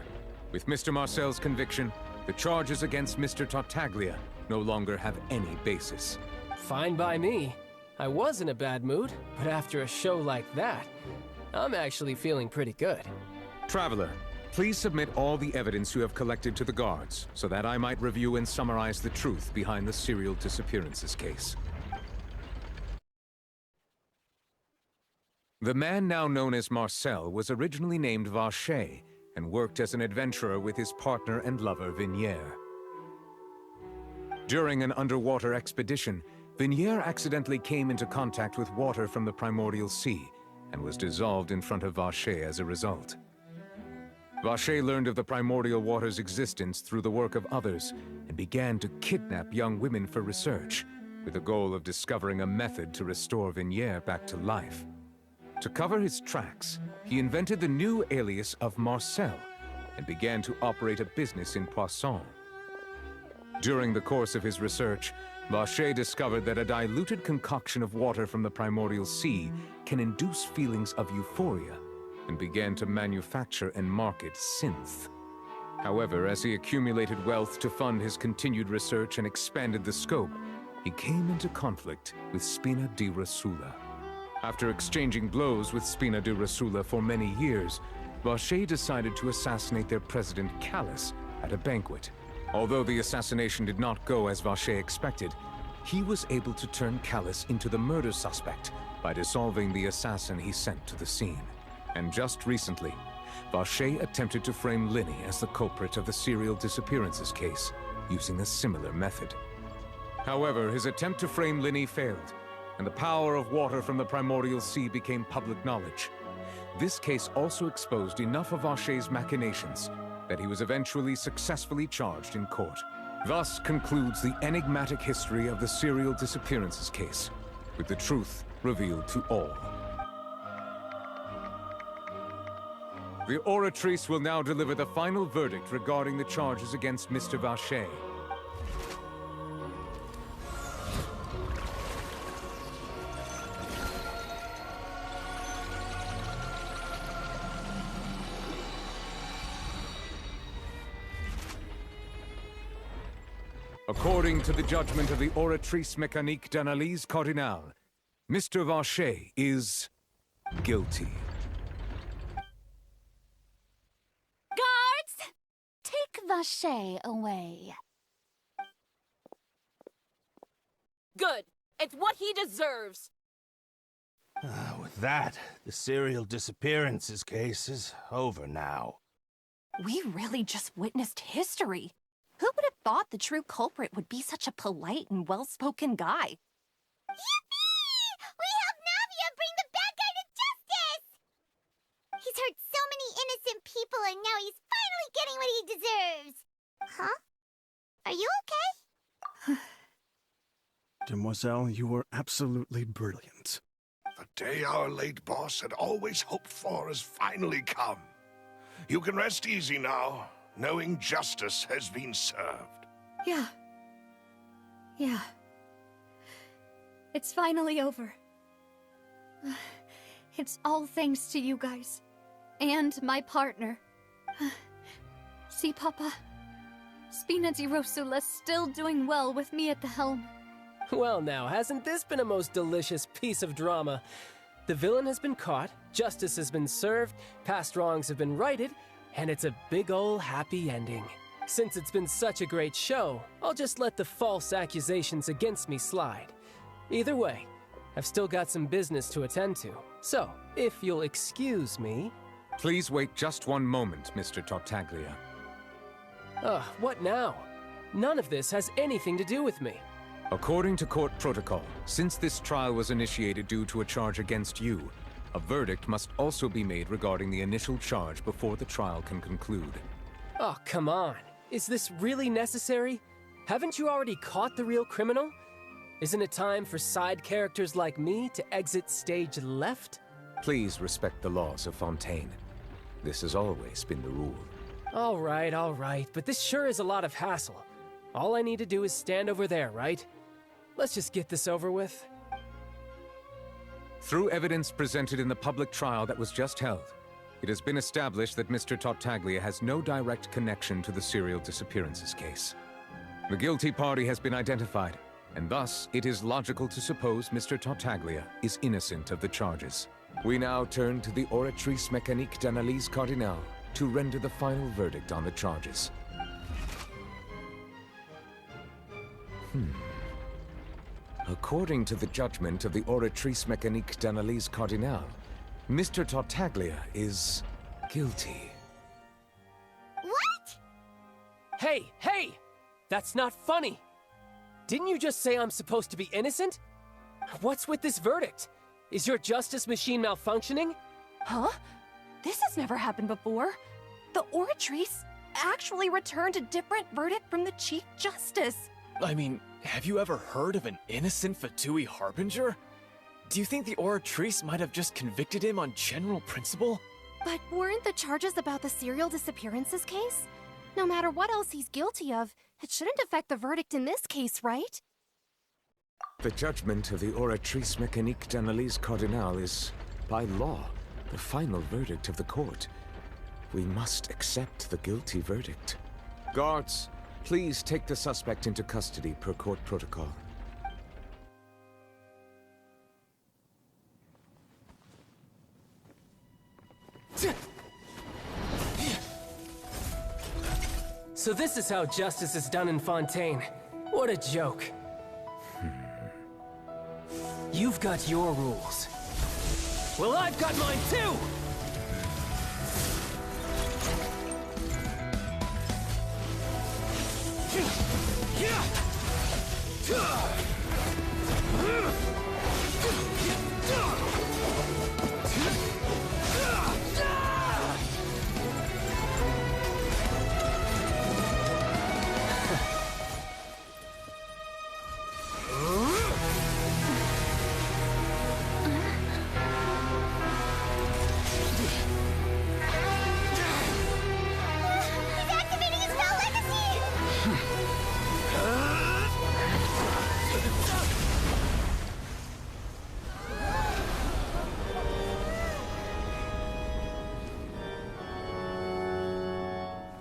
With Mr. Marcel's conviction, the charges against Mr. Tartaglia no longer have any basis. Fine by me. I was in a bad mood, but after a show like that, I'm actually feeling pretty good. Traveler, please submit all the evidence you have collected to the guards, so that I might review and summarize the truth behind the serial disappearances case. The man now known as Marcel was originally named Vacher and worked as an adventurer with his partner and lover Vignere. During an underwater expedition, Vignere accidentally came into contact with water from the primordial sea and was dissolved in front of Vacher as a result. Vacher learned of the primordial water's existence through the work of others and began to kidnap young women for research, with the goal of discovering a method to restore Vignere back to life. To cover his tracks, he invented the new alias of Marcel and began to operate a business in Poisson. During the course of his research, Vacher discovered that a diluted concoction of water from the primordial sea can induce feelings of euphoria, and began to manufacture and market synth. However, as he accumulated wealth to fund his continued research and expanded the scope, he came into conflict with Spina di Rosula. After exchanging blows with Spina di Rosula for many years, Vacher decided to assassinate their president Callus at a banquet. Although the assassination did not go as Vacher expected, he was able to turn Callus into the murder suspect by dissolving the assassin he sent to the scene. And just recently, Vacher attempted to frame Linny as the culprit of the serial disappearances case, using a similar method. However, his attempt to frame Linny failed, and the power of water from the primordial sea became public knowledge. This case also exposed enough of Vacher's machinations that he was eventually successfully charged in court. Thus concludes the enigmatic history of the serial disappearances case, with the truth revealed to all. The Oratrice will now deliver the final verdict regarding the charges against Mr. Vacher. According to the judgment of the Oratrice Mécanique d'Analyse Cardinale, Mr. Vacher is guilty. Guards! Take Vacher away. Good. It's what he deserves. With that, the serial disappearances case is over now. We really just witnessed history. Who would have thought the true culprit would be such a polite and well-spoken guy? Yippee! We helped Navia bring the bad guy to justice! He's hurt so many innocent people and now he's finally getting what he deserves! Huh? Are you okay? Demoiselle, you were absolutely brilliant. The day our late boss had always hoped for has finally come. You can rest easy now, knowing justice has been served. Yeah. It's finally over. It's all thanks to you guys. And my partner. See, Papa? Spina di Rosula's still doing well with me at the helm. Well now, hasn't this been a most delicious piece of drama? The villain has been caught, justice has been served, past wrongs have been righted, and it's a big ol' happy ending. Since it's been such a great show, I'll just let the false accusations against me slide. Either way, I've still got some business to attend to. So, if you'll excuse me... Please wait just one moment, Mr. Tartaglia. What now? None of this has anything to do with me. According to court protocol, since this trial was initiated due to a charge against you, a verdict must also be made regarding the initial charge before the trial can conclude. Oh, come on. Is this really necessary? Haven't you already caught the real criminal? Isn't it time for side characters like me to exit stage left? Please respect the laws of Fontaine. This has always been the rule. All right, but this sure is a lot of hassle. All I need to do is stand over there, right? Let's just get this over with. Through evidence presented in the public trial that was just held, it has been established that Mr. Tartaglia has no direct connection to the serial disappearances case. The guilty party has been identified, and thus it is logical to suppose Mr. Tartaglia is innocent of the charges. We now turn to the Oratrice Mécanique d'Analyse Cardinale to render the final verdict on the charges. According to the judgment of the Oratrice Mécanique d'Analyse Cardinale, Mr. Tartaglia is guilty. What? Hey! That's not funny! Didn't you just say I'm supposed to be innocent? What's with this verdict? Is your justice machine malfunctioning? Huh? This has never happened before. The Oratrice actually returned a different verdict from the Chief Justice. I mean, have you ever heard of an innocent Fatui Harbinger? Do you think the Oratrice might have just convicted him on general principle? But weren't the charges about the serial disappearances case? No matter what else he's guilty of, it shouldn't affect the verdict in this case, right? The judgment of the Oratrice Mécanique d'Analyse Cardinale is, by law, the final verdict of the court. We must accept the guilty verdict. Guards, please take the suspect into custody per court protocol. So this is how justice is done in Fontaine. What a joke. You've got your rules. Well, I've got mine too!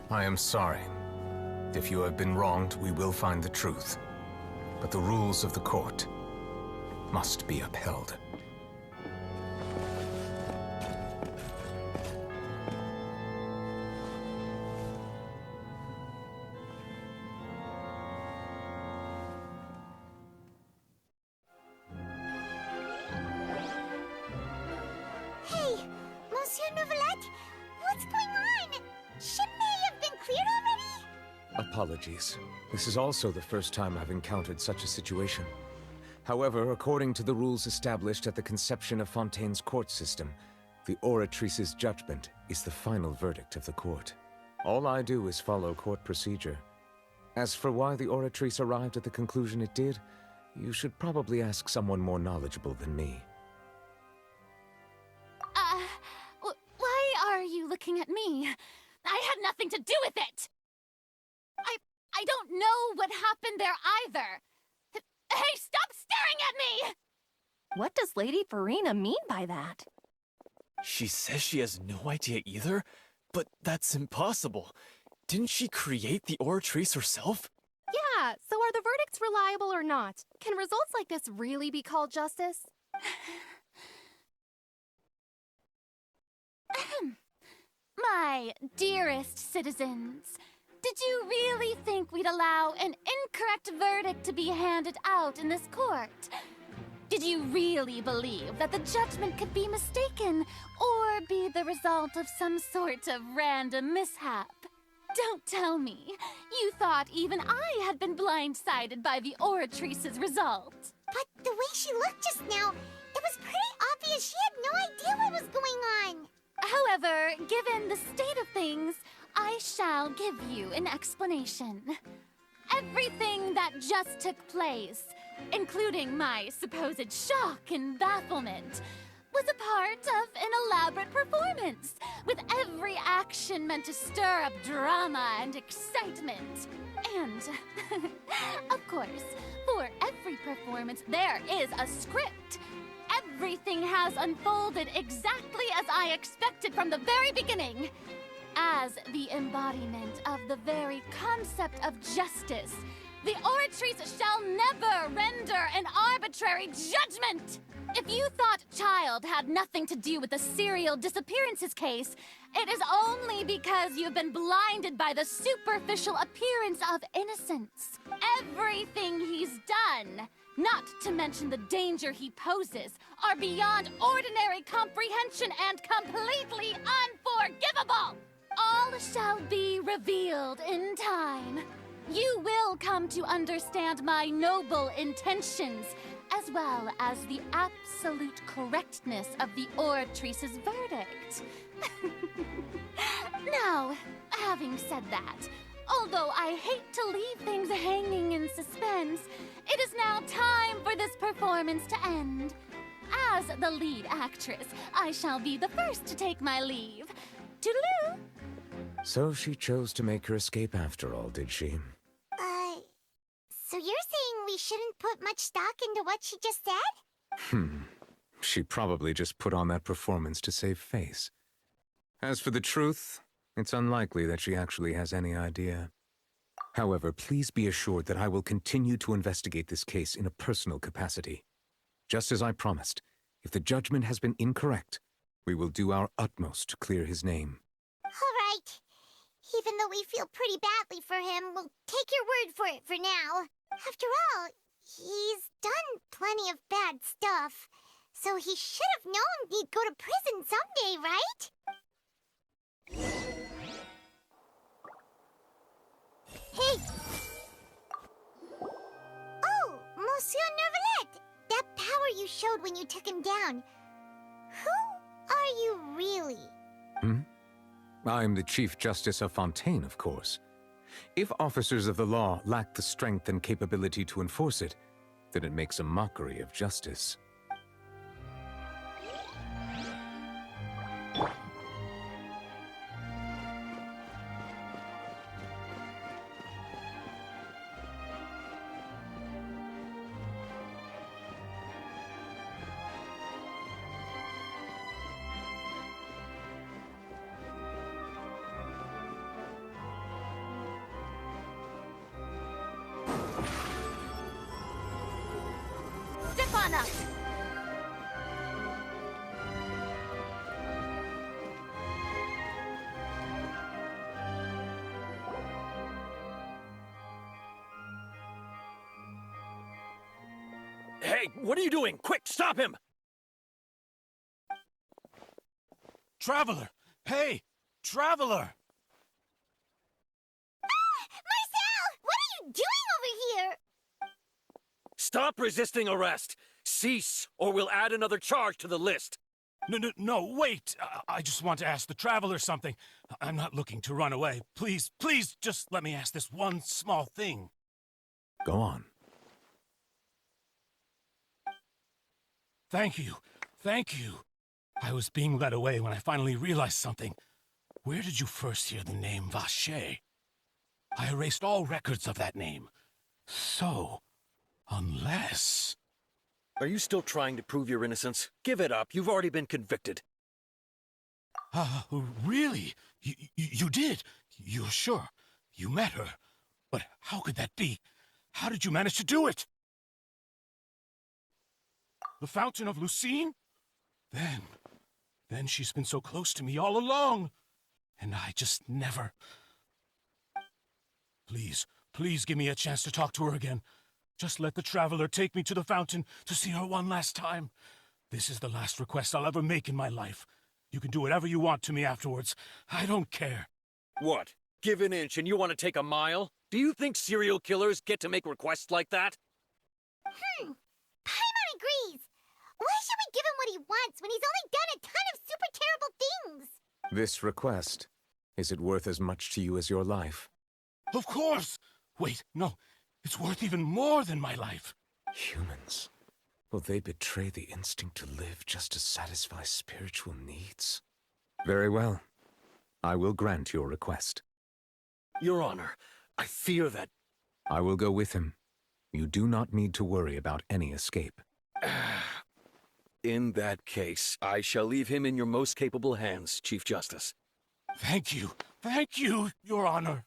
I am sorry. If you have been wronged, we will find the truth. But the rules of the court must be upheld. Hey, Monsieur Novelette, what's going on? Shouldn't they have been cleared already? Apologies. This is also the first time I've encountered such a situation. However, according to the rules established at the conception of Fontaine's court system, the Oratrice's judgment is the final verdict of the court. All I do is follow court procedure. As for why the Oratrice arrived at the conclusion it did, you should probably ask someone more knowledgeable than me. Why are you looking at me? I had nothing to do with it! I don't know what happened there either! Hey, stop staring at me! What does Lady Farina mean by that? She says she has no idea either, but that's impossible. Didn't she create the Oratrice herself? Yeah, so are the verdicts reliable or not? Can results like this really be called justice? My dearest citizens, did you really think we'd allow an incorrect verdict to be handed out in this court? Did you really believe that the judgment could be mistaken or be the result of some sort of random mishap? Don't tell me. You thought even I had been blindsided by the Oratrice's result. But the way she looked just now, it was pretty obvious she had no idea what was going on. However, given the state of things, I shall give you an explanation. Everything that just took place, including my supposed shock and bafflement, was a part of an elaborate performance, with every action meant to stir up drama and excitement. And, of course, for every performance, there is a script. Everything has unfolded exactly as I expected from the very beginning. As the embodiment of the very concept of justice, the Oratrice shall never render an arbitrary judgment! If you thought Child had nothing to do with the serial disappearances case, it is only because you've been blinded by the superficial appearance of innocence. Everything he's done, not to mention the danger he poses, are beyond ordinary comprehension and completely unforgivable! All shall be revealed in time. You will come to understand my noble intentions, as well as the absolute correctness of the Oratrice's verdict. Now, having said that, although I hate to leave things hanging in suspense, it is now time for this performance to end. As the lead actress, I shall be the first to take my leave. Toodaloo! So she chose to make her escape after all, did she? So you're saying we shouldn't put much stock into what she just said? She probably just put on that performance to save face. As for the truth, it's unlikely that she actually has any idea. However, please be assured that I will continue to investigate this case in a personal capacity. Just as I promised, if the judgment has been incorrect, we will do our utmost to clear his name. All right. Even though we feel pretty badly for him, we'll take your word for it for now. After all, he's done plenty of bad stuff, so he should have known he'd go to prison someday, right? Hey! Oh, Monsieur Nervalet! That power you showed when you took him down. Who are you really? I'm the Chief Justice of Fontaine, of course. If officers of the law lack the strength and capability to enforce it, then it makes a mockery of justice. Step on up! Hey, what are you doing? Quick, stop him! Traveler! Hey! Traveler! Marcel! What are you doing over here? Stop resisting arrest! Cease, or we'll add another charge to the list! No, wait! I just want to ask the Traveler something. I'm not looking to run away. Please, just let me ask this one small thing. Go on. Thank you. I was being led away when I finally realized something. Where did you first hear the name Vacher? I erased all records of that name. So, unless... Are you still trying to prove your innocence? Give it up. You've already been convicted. Really? You did? You're sure? You met her? But how could that be? How did you manage to do it? The Fountain of Lucine? Then she's been so close to me all along. And I just never... Please give me a chance to talk to her again. Just let the Traveler take me to the fountain to see her one last time. This is the last request I'll ever make in my life. You can do whatever you want to me afterwards. I don't care. What? Give an inch and you want to take a mile? Do you think serial killers get to make requests like that? Paimon agrees. Why should we give him what he wants when he's only done a ton of super terrible things? This request, is it worth as much to you as your life? Of course! Wait, no. It's worth even more than my life. Humans. Will they betray the instinct to live just to satisfy spiritual needs? Very well. I will grant your request. Your Honor, I fear that... I will go with him. You do not need to worry about any escape. In that case, I shall leave him in your most capable hands, Chief Justice. Thank you, Your Honor.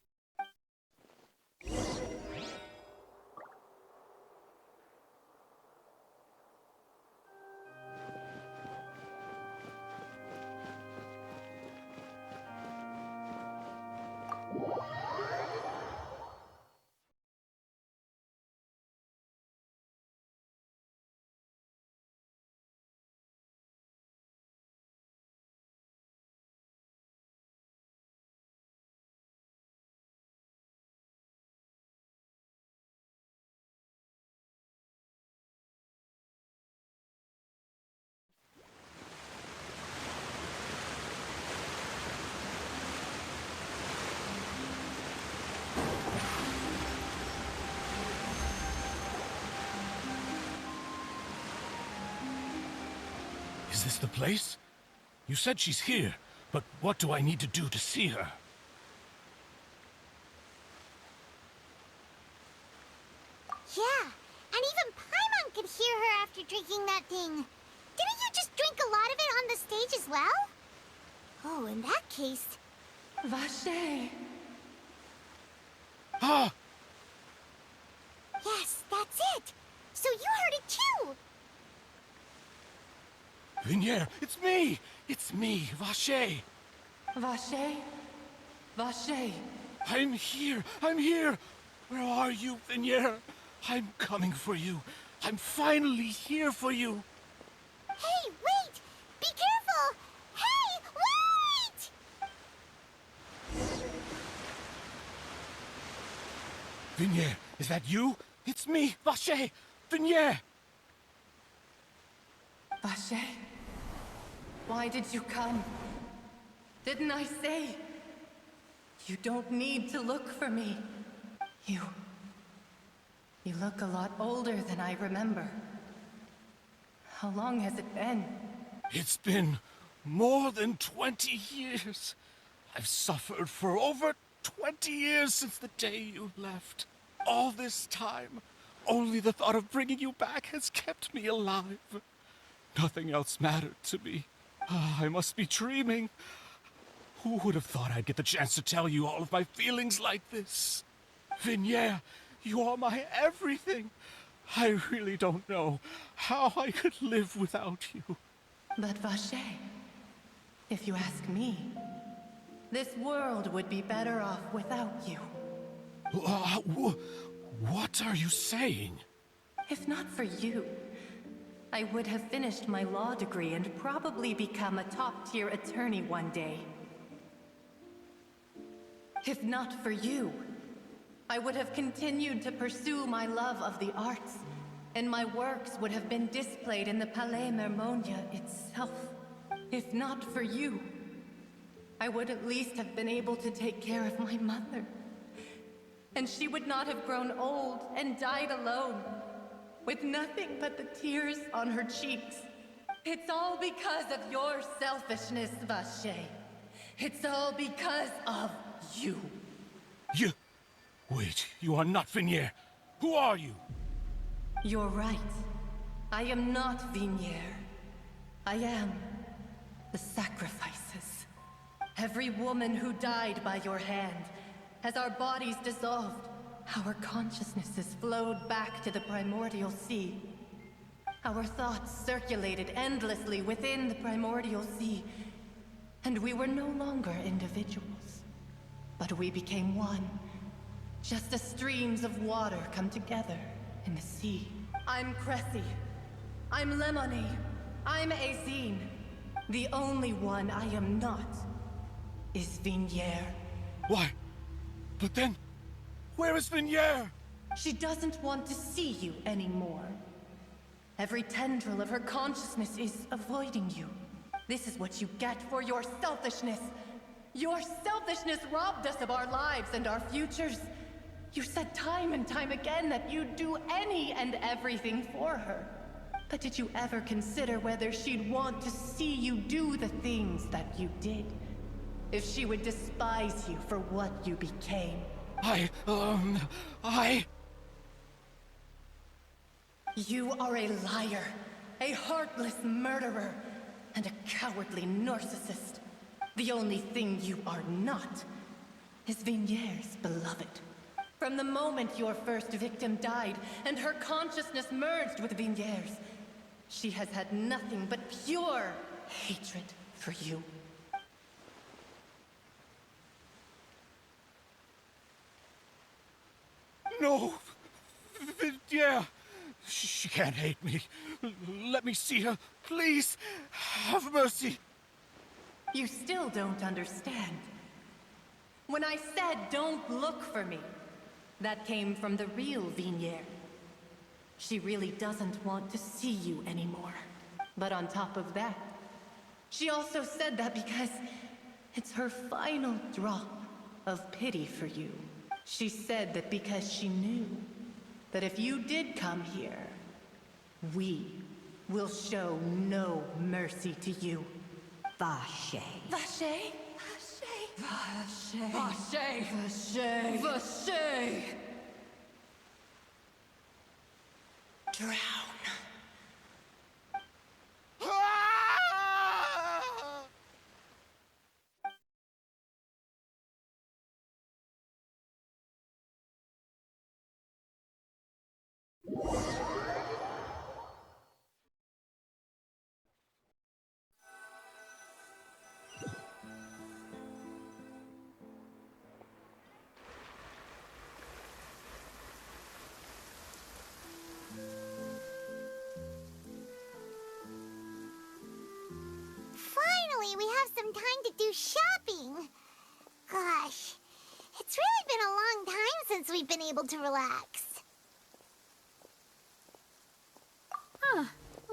Is this the place? You said she's here, but what do I need to do to see her? Yeah, and even Paimon could hear her after drinking that thing. Didn't you just drink a lot of it on the stage as well? Oh, in that case... Vache! Ah! Yes, that's it! So you heard it too! Vignier, it's me! It's me, Vache! Vache? Vache? I'm here! Where are you, Vignier? I'm coming for you. I'm finally here for you. Hey, wait! Be careful! Hey, wait! Vignier, is that you? It's me, Vache! Vignier! Vache? Why did you come? Didn't I say? You don't need to look for me. You look a lot older than I remember. How long has it been? It's been more than 20 years. I've suffered for over 20 years since the day you left. All this time, only the thought of bringing you back has kept me alive. Nothing else mattered to me. I must be dreaming. Who would have thought I'd get the chance to tell you all of my feelings like this? Vignier, you are my everything. I really don't know how I could live without you. But Vache, if you ask me, this world would be better off without you. What are you saying? If not for you, I would have finished my law degree and probably become a top-tier attorney one day. If not for you, I would have continued to pursue my love of the arts, and my works would have been displayed in the Palais Mermonia itself. If not for you, I would at least have been able to take care of my mother. And she would not have grown old and died alone, with nothing but the tears on her cheeks. It's all because of your selfishness, Vache. It's all because of you. You... Wait, you are not Vignier. Who are you? You're right. I am not Vignier. I am the sacrifices. Every woman who died by your hand, as our bodies dissolved, our consciousnesses flowed back to the primordial sea. Our thoughts circulated endlessly within the primordial sea, and we were no longer individuals, but we became one, just as streams of water come together in the sea. I'm Cressy. I'm Lemony. I'm Azine. The only one I am not is Vignier. Why, But then, where is Vignier? She doesn't want to see you anymore. Every tendril of her consciousness is avoiding you. This is what you get for your selfishness. Your selfishness robbed us of our lives and our futures. You said time and time again that you'd do any and everything for her. But did you ever consider whether she'd want to see you do the things that you did? If she would despise you for what you became? You are a liar, a heartless murderer, and a cowardly narcissist. The only thing you are not is Vignier's beloved. From the moment your first victim died and her consciousness merged with Vignier's, she has had nothing but pure hatred for you. No! Vignier! She can't hate me. Let me see her, please. Have mercy. You still don't understand. When I said don't look for me, that came from the real Vignier. She really doesn't want to see you anymore. But on top of that, she also said that because it's her final drop of pity for you. She said that because she knew that if you did come here, we will show no mercy to you. Vache. Vache? Vache. Vache. Vache. Vache. Drown. Finally, we have some time to do shopping. Gosh, it's really been a long time since we've been able to relax.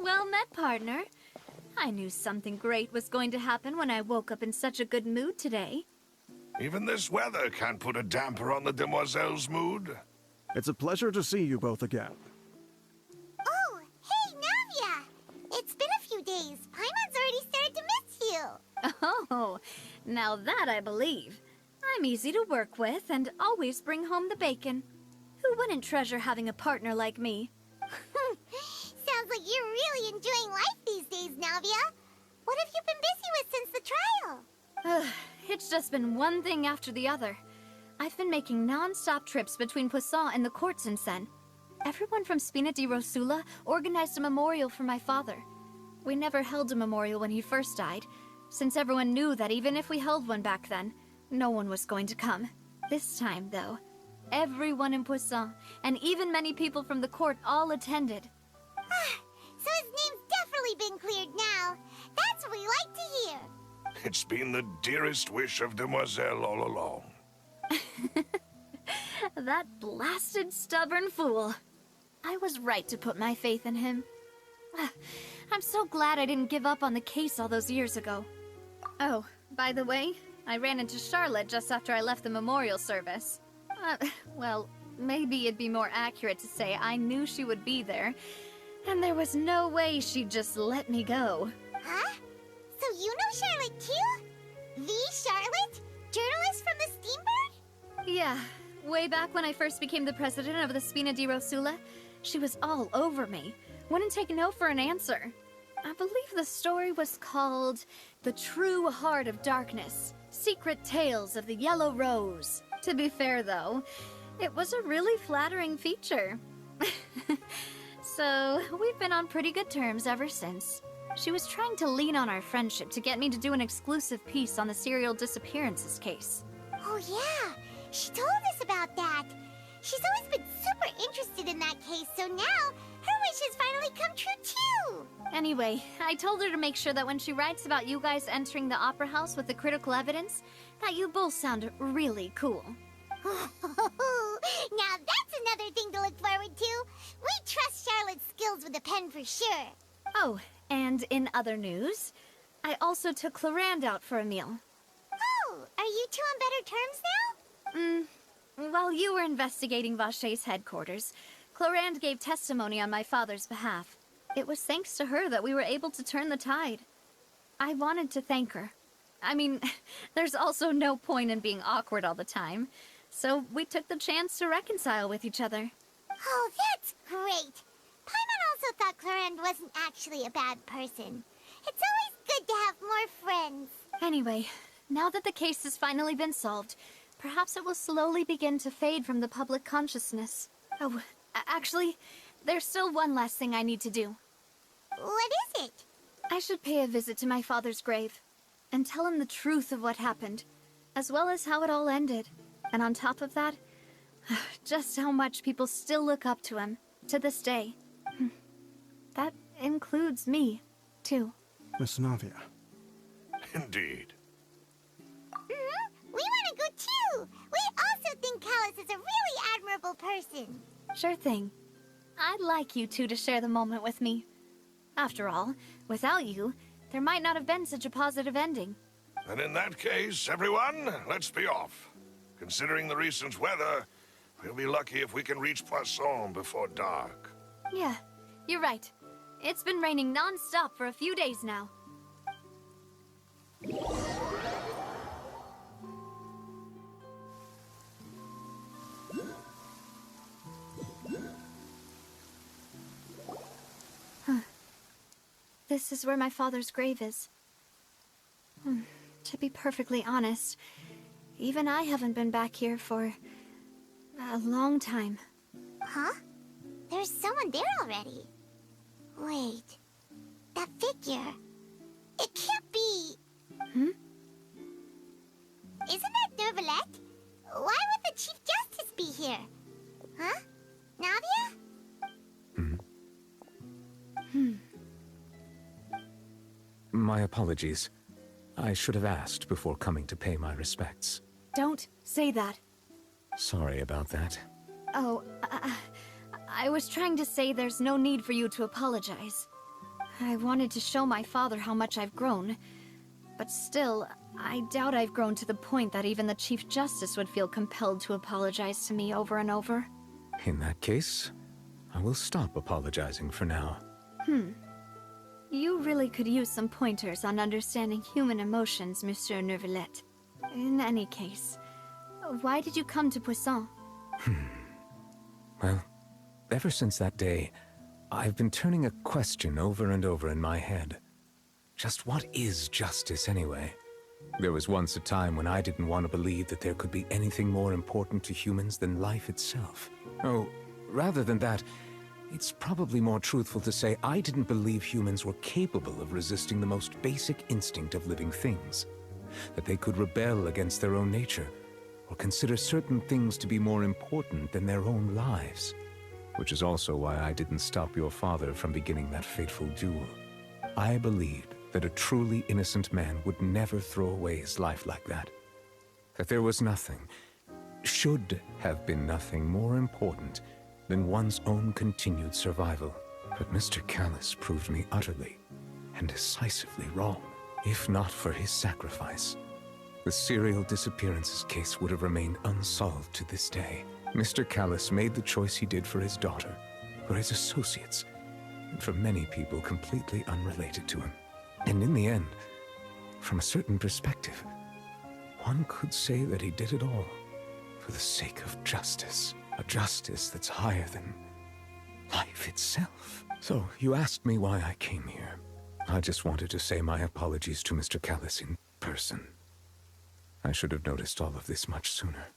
Well met, partner. I knew something great was going to happen when I woke up in such a good mood today. Even this weather can't put a damper on the demoiselle's mood. It's a pleasure to see you both again. Oh, hey, Navia! It's been a few days. Paimon's already started to miss you. Oh, now that I believe. I'm easy to work with and always bring home the bacon. Who wouldn't treasure having a partner like me? Sounds like you're really enjoying life these days, Navia. What have you been busy with since the trial? It's just been one thing after the other. I've been making non-stop trips between Poisson and the courts in Sen. Everyone from Spina di Rosula organized a memorial for my father. We never held a memorial when he first died, since everyone knew that even if we held one back then, no one was going to come. This time, though, everyone in Poisson, and even many people from the court, all attended. So his name's definitely been cleared now. That's what we like to hear. It's been the dearest wish of Demoiselle all along. That blasted stubborn fool. I was right to put my faith in him. I'm so glad I didn't give up on the case all those years ago. Oh, by the way, I ran into Charlotte just after I left the memorial service. Well, maybe it'd be more accurate to say I knew she would be there, and there was no way she'd just let me go. Huh? So you know Charlotte too? The Charlotte? Journalist from the Steambird? Yeah, way back when I first became the president of the Spina di Rosula, she was all over me. Wouldn't take no for an answer. I believe the story was called The True Heart of Darkness, Secret Tales of the Yellow Rose. To be fair, though, it was a really flattering feature. So, we've been on pretty good terms ever since. She was trying to lean on our friendship to get me to do an exclusive piece on the serial disappearances case. Oh yeah, she told us about that. She's always been super interested in that case, so now her wish has finally come true too. Anyway, I told her to make sure that when she writes about you guys entering the opera house with the critical evidence, that you both sound really cool. Now that's another thing to look forward to. We trust Charlotte's skills with a pen for sure. Oh, and in other news, I also took Clarand out for a meal. Oh, are you two on better terms now? While you were investigating Vaché's headquarters, Clarand gave testimony on my father's behalf. It was thanks to her that we were able to turn the tide. I wanted to thank her. I mean, there's also no point in being awkward all the time, so we took the chance to reconcile with each other. Oh, that's great. Paimon also thought Clarand wasn't actually a bad person. It's always good to have more friends. Anyway, now that the case has finally been solved, perhaps it will slowly begin to fade from the public consciousness. Oh, actually, there's still one last thing I need to do. What is it? I should pay a visit to my father's grave and tell him the truth of what happened, as well as how it all ended. And on top of that, just how much people still look up to him, to this day. That includes me, too. Miss Navia. Indeed. We want to go too! We also think Callus is a really admirable person. Sure thing. I'd like you two to share the moment with me. After all, without you, there might not have been such a positive ending. And in that case, everyone, let's be off. Considering the recent weather, we'll be lucky if we can reach Poisson before dark. Yeah, you're right. It's been raining non-stop for a few days now. This is where my father's grave is. To be perfectly honest, even I haven't been back here for a long time. Huh? There's someone there already. Wait. That figure. It can't be... Isn't that Neuvillette? Why would the Chief Justice be here? Huh? Navia? My apologies. I should have asked before coming to pay my respects. Don't say that. Sorry about that. Oh, I was trying to say there's no need for you to apologize. I wanted to show my father how much I've grown. But still, I doubt I've grown to the point that even the Chief Justice would feel compelled to apologize to me over and over. In that case, I will stop apologizing for now. You really could use some pointers on understanding human emotions, Monsieur Neuvillette. In any case, why did you come to Poisson? Well, ever since that day, I've been turning a question over and over in my head. Just what is justice anyway? There was once a time when I didn't want to believe that there could be anything more important to humans than life itself. Oh, rather than that, it's probably more truthful to say I didn't believe humans were capable of resisting the most basic instinct of living things. That they could rebel against their own nature, or consider certain things to be more important than their own lives. Which is also why I didn't stop your father from beginning that fateful duel. I believed that a truly innocent man would never throw away his life like that. That there was nothing, should have been nothing more important than one's own continued survival. But Mr. Callus proved me utterly and decisively wrong. If not for his sacrifice, the serial disappearances case would have remained unsolved to this day. Mr. Callus made the choice he did for his daughter, for his associates, and for many people completely unrelated to him. And in the end, from a certain perspective, one could say that he did it all for the sake of justice. A justice that's higher than life itself. So, you asked me why I came here. I just wanted to say my apologies to Mr. Callus in person. I should have noticed all of this much sooner.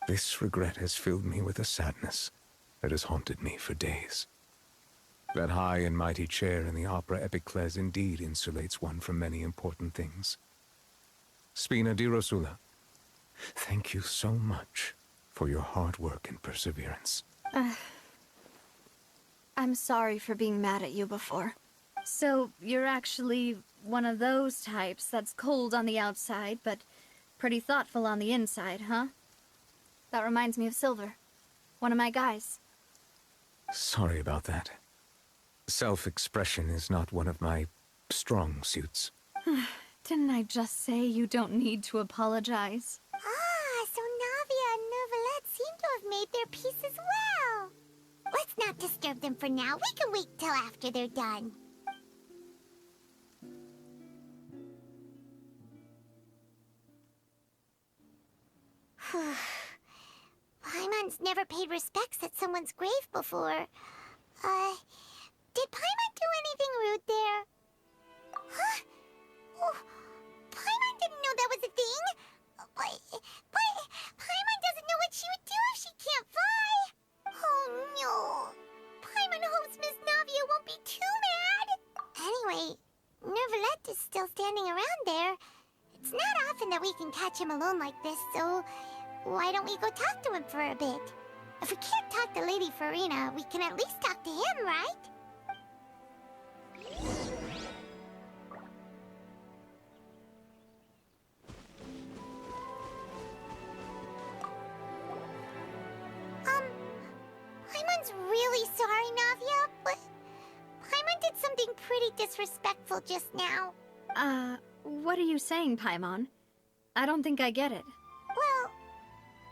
This regret has filled me with a sadness that has haunted me for days. That high and mighty chair in the Opera Epiclese indeed insulates one from many important things. Spina di Rosula, thank you so much for your hard work and perseverance. I'm sorry for being mad at you before. So, you're actually one of those types that's cold on the outside, but pretty thoughtful on the inside, huh? That reminds me of Silver. One of my guys. Sorry about that. Self-expression is not one of my strong suits. Didn't I just say you don't need to apologize? Ah, so Navia and Neuvillette seem to have made their peace as well. Let's not disturb them for now. We can wait till after they're done. Paimon's never paid respects at someone's grave before. Did Paimon do anything rude there? Huh? Oh, Paimon didn't know that was a thing. But Paimon doesn't know what she would do if she can't fly. Oh no. Paimon hopes Miss Navia won't be too mad. Anyway, Neuvillette is still standing around there. It's not often that we can catch him alone like this, so why don't we go talk to him for a bit? If we can't talk to Lady Farina, we can at least talk to him, right? Paimon's really sorry, Navia, but Paimon did something pretty disrespectful just now. What are you saying, Paimon? I don't think I get it. Well,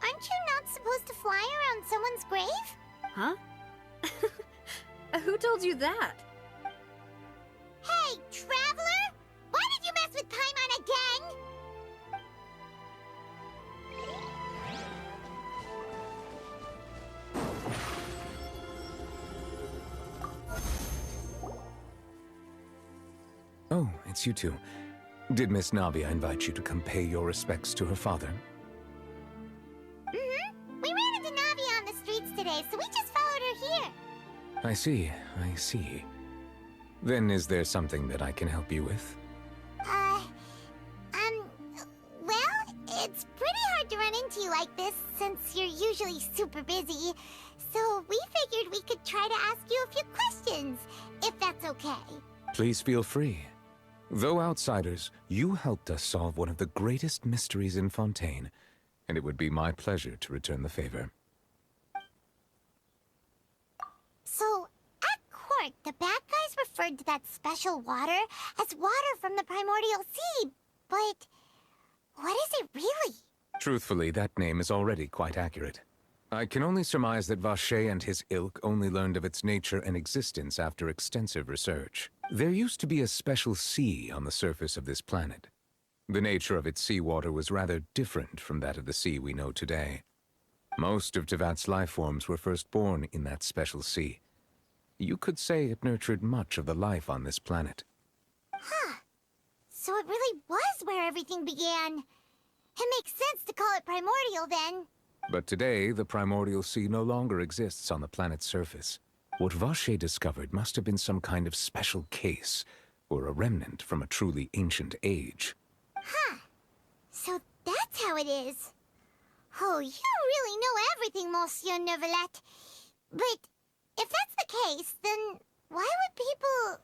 aren't you not supposed to fly around someone's grave? Huh? Who told you that? Hey, Traveler! Why did you mess with Paimon again? Oh, it's you two. Did Miss Navia invite you to come pay your respects to her father? Mm-hmm. We ran into Navia on the streets today, so we just followed her here. I see, I see. Then is there something that I can help you with? Well, it's pretty hard to run into you like this, since you're usually super busy. So we figured we could try to ask you a few questions, if that's okay. Please feel free. Though outsiders, you helped us solve one of the greatest mysteries in Fontaine, and it would be my pleasure to return the favor. So, at court, the bad guys referred to that special water as water from the primordial sea, but what is it really? Truthfully, that name is already quite accurate. I can only surmise that Vacher and his ilk only learned of its nature and existence after extensive research. There used to be a special sea on the surface of this planet. The nature of its seawater was rather different from that of the sea we know today. Most of Tevat's life forms were first born in that special sea. You could say it nurtured much of the life on this planet. Huh. So it really was where everything began. It makes sense to call it primordial then. But today, the primordial sea no longer exists on the planet's surface. What Vacher discovered must have been some kind of special case, or a remnant from a truly ancient age. Huh. So that's how it is. Oh, you really know everything, Monsieur Neuvillette. But if that's the case, then why would people,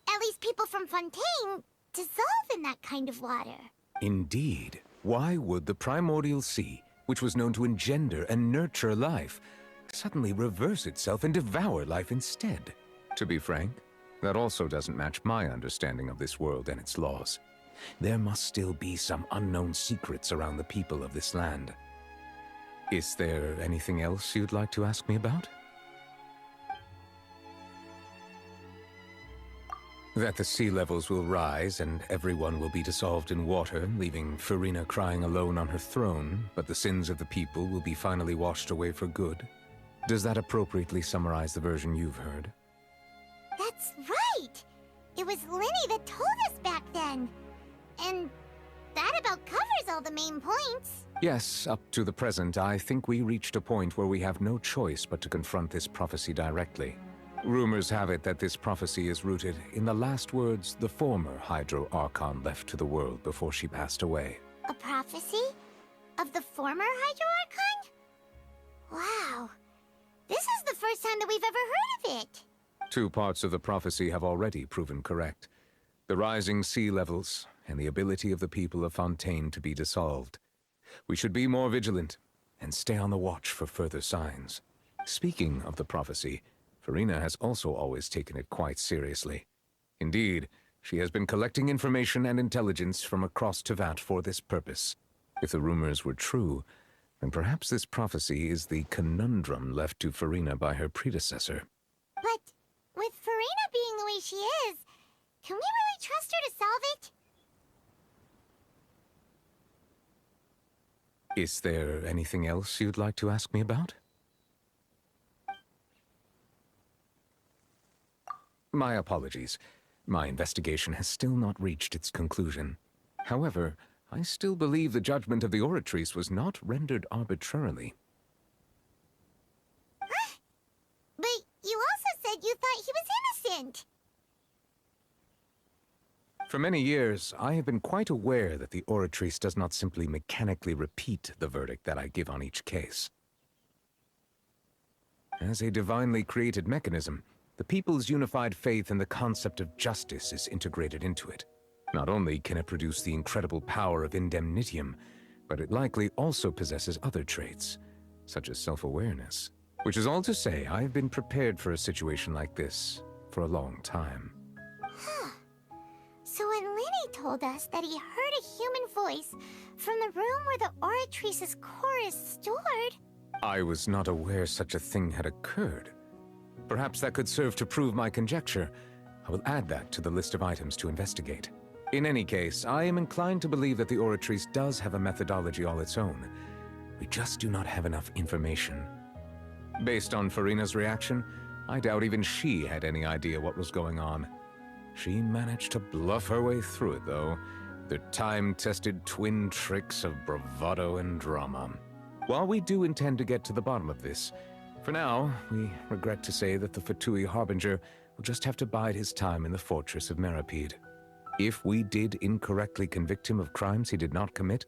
at least people from Fontaine, dissolve in that kind of water? Indeed. Why would the primordial sea, which was known to engender and nurture life, suddenly reverse itself and devour life instead? To be frank, that also doesn't match my understanding of this world and its laws. There must still be some unknown secrets around the people of this land. Is there anything else you'd like to ask me about? That the sea levels will rise and everyone will be dissolved in water, leaving Farina crying alone on her throne, but the sins of the people will be finally washed away for good. Does that appropriately summarize the version you've heard? That's right! It was Linny that told us back then. And that about covers all the main points. Yes, up to the present, I think we reached a point where we have no choice but to confront this prophecy directly. Rumors have it that this prophecy is rooted in the last words the former Hydro Archon left to the world before she passed away. A prophecy? Of the former Hydro Archon? Wow. This is the first time that we've ever heard of it. Two parts of the prophecy have already proven correct. The rising sea levels and the ability of the people of Fontaine to be dissolved. We should be more vigilant and stay on the watch for further signs. Speaking of the prophecy, Farina has also always taken it quite seriously. Indeed, she has been collecting information and intelligence from across Tevat for this purpose. If the rumors were true, then perhaps this prophecy is the conundrum left to Farina by her predecessor. But with Farina being the way she is, can we really trust her to solve it? Is there anything else you'd like to ask me about? My apologies. My investigation has still not reached its conclusion. However, I still believe the judgment of the Oratrice was not rendered arbitrarily. But you also said you thought he was innocent. For many years, I have been quite aware that the Oratrice does not simply mechanically repeat the verdict that I give on each case. As a divinely created mechanism, the people's unified faith in the concept of justice is integrated into it. Not only can it produce the incredible power of indemnitium, but it likely also possesses other traits, such as self-awareness. Which is all to say, I have been prepared for a situation like this for a long time. So when Lenny told us that he heard a human voice from the room where the Oratrice's core is stored... I was not aware such a thing had occurred. Perhaps that could serve to prove my conjecture. I will add that to the list of items to investigate. In any case, I am inclined to believe that the Oratrice does have a methodology all its own. We just do not have enough information. Based on Farina's reaction, I doubt even she had any idea what was going on. She managed to bluff her way through it, though, the time-tested twin tricks of bravado and drama. While we do intend to get to the bottom of this, for now, we regret to say that the Fatui Harbinger will just have to bide his time in the fortress of Meripede. If we did incorrectly convict him of crimes he did not commit,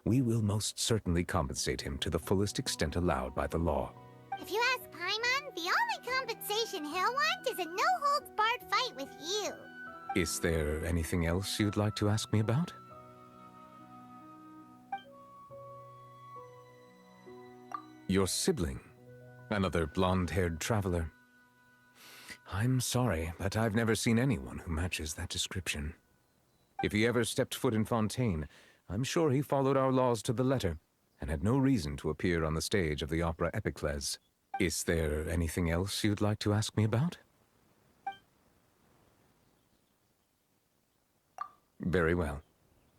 we will most certainly compensate him to the fullest extent allowed by the law. If you ask Paimon, the only compensation he'll want is a no-holds-barred fight with you. Is there anything else you'd like to ask me about? Your sibling. Another blonde-haired traveler. I'm sorry, but I've never seen anyone who matches that description. If he ever stepped foot in Fontaine, I'm sure he followed our laws to the letter, and had no reason to appear on the stage of the opera Epicles. Is there anything else you'd like to ask me about? Very well.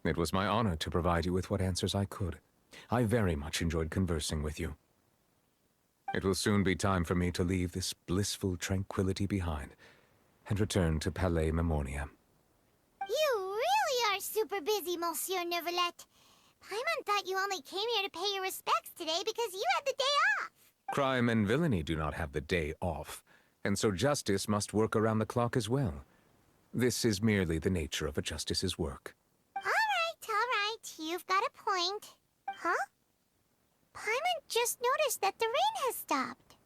It was my honor to provide you with what answers I could. I very much enjoyed conversing with you. It will soon be time for me to leave this blissful tranquility behind and return to Palais Memoria. You really are super busy, Monsieur Neuvillette. Paimon thought you only came here to pay your respects today because you had the day off. Crime and villainy do not have the day off, and so justice must work around the clock as well. This is merely the nature of a justice's work. All right. You've got a point. Huh? Paimon just noticed that the rain has stopped.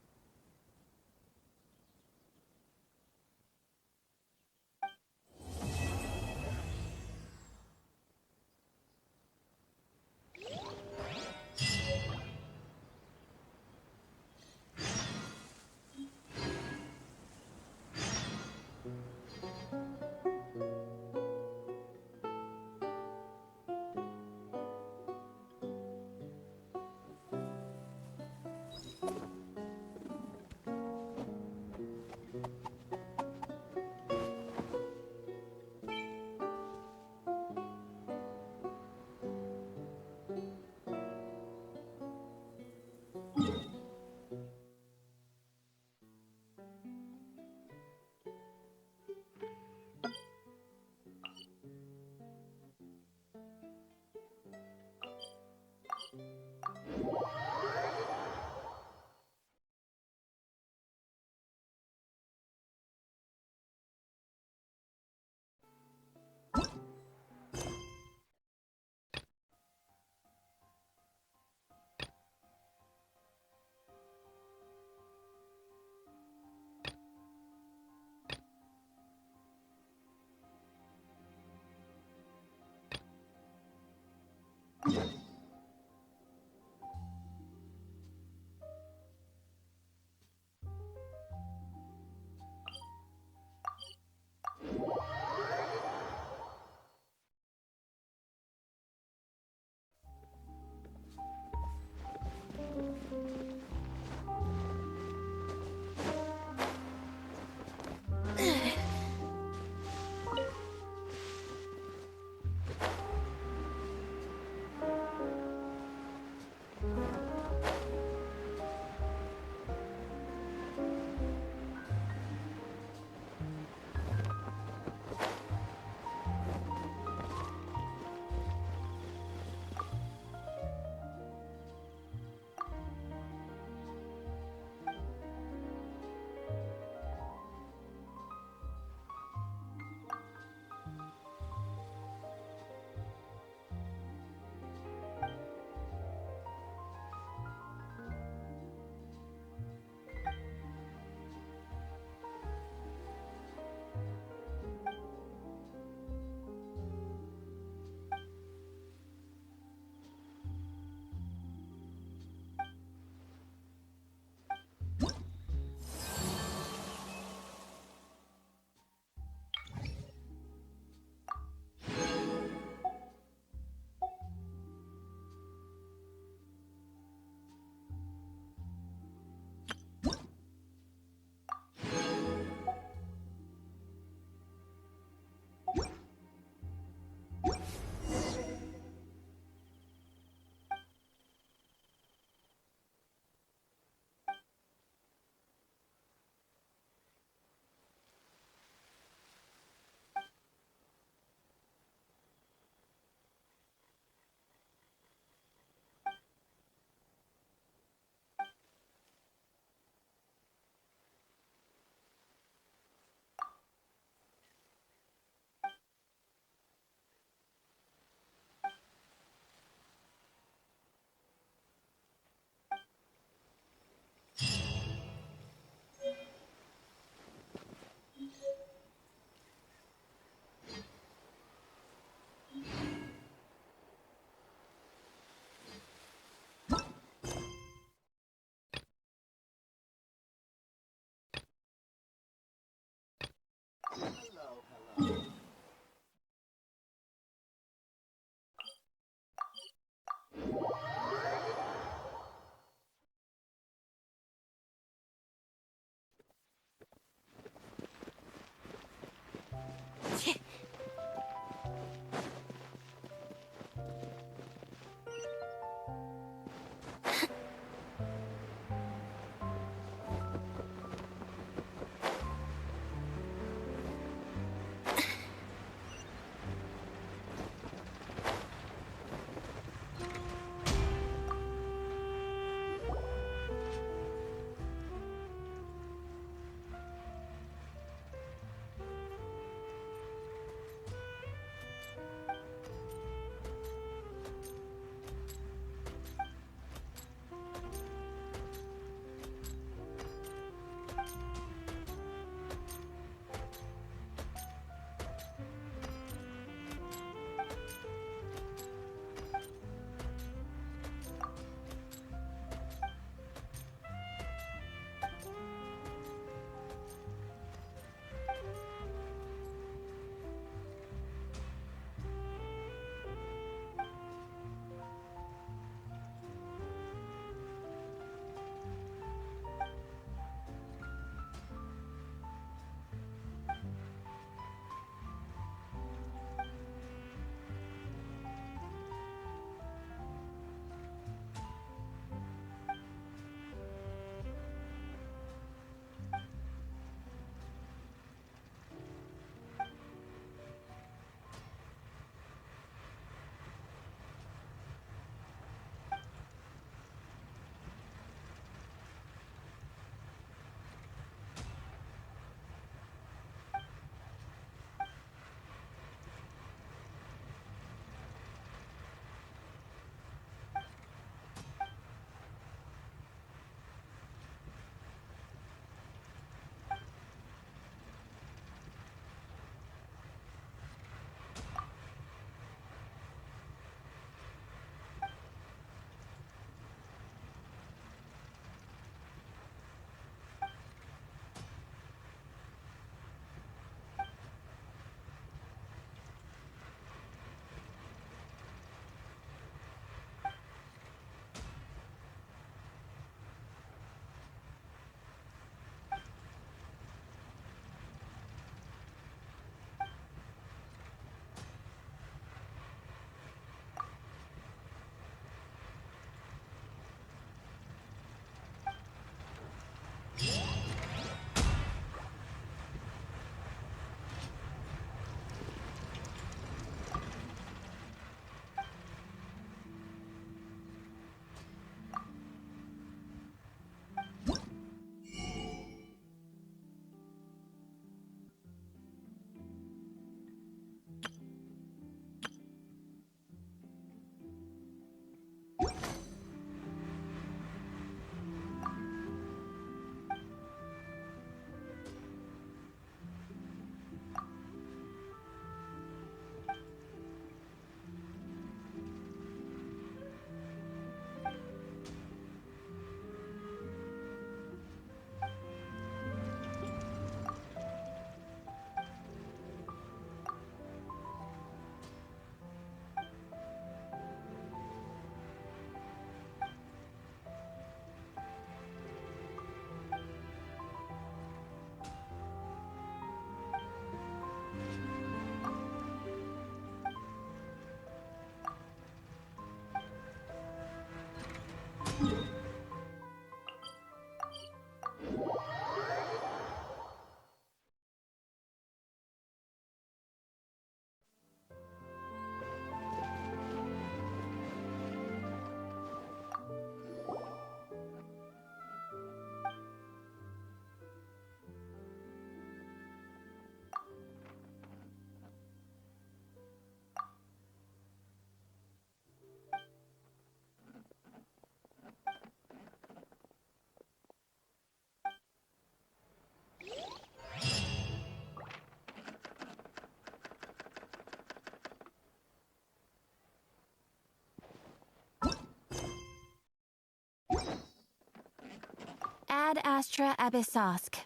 Ad Astra Abyssosk.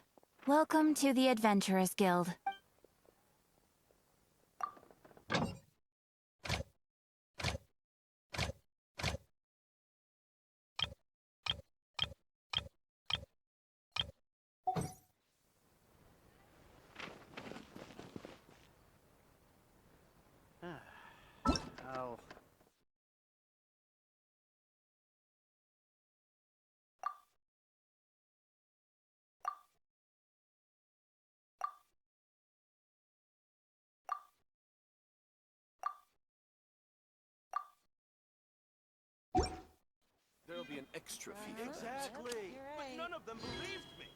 Welcome to the Adventurers Guild. Oh. There'll be an extra fee for that. Exactly. But none of them believed me.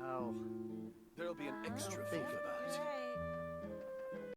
Oh. There'll be an extra fee for